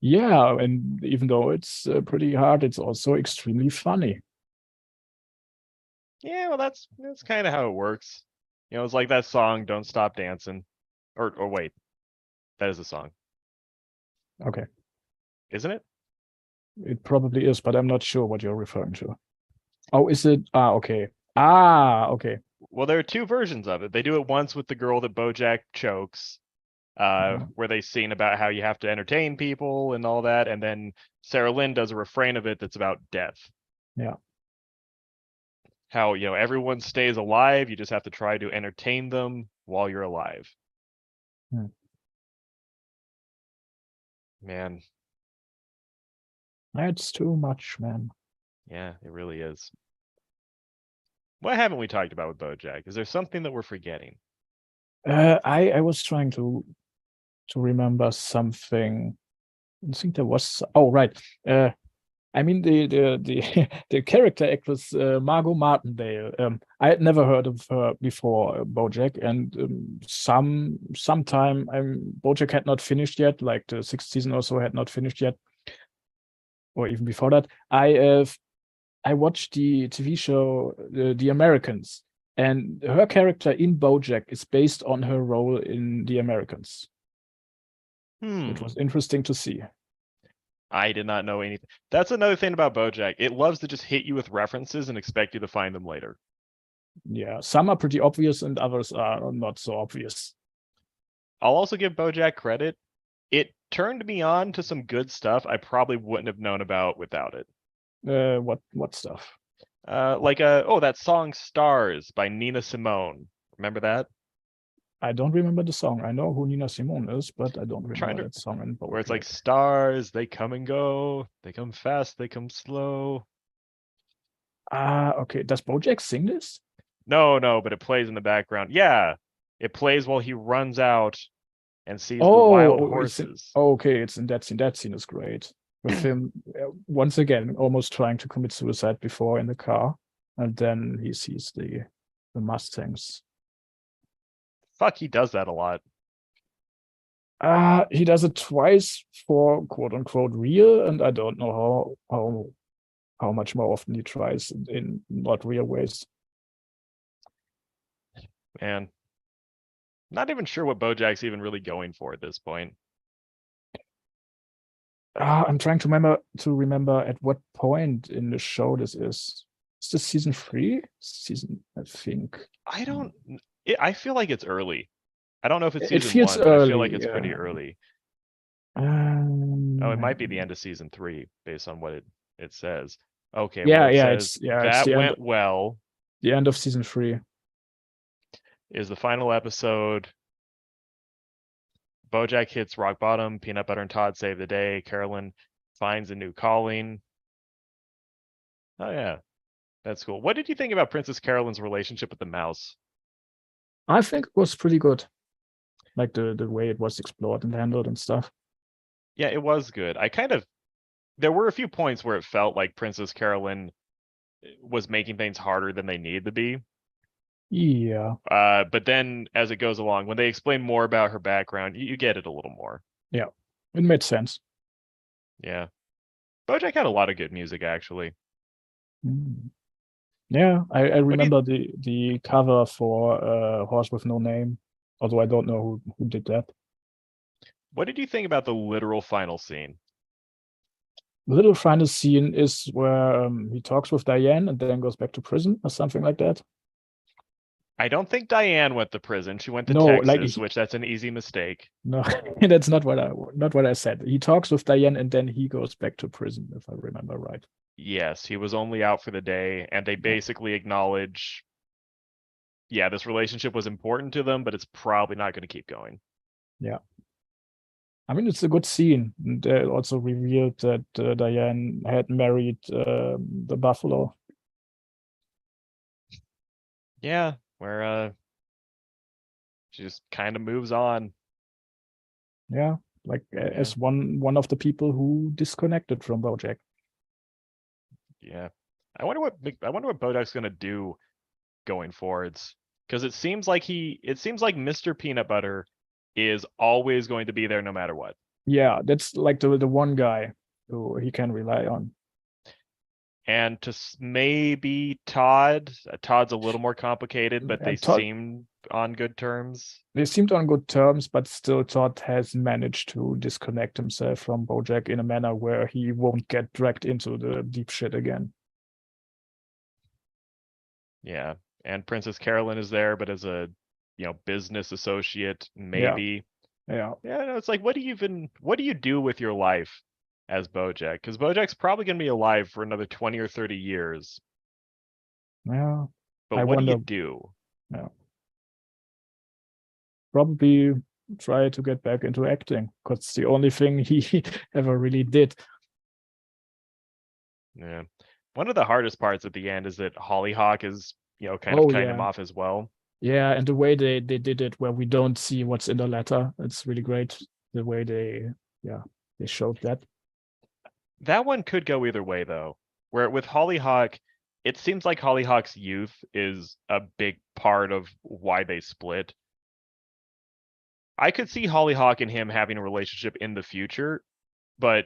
Yeah, and even though it's pretty hard, it's also extremely funny. Yeah, well, that's kind of how it works. You know, it's like that song "Don't Stop Dancing," or wait, that is a song. Okay. Isn't it? It probably is, but I'm not sure what you're referring to. Oh, is it? Okay. Okay. Well, there are two versions of it. They do it once with the girl that BoJack chokes, where they sing about how you have to entertain people and all that, and then Sarah Lynn does a refrain of it that's about death. Yeah. How, you know, everyone stays alive, you just have to try to entertain them while you're alive. Man. That's too much, man. Yeah, it really is. What haven't we talked about with BoJack? Is there something that we're forgetting? I was trying to remember something. I think there was. Oh, right. I mean the the character actress Margot Martindale. I had never heard of her before BoJack, and sometime BoJack had not finished yet, like the sixth season or so had not finished yet, or even before that. I watched the TV show The Americans, and her character in BoJack is based on her role in The Americans. It was interesting to see. I did not know anything. That's another thing about BoJack. It loves to just hit you with references and expect you to find them later. Yeah, some are pretty obvious and others are not so obvious. I'll also give BoJack credit. It turned me on to some good stuff I probably wouldn't have known about without it. What stuff? That song "Stars" by Nina Simone. Remember that? I don't remember the song. I know who Nina Simone is, but I don't remember that song. Where it's like stars, they come and go, they come fast, they come slow. Okay. Does BoJack sing this? No, but it plays in the background. Yeah, it plays while he runs out and sees the wild horses. Okay, it's in that scene. That scene is great. With him once again almost trying to commit suicide before in the car, and then he sees the Mustangs. Fuck, he does that a lot. He does it twice for quote unquote real, and I don't know how much more often he tries in not real ways. Man, not even sure what BoJack's even really going for at this point. I'm trying to remember at what point in the show this is. Is this season 3? Season, I think. I feel like it's early. I don't know if it's It season feels 1, but early, I feel like it's yeah. pretty early. It might be the end of season 3 based on what it says. Okay, yeah, well, it yeah, says it's that went well. The end of season 3 is the final episode. BoJack hits rock bottom. Peanut Butter and Todd save the day. Carolyn finds a new calling. Oh yeah, that's cool. What did you think about Princess Carolyn's relationship with the mouse? I think it was pretty good, like the way it was explored and handled and stuff. Yeah, it was good. There were a few points where it felt like Princess Carolyn was making things harder than they needed to be. Yeah. But then as it goes along, when they explain more about her background, you get it a little more. Yeah, it made sense. Yeah. BoJack had a lot of good music, actually. Yeah, I remember the cover for Horse with No Name, although I don't know who did that. What did you think about the literal final scene? The little final scene is where he talks with Diane and then goes back to prison or something like that. I don't think Diane went to prison. She went to Texas, which that's an easy mistake. No, that's not what I said. He talks with Diane and then he goes back to prison, if I remember right. Yes, he was only out for the day, and they basically acknowledge, yeah, this relationship was important to them, but it's probably not going to keep going. Yeah. I mean, it's a good scene. And also revealed that Diane had married the buffalo. Yeah, where she just kind of moves on. Yeah, like as one of the people who disconnected from BoJack. Yeah, I wonder what BoJack's gonna do going forwards, because it seems like Mr. Peanut Butter is always going to be there no matter what. Yeah, that's like the one guy who he can rely on. And to maybe Todd. Todd's a little more complicated, but they seem on good terms. They seemed on good terms, but still Todd has managed to disconnect himself from BoJack in a manner where he won't get dragged into the deep shit again. Yeah, and Princess Carolyn is there, but as a business associate, maybe. Yeah. No, it's like, what do you do with your life as BoJack? Because BoJack's probably going to be alive for another 20 or 30 years. Yeah. But what do you do? Yeah. Probably try to get back into acting, because it's the only thing he ever really did. Yeah. One of the hardest parts at the end is that Hollyhock is, kind of cutting him off as well. Yeah, and the way they did it, where we don't see what's in the letter, it's really great. The way they showed that. That one could go either way though. Where with Hollyhock, it seems like Hollyhock's youth is a big part of why they split. I could see Hollyhock and him having a relationship in the future, but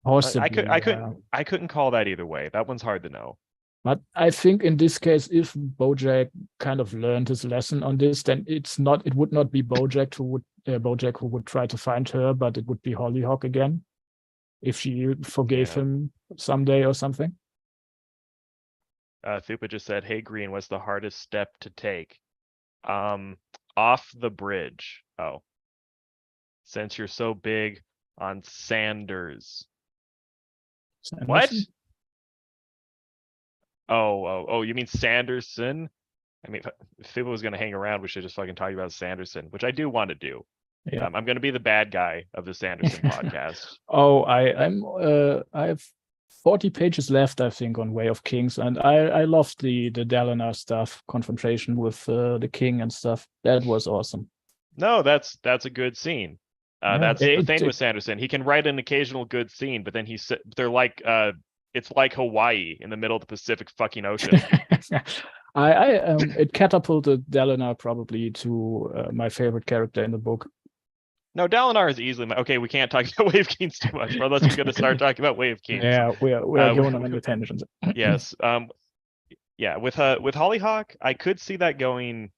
Possibly, yeah. I couldn't call that either way. That one's hard to know. But I think in this case, if BoJack kind of learned his lesson on this, then it would not be BoJack who would try to find her, but it would be Hollyhock again, if she forgave him someday or something. Thupa just said, "Hey Green, what's the hardest step to take?" Off the bridge. Oh, since you're so big on Sanders. What? Oh, you mean Sanderson? I mean, if Thupa was going to hang around, we should just fucking talk about Sanderson, which I do want to do. Yeah. I'm going to be the bad guy of the Sanderson podcast. Oh, I have 40 pages left, I think, on Way of Kings, and I loved the Dalinar stuff, confrontation with the king and stuff. That was awesome. No, that's a good scene. That's the thing with Sanderson. He can write an occasional good scene, but then they're like it's like Hawaii in the middle of the Pacific fucking Ocean. It catapulted Dalinar probably to my favorite character in the book. No, Dalinar is easily okay. We can't talk about Way of Kings too much, or unless we're going to start talking about Way of Kings. Yeah, we are going on the tangents. Yes. Yeah. With Hollyhock, I could see that going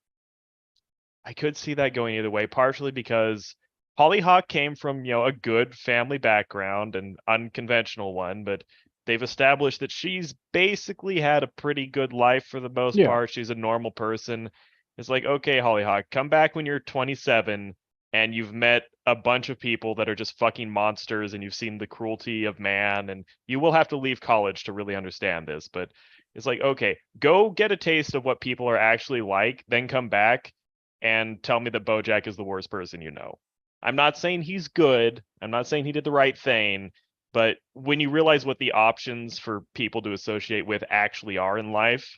either way, partially because Hollyhock came from, a good family background, an unconventional one, but they've established that she's basically had a pretty good life for the most part. She's a normal person. It's like, okay, Hollyhock, come back when you're 27 and you've met a bunch of people that are just fucking monsters and you've seen the cruelty of man, and you will have to leave college to really understand this. But it's like, okay, go get a taste of what people are actually like, then come back and tell me that BoJack is the worst person you know. I'm not saying he's good. I'm not saying he did the right thing. But when you realize what the options for people to associate with actually are in life,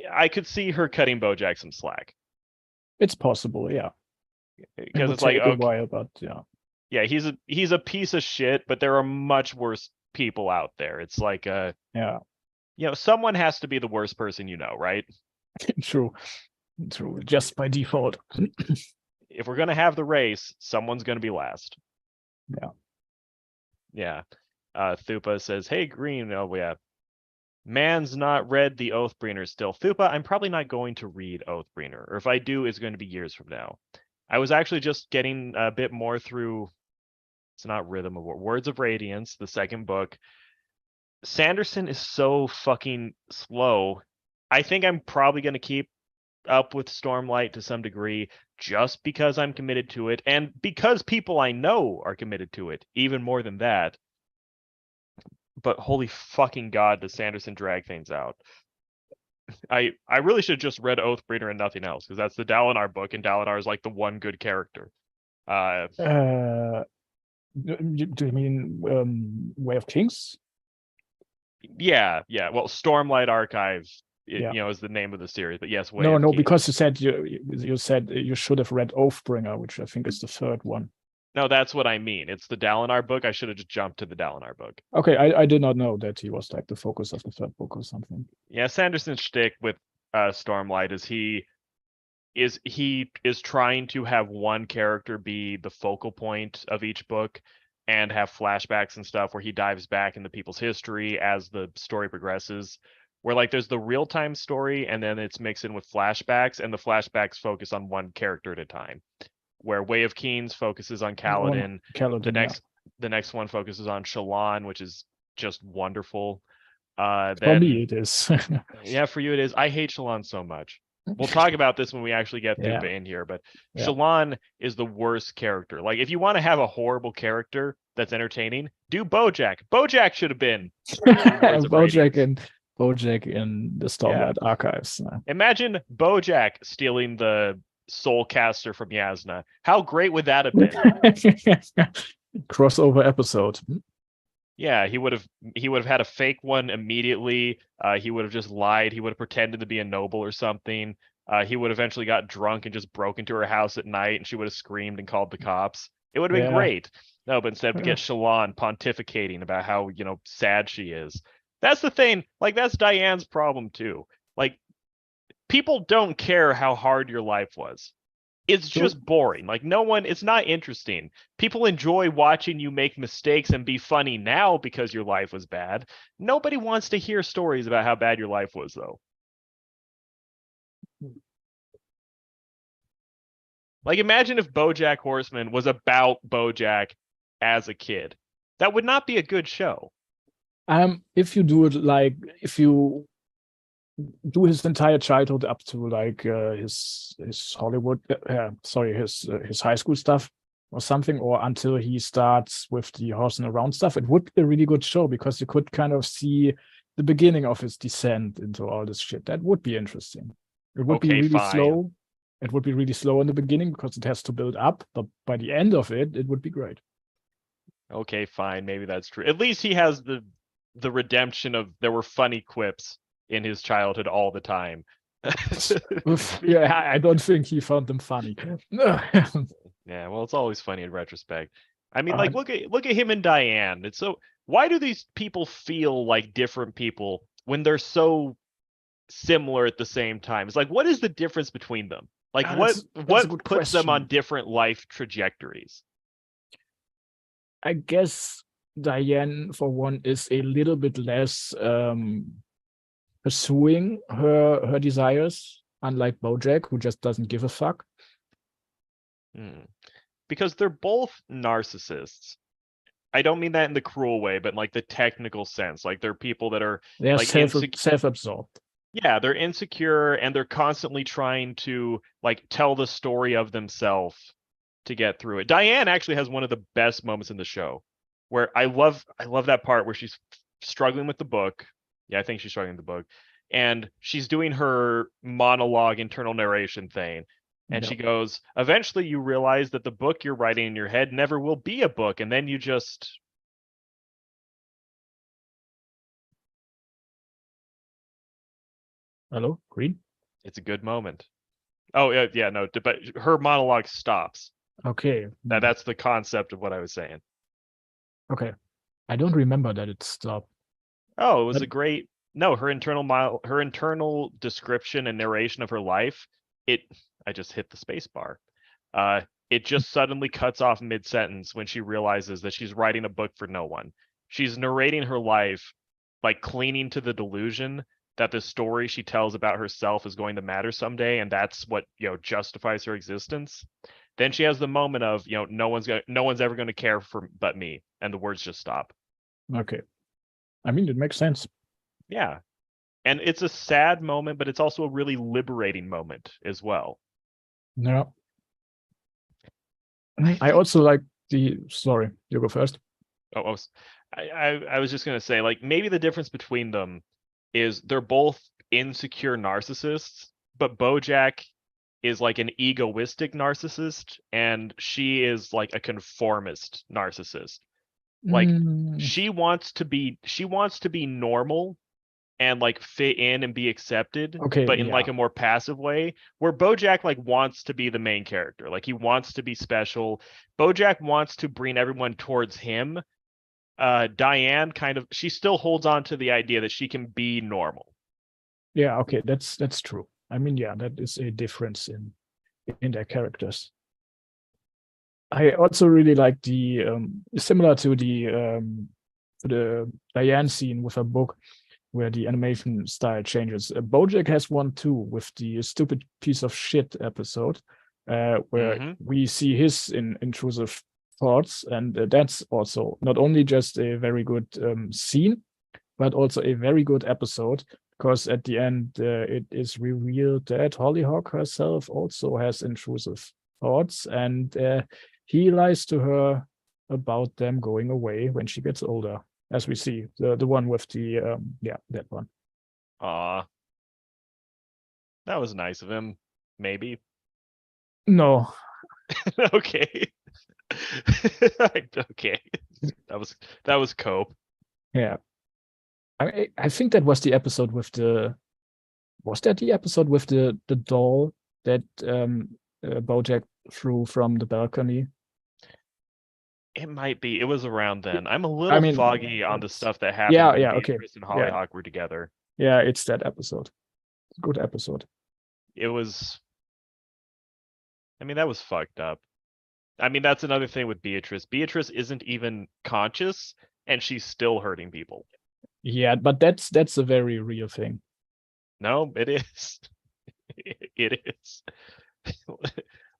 I could see her cutting BoJack some slack. It's possible, yeah. Because it's like, okay, a while, but yeah, he's a piece of shit, but there are much worse people out there. It's like someone has to be the worst person you know, right? True, just by default. If we're gonna have the race, someone's gonna be last. Yeah. Thupa says, "Hey Green, oh yeah, man's not read the Oathbringer still." Thupa, I'm probably not going to read Oathbringer, or if I do, it's going to be years from now. I was actually just getting a bit more through. It's not Rhythm of War, Words of Radiance, the second book. Sanderson is so fucking slow. I think I'm probably going to keep up with Stormlight to some degree, just because I'm committed to it, and because people I know are committed to it, even more than that. But holy fucking god, does Sanderson drag things out. I really should have just read Oathbringer and nothing else, because that's the Dalinar book, and Dalinar is like the one good character. Do you mean Way of Kings? Yeah. Well, Stormlight Archive, is the name of the series. But yes, Way of Kings. Because you said you should have read Oathbringer, which I think is the third one. No, that's what I mean. It's the Dalinar book. I should have just jumped to the Dalinar book. Okay, I did not know that he was like the focus of the third book or something. Yeah, Sanderson's shtick with Stormlight is he is trying to have one character be the focal point of each book and have flashbacks and stuff where he dives back into people's history as the story progresses. Where like there's the real-time story and then it's mixed in with flashbacks, and the flashbacks focus on one character at a time. Where Way of Kings focuses on Kaladin. The next one focuses on Shallan, which is just wonderful. For me, it is. Yeah, for you it is. I hate Shallan so much. We'll talk about this when we actually get Thupa in here, but Shallan is the worst character. Like, if you want to have a horrible character that's entertaining, do BoJack. BoJack should have been BoJack in the Stormlight archives. Imagine BoJack stealing the Soulcaster from Yasna. How great would that have been? Crossover episode. Yeah, he would have had a fake one immediately. He would have just lied. He would have pretended to be a noble or something. He would have eventually got drunk and just broke into her house at night, and she would have screamed and called the cops. It would have been great. No, but instead we Yeah. get Shalon pontificating about how, sad she is. That's the thing. Like, that's Diane's problem too. Like, people don't care how hard your life was. It's So just boring. Like, no one, it's not interesting. People enjoy watching you make mistakes and be funny now because your life was bad. Nobody wants to hear stories about how bad your life was, though. Like, imagine if BoJack Horseman was about BoJack as a kid. That would not be a good show. if you do it like if you do his entire childhood up to like his Hollywood, his high school stuff or something, or until he starts with the horse and around stuff, it would be a really good show because you could kind of see the beginning of his descent into all this shit. That would be interesting. It would be Okay, really fine. slow. It would be really slow in the beginning because it has to build up, but by the end of it, it would be great. Okay, fine. Maybe that's true. At least he has the redemption of there were funny quips in his childhood all the time. Yeah, I don't think he found them funny. Yeah, well, it's always funny in retrospect. I mean, Uh, like, look at him and Diane. It's so why do these people feel like different people when they're so similar at the same time? It's like, what is the difference between them? Like, that's a what good puts them on question. different life trajectories? I guess Diane, for one, is a little bit less pursuing her desires, unlike BoJack, who just doesn't give a fuck. Hmm. Because they're both narcissists. I don't mean that in the cruel way, but in like the technical sense. Like, they're people that are They're like insecure. self-absorbed. Yeah, they're insecure and they're constantly trying to like tell the story of themselves to get through it. Diane actually has one of the best moments in the show where I love that part where she's struggling with the book. Yeah, I think she's struggling with the book. And she's doing her monologue internal narration thing. And Yeah. she goes, "Eventually you realize that the book you're writing in your head never will be a book, and then you just." Hello, Green. It's a good moment. Oh, yeah, yeah, no, but her monologue stops. Okay. That's the concept of what I was saying. Okay. I don't remember that it stopped. Oh, it was But a great no, her internal description and narration of her life, it I just hit the space bar. It just suddenly cuts off mid-sentence when she realizes that she's writing a book for no one. She's narrating her life by clinging to the delusion that the story she tells about herself is going to matter someday, and that's what, justifies her existence. Then she has the moment of, no one's ever going to care for but me, and the words just stop. okay. I mean, it makes sense. Yeah. And it's a sad moment, but it's also a really liberating moment as well. Yeah. I I think also like the sorry, you go first. oh, I was just gonna say, like, maybe the difference between them is they're both insecure narcissists, but BoJack is like an egoistic narcissist, and she is like a conformist narcissist. Like, Mm, she wants to be normal and like fit in and be accepted, okay, but in yeah. like a more passive way. Where BoJack like wants to be the main character, like he wants to be special. BoJack wants to bring everyone towards him. Diane she still holds on to the idea that she can be normal. Yeah, okay, that's true. I mean, yeah, that is a difference in their characters. I also really like the similar to the Diane scene with her book where the animation style changes. BoJack has one too with the stupid piece of shit episode, where Mm-hmm. we see his intrusive thoughts, and that's also not only just a very good scene, but also a very good episode. Because at the end, it is revealed that Hollyhock herself also has intrusive thoughts, and he lies to her about them going away when she gets older, as we see the one with the that one. Aw, that was nice of him. Maybe. No, Okay. Okay. That was cope. yeah, I think that was the episode with the was that the episode with the doll that BoJack threw from the balcony? It might be. It was around then. I'm a I little mean, foggy on the it's, stuff that happened yeah, when yeah, okay, Beatrice and yeah, Hollyhock were together. yeah. It's that episode. Good episode. It was. I mean, that was fucked up. I mean, that's another thing with Beatrice. Beatrice isn't even conscious, and she's still hurting people. Yeah, but that's a very real thing. No, it is. It is.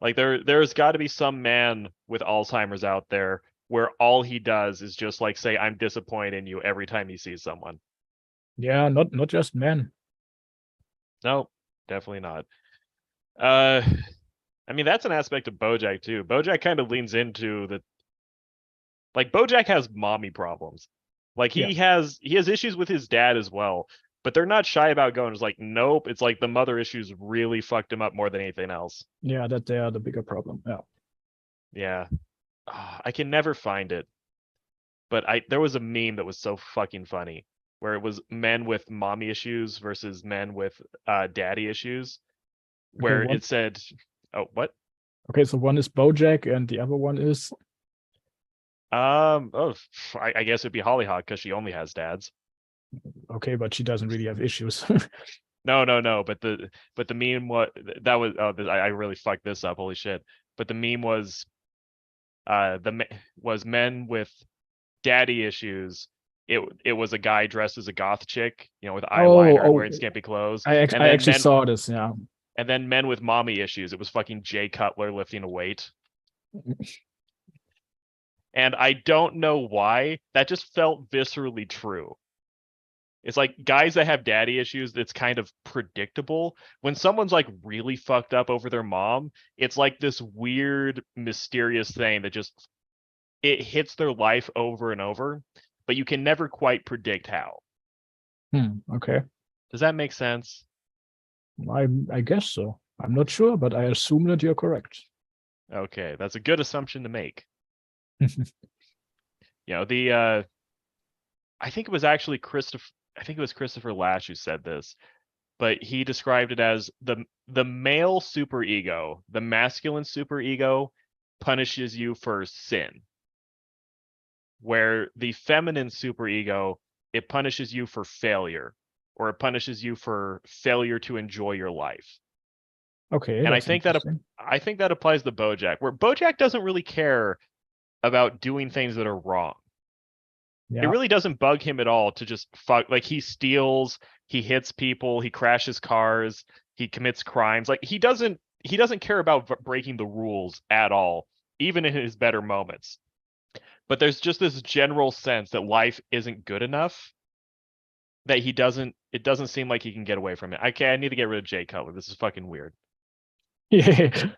Like there's got to be some man with Alzheimer's out there where all he does is just like say I'm disappointed in you every time he sees someone. Yeah, not just men. No, definitely not. Uh, I mean that's an aspect of BoJack too. BoJack kind of leans into the like BoJack has mommy problems. Like Yeah, he has issues with his dad as well, but they're not shy about going. It's like nope. It's like the mother issues really fucked him up more than anything else. yeah, that they are the bigger problem. Yeah. Yeah, I can never find it. But there was a meme that was so fucking funny where it was men with mommy issues versus men with daddy issues, Okay, where it said, "Oh, what? okay, so one is BoJack and the other one is Oh, I guess it'd be Hollyhock because she only has dads." okay, but she doesn't really have issues. No, no, no. But the meme what that was. Oh, I really fucked this up. Holy shit! But the meme was was men with daddy issues. It was a guy dressed as a goth chick, you know, with eyeliner and Oh, wearing skimpy clothes, I actually saw this. Yeah. and then men with mommy issues. It was fucking Jay Cutler lifting a weight. And I don't know why. That just felt viscerally true. It's like guys that have daddy issues, it's kind of predictable. When someone's like really fucked up over their mom, it's like this weird, mysterious thing that just it hits their life over and over, but you can never quite predict how. Okay. Does that make sense? I guess so. I'm not sure, but I assume that you're correct. Okay, that's a good assumption to make. You know, I think it was actually Christopher Lash who said this, but he described it as the male superego, the masculine superego punishes you for sin, where the feminine superego it punishes you for failure, or it punishes you for failure to enjoy your life. Okay, And that's interesting. I think that applies to BoJack, where BoJack doesn't really care about doing things that are wrong. It Yeah. really doesn't bug him at all to just fuck. Like he steals, he hits people, he crashes cars, he commits crimes. Like he doesn't care about breaking the rules at all, even in his better moments. But there's just this general sense that life isn't good enough that it doesn't seem like he can get away from it. Okay, I need to get rid of Jay Cutler. This is fucking weird. Yeah.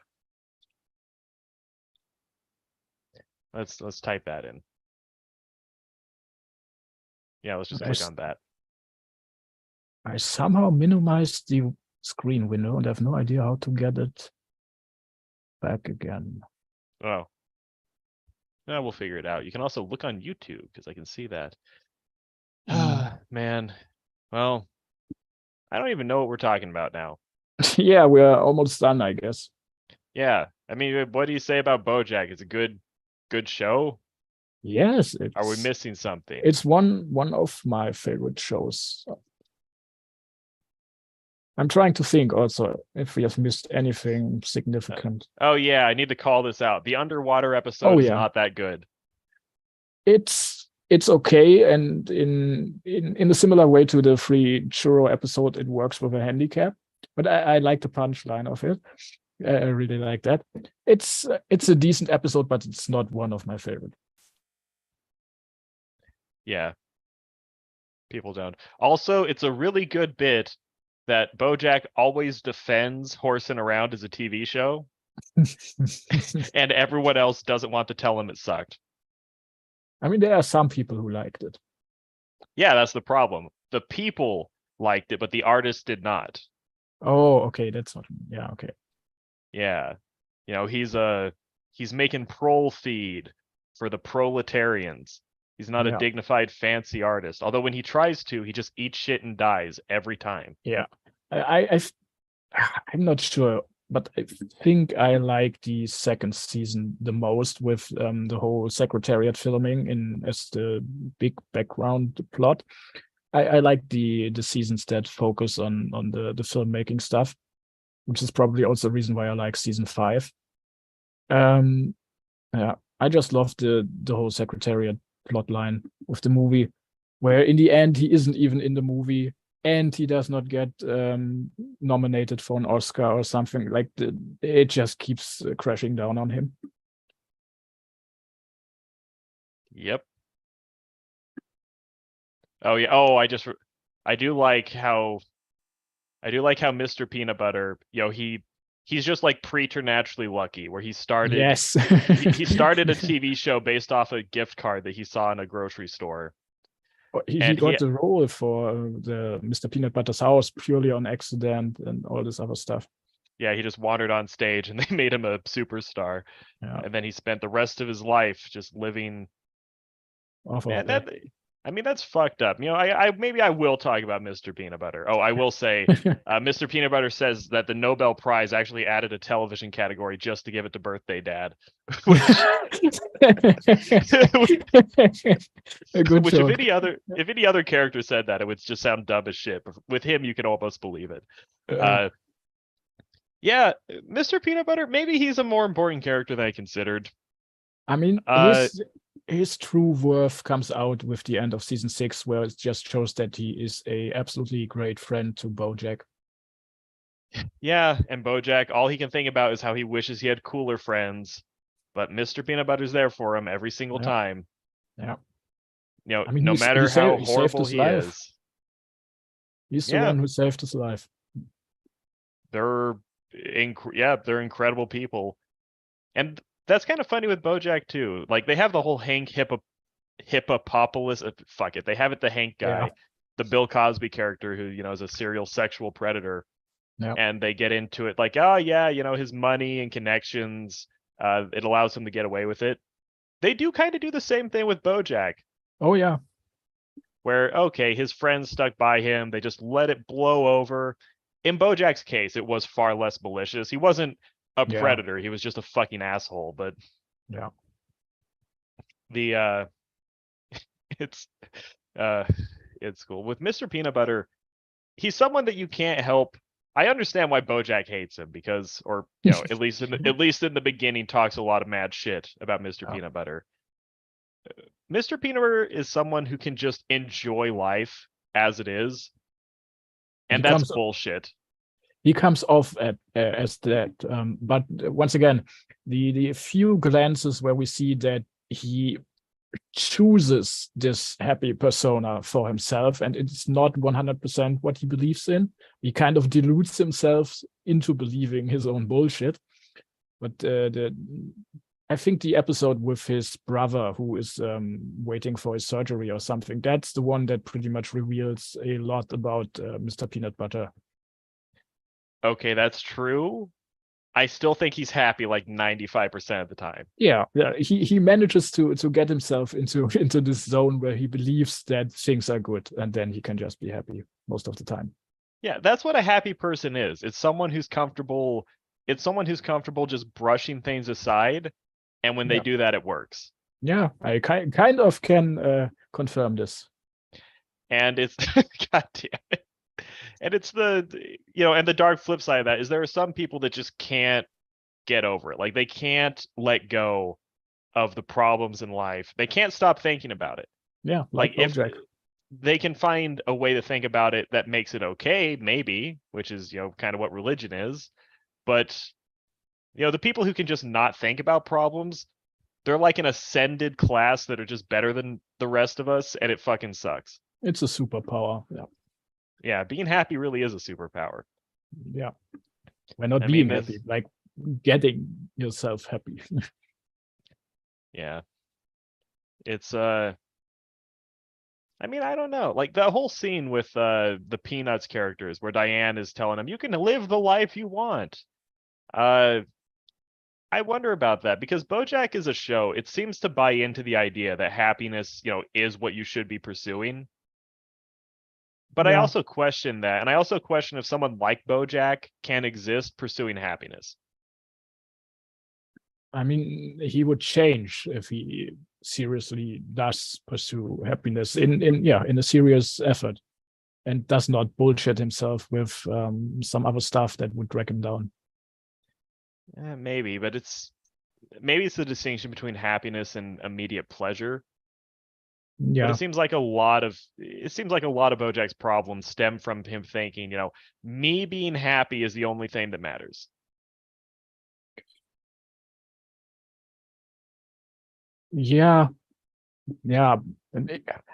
Let's type that in. Yeah, let's just I, click s- on that. I somehow minimized the screen window and I have no idea how to get it back again. Oh. We'll figure it out. You can also look on YouTube because I can see that. Ah, man. Well, I don't even know what we're talking about now. Yeah, we're almost done, I guess. Yeah. I mean, what do you say about BoJack? It's a good show? Yes, Are we missing something? it's one of my favorite shows. I'm trying to think also if we have missed anything significant. Oh yeah, I need to call this out. The underwater episode Oh is yeah, not that good. it's okay, and in a similar way to the free churro episode, it works with a handicap. But I like the punchline of it. I really like that. It's a decent episode, but it's not one of my favorite. Yeah, people don't. Also, it's a really good bit that BoJack always defends Horseman around as a TV show, and everyone else doesn't want to tell him it sucked. I mean, there are some people who liked it. Yeah, that's the problem. The people liked it, but the artist did not. Oh, okay, that's not. Yeah, okay. Yeah. You know, he's making prol feed for the proletarians. He's not a Yeah, dignified fancy artist. Although when he tries to, he just eats shit and dies every time. yeah. I I'm not sure but I think I like the second season the most, with the whole Secretariat filming in as the big background plot. I like the seasons that focus on the filmmaking stuff, which is probably also the reason why I like season 5. Yeah, I just love the whole Secretariat plot line with the movie, where in the end he isn't even in the movie, and he does not get nominated for an Oscar or something. Like it just keeps crashing down on him. Yep. Oh yeah. Oh, I do like how Mr. Peanut Butter, he's just like preternaturally lucky, where he started Yes. he started a TV show based off a gift card that he saw in a grocery store. He And got the role for the Mr. Peanut Butter's house purely on accident and all this other stuff. Yeah, he just wandered on stage and they made him a superstar. Yeah. And then he spent the rest of his life just living. Off Man, of that. I mean, that's fucked up. I maybe I will talk about Mr. Peanut Butter. Oh, I will say, Mr. Peanut Butter says that the Nobel Prize actually added a television category just to give it to Birthday Dad. Which A good which joke. if any other character said that, it would just sound dumb as shit. But with him, you can almost believe it. Yeah, Mr. Peanut Butter, maybe he's a more important character than I considered. I mean, his true worth comes out with the end of season 6, where it just shows that he is a absolutely great friend to BoJack. Yeah, and BoJack, all he can think about is how he wishes he had cooler friends, but Mr. Peanut Butter's there for him every single time. Yeah. I mean, no matter how horrible he is. He's the one who saved his life. They're incredible people. And that's kind of funny with BoJack too. Like, they have the whole Hank Hippopopoulos. Fuck it, they have it the Hank guy, the Bill Cosby character who is a serial sexual predator. Yeah. And they get into it like, oh yeah, his money and connections, it allows him to get away with it. They do kind of do the same thing with BoJack. Oh yeah. Where, okay, his friends stuck by him, they just let it blow over. In BoJack's case, it was far less malicious. He wasn't a predator, he was just a fucking asshole. But yeah, it's cool. With Mr. Peanut Butter, he's someone that you can't help. I understand why BoJack hates him, because, or at least in the beginning, talks a lot of mad shit about Mr. Peanut Butter. Mr. Peanut Butter is someone who can just enjoy life as it is, and that's bullshit. He comes off as that, but once again, the few glances where we see that he chooses this happy persona for himself, and it's not 100% what he believes in. He kind of deludes himself into believing his own bullshit. But I think the episode with his brother, who is waiting for his surgery or something, that's the one that pretty much reveals a lot about Mr. Peanut Butter. Okay, that's true. I still think he's happy like 95% of the time. Yeah. He manages to get himself into this zone where he believes that things are good, and then he can just be happy most of the time. Yeah, that's what a happy person is. It's someone who's comfortable. It's someone who's comfortable just brushing things aside, and when they do that, it works. Yeah, I kind of can confirm this. And it's God damn it. And it's and the dark flip side of that is there are some people that just can't get over it. Like, they can't let go of the problems in life. They can't stop thinking about it. Yeah, like if BoJack. They can find a way to think about it that makes it okay, maybe, which is, kind of what religion is. But, the people who can just not think about problems, they're like an ascended class that are just better than the rest of us, and it fucking sucks. It's a superpower. Yeah. Yeah, being happy really is a superpower. Yeah. We're not being happy, like getting yourself happy. Yeah. It's I don't know. Like, the whole scene with the Peanuts characters where Diane is telling them, you can live the life you want. I wonder about that, because BoJack is a show. It seems to buy into the idea that happiness, is what you should be pursuing. But I Yeah. also question that, and I also question if someone like BoJack can exist pursuing happiness. I mean, he would change if he seriously does pursue happiness in a serious effort and does not bullshit himself with some other stuff that would drag him down. Maybe, but maybe it's the distinction between happiness and immediate pleasure. But Yeah. it seems like a lot of BoJack's problems stem from him thinking, me being happy is the only thing that matters. Yeah. Yeah.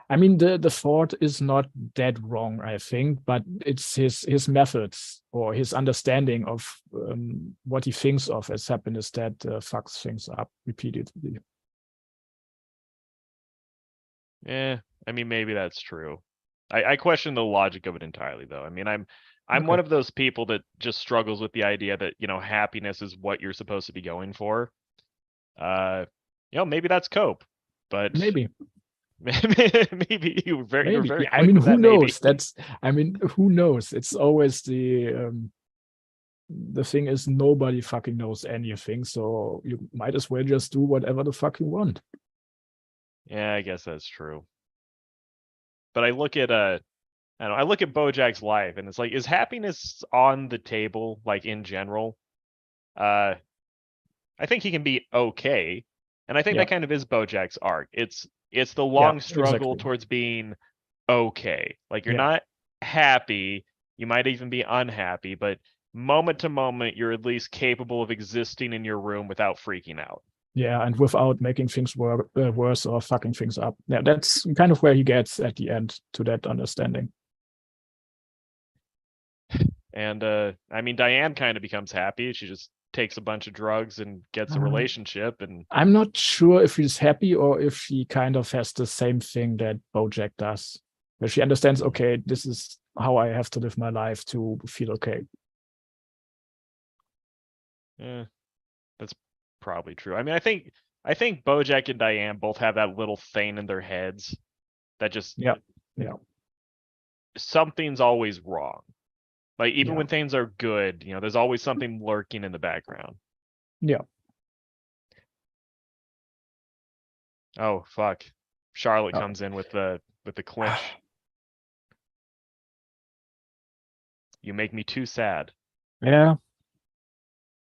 I mean, the thought is not that wrong, I think, but it's his methods or his understanding of what he thinks of as happiness that fucks things up repeatedly. Yeah, I mean, maybe that's true. I question the logic of it entirely, though. I mean, I'm Okay. one of those people that just struggles with the idea that, happiness is what you're supposed to be going for. Maybe that's cope, but Maybe. maybe you're Maybe. very Yeah, I quick mean, with who that, maybe. knows? Who knows? It's always the thing is nobody fucking knows anything, so you might as well just do whatever the fuck you want. Yeah, I guess that's true. But I look at I don't know, I look at BoJack's life and it's like, is happiness on the table, like in general? Uh I think he can be okay. And I think Yeah, that kind of is BoJack's arc. It's the yeah, long struggle exactly. towards being okay. Like you're Yeah, not happy, you might even be unhappy, but moment to moment you're at least capable of existing in your room without freaking out. yeah, and without making things worse or fucking things up. Yeah, that's kind of where he gets at the end to that understanding. And I mean Diane kind of becomes happy. She just takes a bunch of drugs and gets a Uh, relationship and I'm not sure if he's happy or if he kind of has the same thing that BoJack does, where she understands, okay, this is how I have to live my life to feel okay. eh, that's probably true. I mean, I think BoJack and Diane both have that little thing in their heads that just Yeah, yeah, something's always wrong. Like even yeah, when things are good, there's always something lurking in the background. yeah. Oh fuck. Charlotte Uh, comes in with the clinch. You make me too sad. yeah.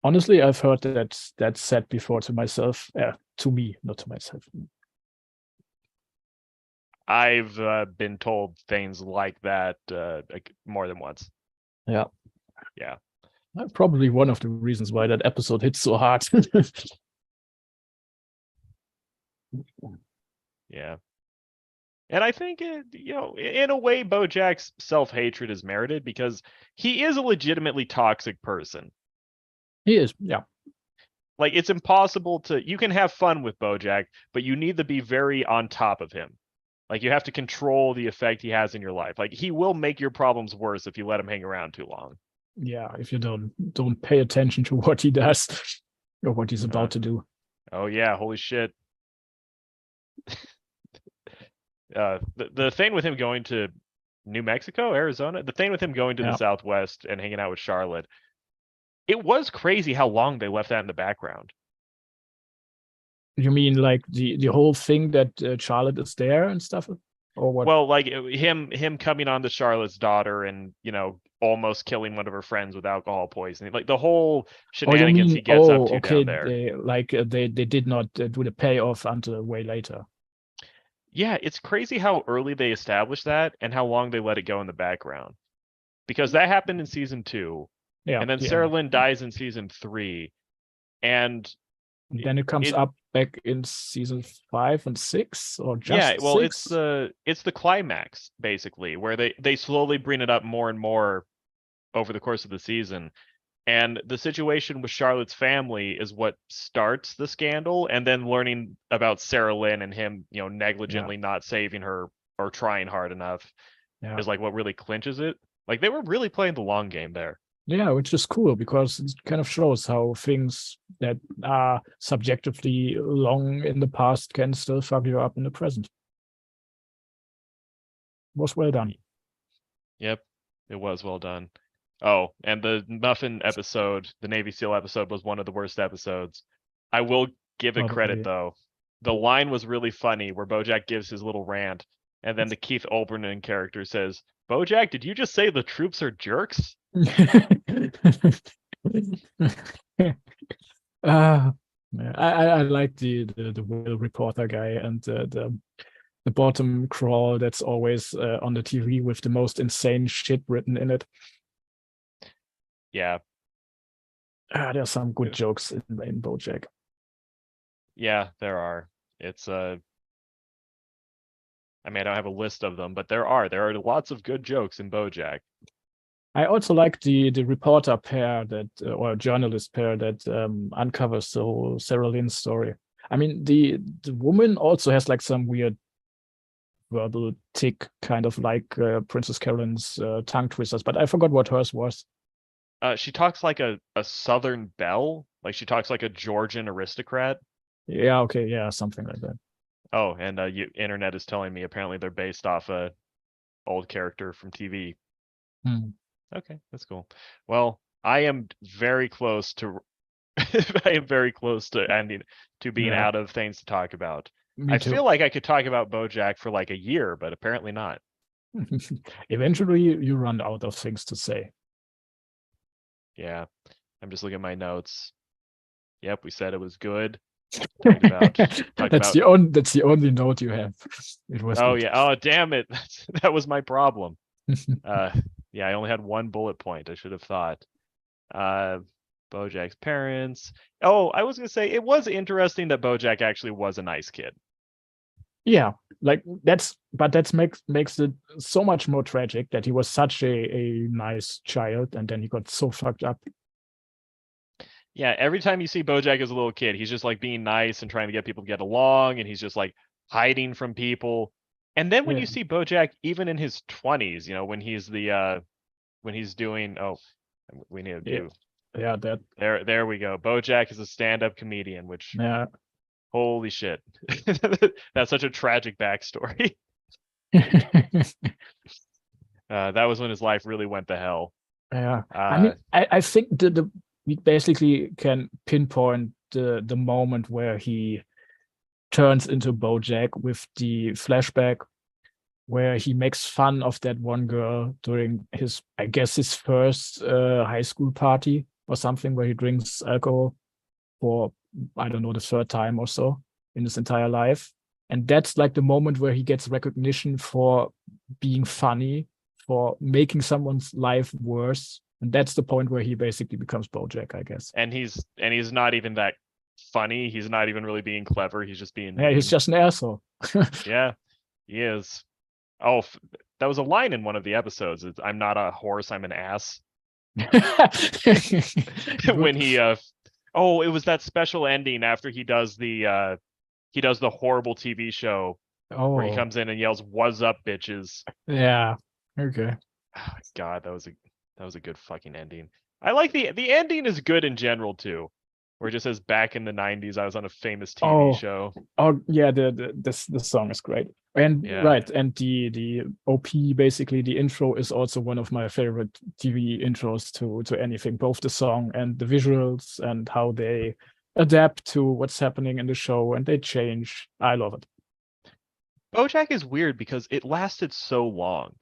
Honestly, I've heard that said before to myself. To me, not to myself. I've been told things like that like more than once. Yeah. Yeah. Probably one of the reasons why that episode hits so hard. Yeah. And I think in a way, BoJack's self-hatred is merited because he is a legitimately toxic person. He is, yeah. Like it's impossible you can have fun with BoJack, but you need to be very on top of him. Like you have to control the effect he has in your life. Like he will make your problems worse if you let him hang around too long. Yeah, if you don't pay attention to what he does or what he's about to do. Oh yeah, holy shit. The thing with him going to New Mexico, Arizona, the thing with him going to the Yeah. Southwest and hanging out with Charlotte, it was crazy how long they left that in the background. You mean like the whole thing that Charlotte is there and stuff, or what? Well, like him coming on to Charlotte's daughter and almost killing one of her friends with alcohol poisoning, like the whole Oh, you shenanigans mean he gets up to okay? down there. They did not do the payoff until way later. Yeah, it's crazy how early they established that and how long they let it go in the background. Because that happened in season 2, Yeah, and then the Sarah end. Lynn dies in season 3, and Then it comes it up back in season 5 and 6, or yeah, just well, it's 6. the climax basically where they slowly bring it up more and more over the course of the season. And the situation with Charlotte's family is what starts the scandal, and then learning about Sarah Lynn and him, Yeah, negligently not saving her or trying hard enough yeah, is like what really clinches it. Like they were really playing the long game there. yeah, which is cool because it kind of shows how things that are subjectively long in the past can still fuck you up in the present. Was well done. Yep, it was well done. Oh, and the Muffin episode, the Navy SEAL episode, was one of the worst episodes. I will give it credit Probably. though. The line was really funny where BoJack gives his little rant, and then the Keith Olbermann character says, "BoJack, did you just say the troops are jerks?" uh, I like the whale reporter guy and the bottom crawl that's always on the TV with the most insane shit written in it. Yeah, There's some good jokes in BoJack. yeah, there are. It's I mean, I don't have a list of them, but there are lots of good jokes in BoJack. I also like the reporter pair that or journalist pair that uncovers the whole Sarah Lynn story. I mean, the woman also has like some weird verbal tick, kind of like Princess Carolyn's tongue twisters, but I forgot what hers was. She talks like a Southern belle, like she talks like a Georgian aristocrat. Yeah, okay, yeah, something like that. Oh, and internet is telling me apparently they're based off a old character from TV. Okay, that's cool. Well, I am very close to I am very close to ending to being Yeah, out of things to talk about. me I too. feel like I could talk about BoJack for like a year, but apparently not. Eventually, you run out of things to say. Yeah, I'm just looking at my notes. Yep, we said it was good. Talked about That's the only note you have. It was Oh good. yeah. Oh damn it. That was my problem. Yeah, I only had one bullet point. I should have thought. BoJack's parents. Oh, I was gonna say it was interesting that BoJack actually was a nice kid. Yeah, like that makes it so much more tragic that he was such a nice child and then he got so fucked up. Yeah, every time you see BoJack as a little kid, he's just like being nice and trying to get people to get along, and he's just like hiding from people. And then when Yeah, you see BoJack even in his 20s, you know, when he's when he's doing we need to yeah, do yeah, that there we go. BoJack is a stand-up comedian, which yeah. holy shit. That's such a tragic backstory. That was when his life really went to hell. Yeah, I mean, I think the we basically can pinpoint the moment where he turns into BoJack with the flashback where he makes fun of that one girl during his, I guess, his first high school party or something, where he drinks alcohol for, I don't know, the third time or so in his entire life. And that's like the moment where he gets recognition for being funny, for making someone's life worse. And that's the point where he basically becomes BoJack, I guess. And he's not even that funny. He's not even really being clever. He's just being Yeah, mean. he's just an asshole. Yeah, he is. Oh, that was a line in one of the episodes. I'm not a horse, I'm an ass. When he oh, it was that special ending after he does the horrible TV show where he Oh, comes in and yells, "What's up, bitches?" yeah. Okay. Oh, God, that was a good fucking ending. I like the ending is good in general too, where it just says back in the 90s I was on a famous TV Oh, show. oh yeah, the song is great. And Yeah. right, and the OP, basically the intro, is also one of my favorite TV intros to anything, both the song and the visuals and how they adapt to what's happening in the show and they change. I love it. BoJack is weird because it lasted so long.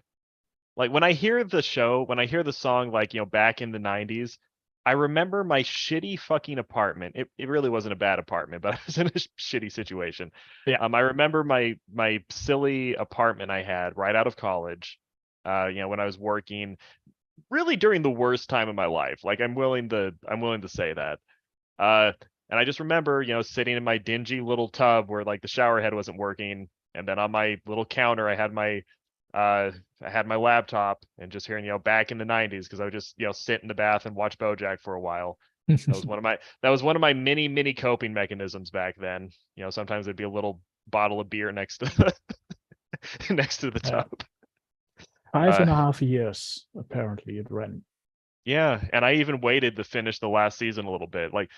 Like when I hear the show, when I hear the song, like, you know, back in the 90s, I remember my shitty fucking apartment. It really wasn't a bad apartment, but I was in a shitty situation. Yeah. I remember my silly apartment I had right out of college. You know, when I was working, really during the worst time of my life. Like I'm willing to say that. And I just remember, you know, sitting in my dingy little tub where like the shower head wasn't working, and then on my little counter I had my laptop and just hearing, you know, back in the 90s, because I would just, you know, sit in the bath and watch BoJack for a while. That was one of my many coping mechanisms back then. You know, sometimes there'd be a little bottle of beer next to next to the Yeah. tub. 5.5 years, apparently, it ran. Yeah, and I even waited to finish the last season a little bit. Like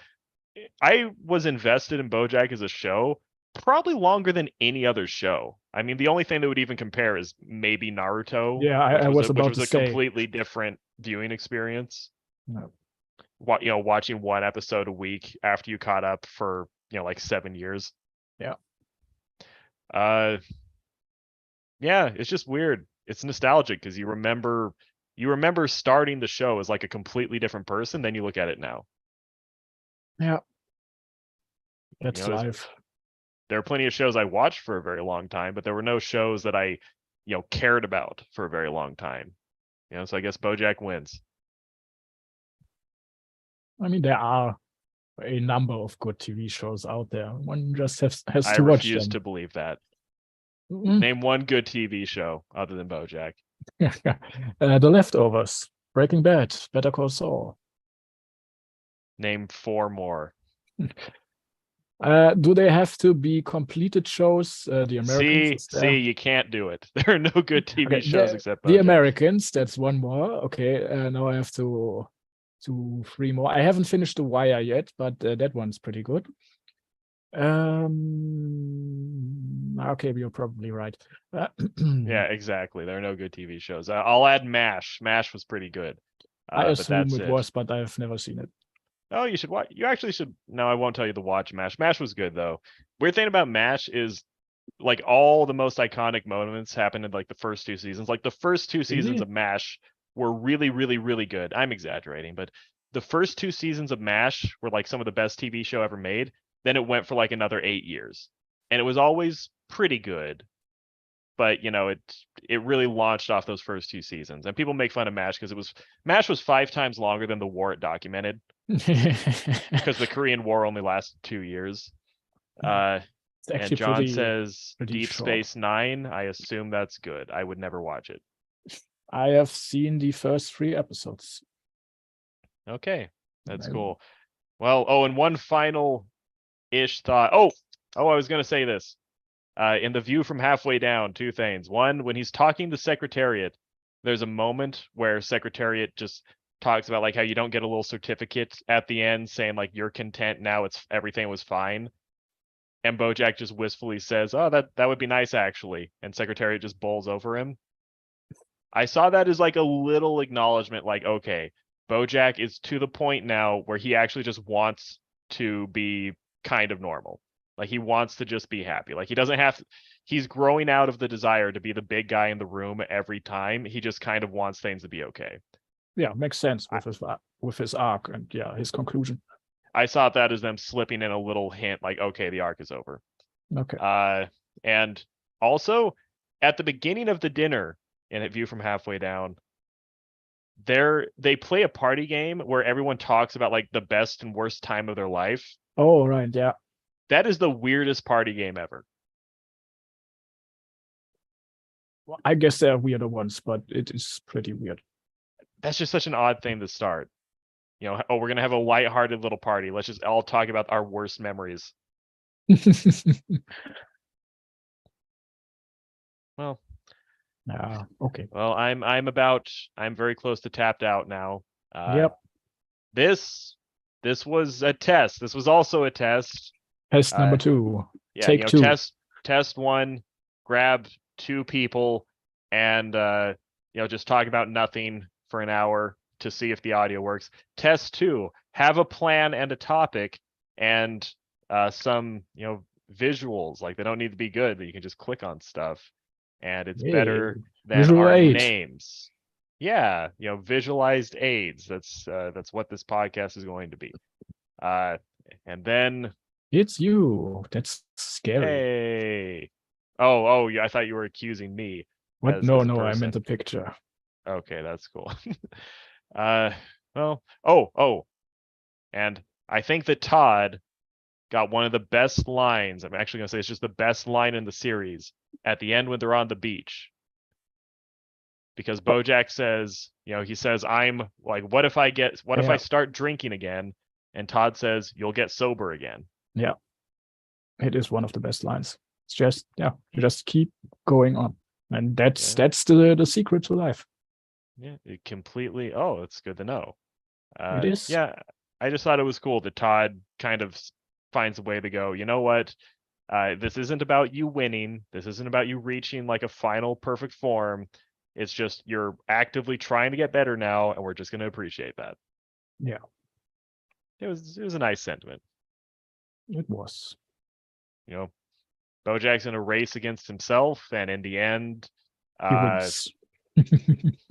I was invested in BoJack as a show probably longer than any other show. I mean, the only thing that would even compare is maybe Naruto. Yeah, I was which about was to a say. completely different viewing experience. No. Watching one episode a week after you caught up for like 7 years. Yeah. Yeah, it's just weird. It's nostalgic because you remember starting the show as like a completely different person, then you look at it now. Yeah. That's You know, life. there are plenty of shows I watched for a very long time, but there were no shows that I, cared about for a very long time. So I guess BoJack wins. I mean, there are a number of good TV shows out there. One just has I to watch refuse them. to believe that. Mm. Name one good TV show other than BoJack. The Leftovers, Breaking Bad, Better Call Saul. Name 4 more. Do they have to be completed shows? The Americans. See, you can't do it. There are no good TV Okay, shows except BoJack. The Americans. That's one more. Okay, now I have 3 more. I haven't finished The Wire yet, but that one's pretty good. Okay, you're probably right. Yeah, exactly. There are no good TV shows. I'll add MASH. MASH was pretty good. I assume but it was, but I've never seen it. Oh, you should watch. You actually should. No, I won't tell you to watch MASH. MASH was good though. Weird thing about MASH is like all the most iconic moments happened in like the first 2 seasons. Like the first 2 seasons of MASH were really, really, really good. I'm exaggerating, but the first 2 seasons of MASH were like some of the best TV show ever made. Then it went for like another 8 years, and it was always pretty good. But it really launched off those first 2 seasons, and people make fun of MASH because MASH was 5 times longer than the war it documented because the Korean War only lasted 2 years. And John says Deep Space Nine. I assume that's good. I would never watch it. I have seen the first 3 episodes. Okay, that's cool. Well, and one final-ish thought. I was gonna say this. In The View from Halfway Down, 2 things. One, when he's talking to Secretariat, there's a moment where Secretariat just talks about like how you don't get a little certificate at the end saying like you're content now, everything was fine. And BoJack just wistfully says, "Oh, that would be nice actually." And Secretariat just bowls over him. I saw that as like a little acknowledgement, like, okay, BoJack is to the point now where he actually just wants to be kind of normal. Like he wants to just be happy. Like he doesn't have to, he's growing out of the desire to be the big guy in the room every time. He just kind of wants things to be okay. Yeah, makes sense with his arc and his conclusion. I saw that as them slipping in a little hint, like, okay, the arc is over. Okay. And also at the beginning of the dinner in A View from Halfway Down, they play a party game where everyone talks about like the best and worst time of their life. Oh, right, yeah. That is the weirdest party game ever. Well, I guess there are weirder ones, but it is pretty weird. That's just such an odd thing to start. We're going to have a lighthearted little party. Let's just all talk about our worst memories. Well, okay. Well, I'm very close to tapped out now. Yep. This was a test. This was also a test. Test number 2. Yeah, Take 2. Test 1, grab 2 people and just talk about nothing for an hour to see if the audio works. Test 2, have a plan and a topic and some visuals. Like they don't need to be good, but you can just click on stuff and it's better than visual our aid. names. Yeah, visualized aids. That's what this podcast is going to be. And then it's you. That's scary. Hey. Oh, yeah, I thought you were accusing me. What? No, I meant the picture. Okay, that's cool. And I think that Todd got one of the best lines. I'm actually going to say it's just the best line in the series at the end when they're on the beach. Because BoJack says, he says, I'm like, what if I start drinking again? And Todd says, you'll get sober again. Yeah. It is one of the best lines. It's just, you just keep going on. And that's the secret to life. Yeah, it completely. Oh, it's good to know. It is. Yeah, I just thought it was cool that Todd kind of finds a way to go, you know what? This isn't about you winning. This isn't about you reaching like a final perfect form. It's just you're actively trying to get better now, and we're just going to appreciate that. Yeah. It was a nice sentiment. It was. You know, BoJack's in a race against himself, and in the end, He wins.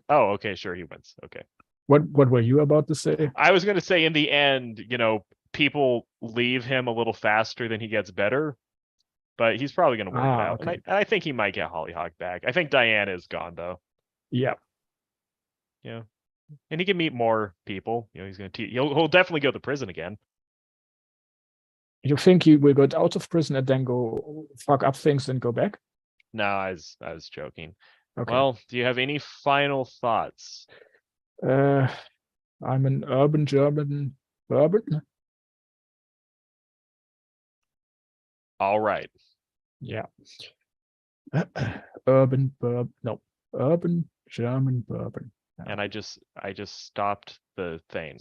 oh, okay, sure, he wins. Okay. What were you about to say? I was going to say in the end, people leave him a little faster than he gets better, but he's probably going to work it out. Okay. And I think he might get Hollyhock back. I think Diana is gone though. Yeah. Yeah. And he can meet more people. He's going to he'll definitely go to prison again. You think he will get out of prison and then go fuck up things and go back? No, I was joking. Okay. Well, do you have any final thoughts? I'm an urban German bourbon. All right. Yeah. Urban bourbon. No, urban German bourbon. And I just stopped the thing.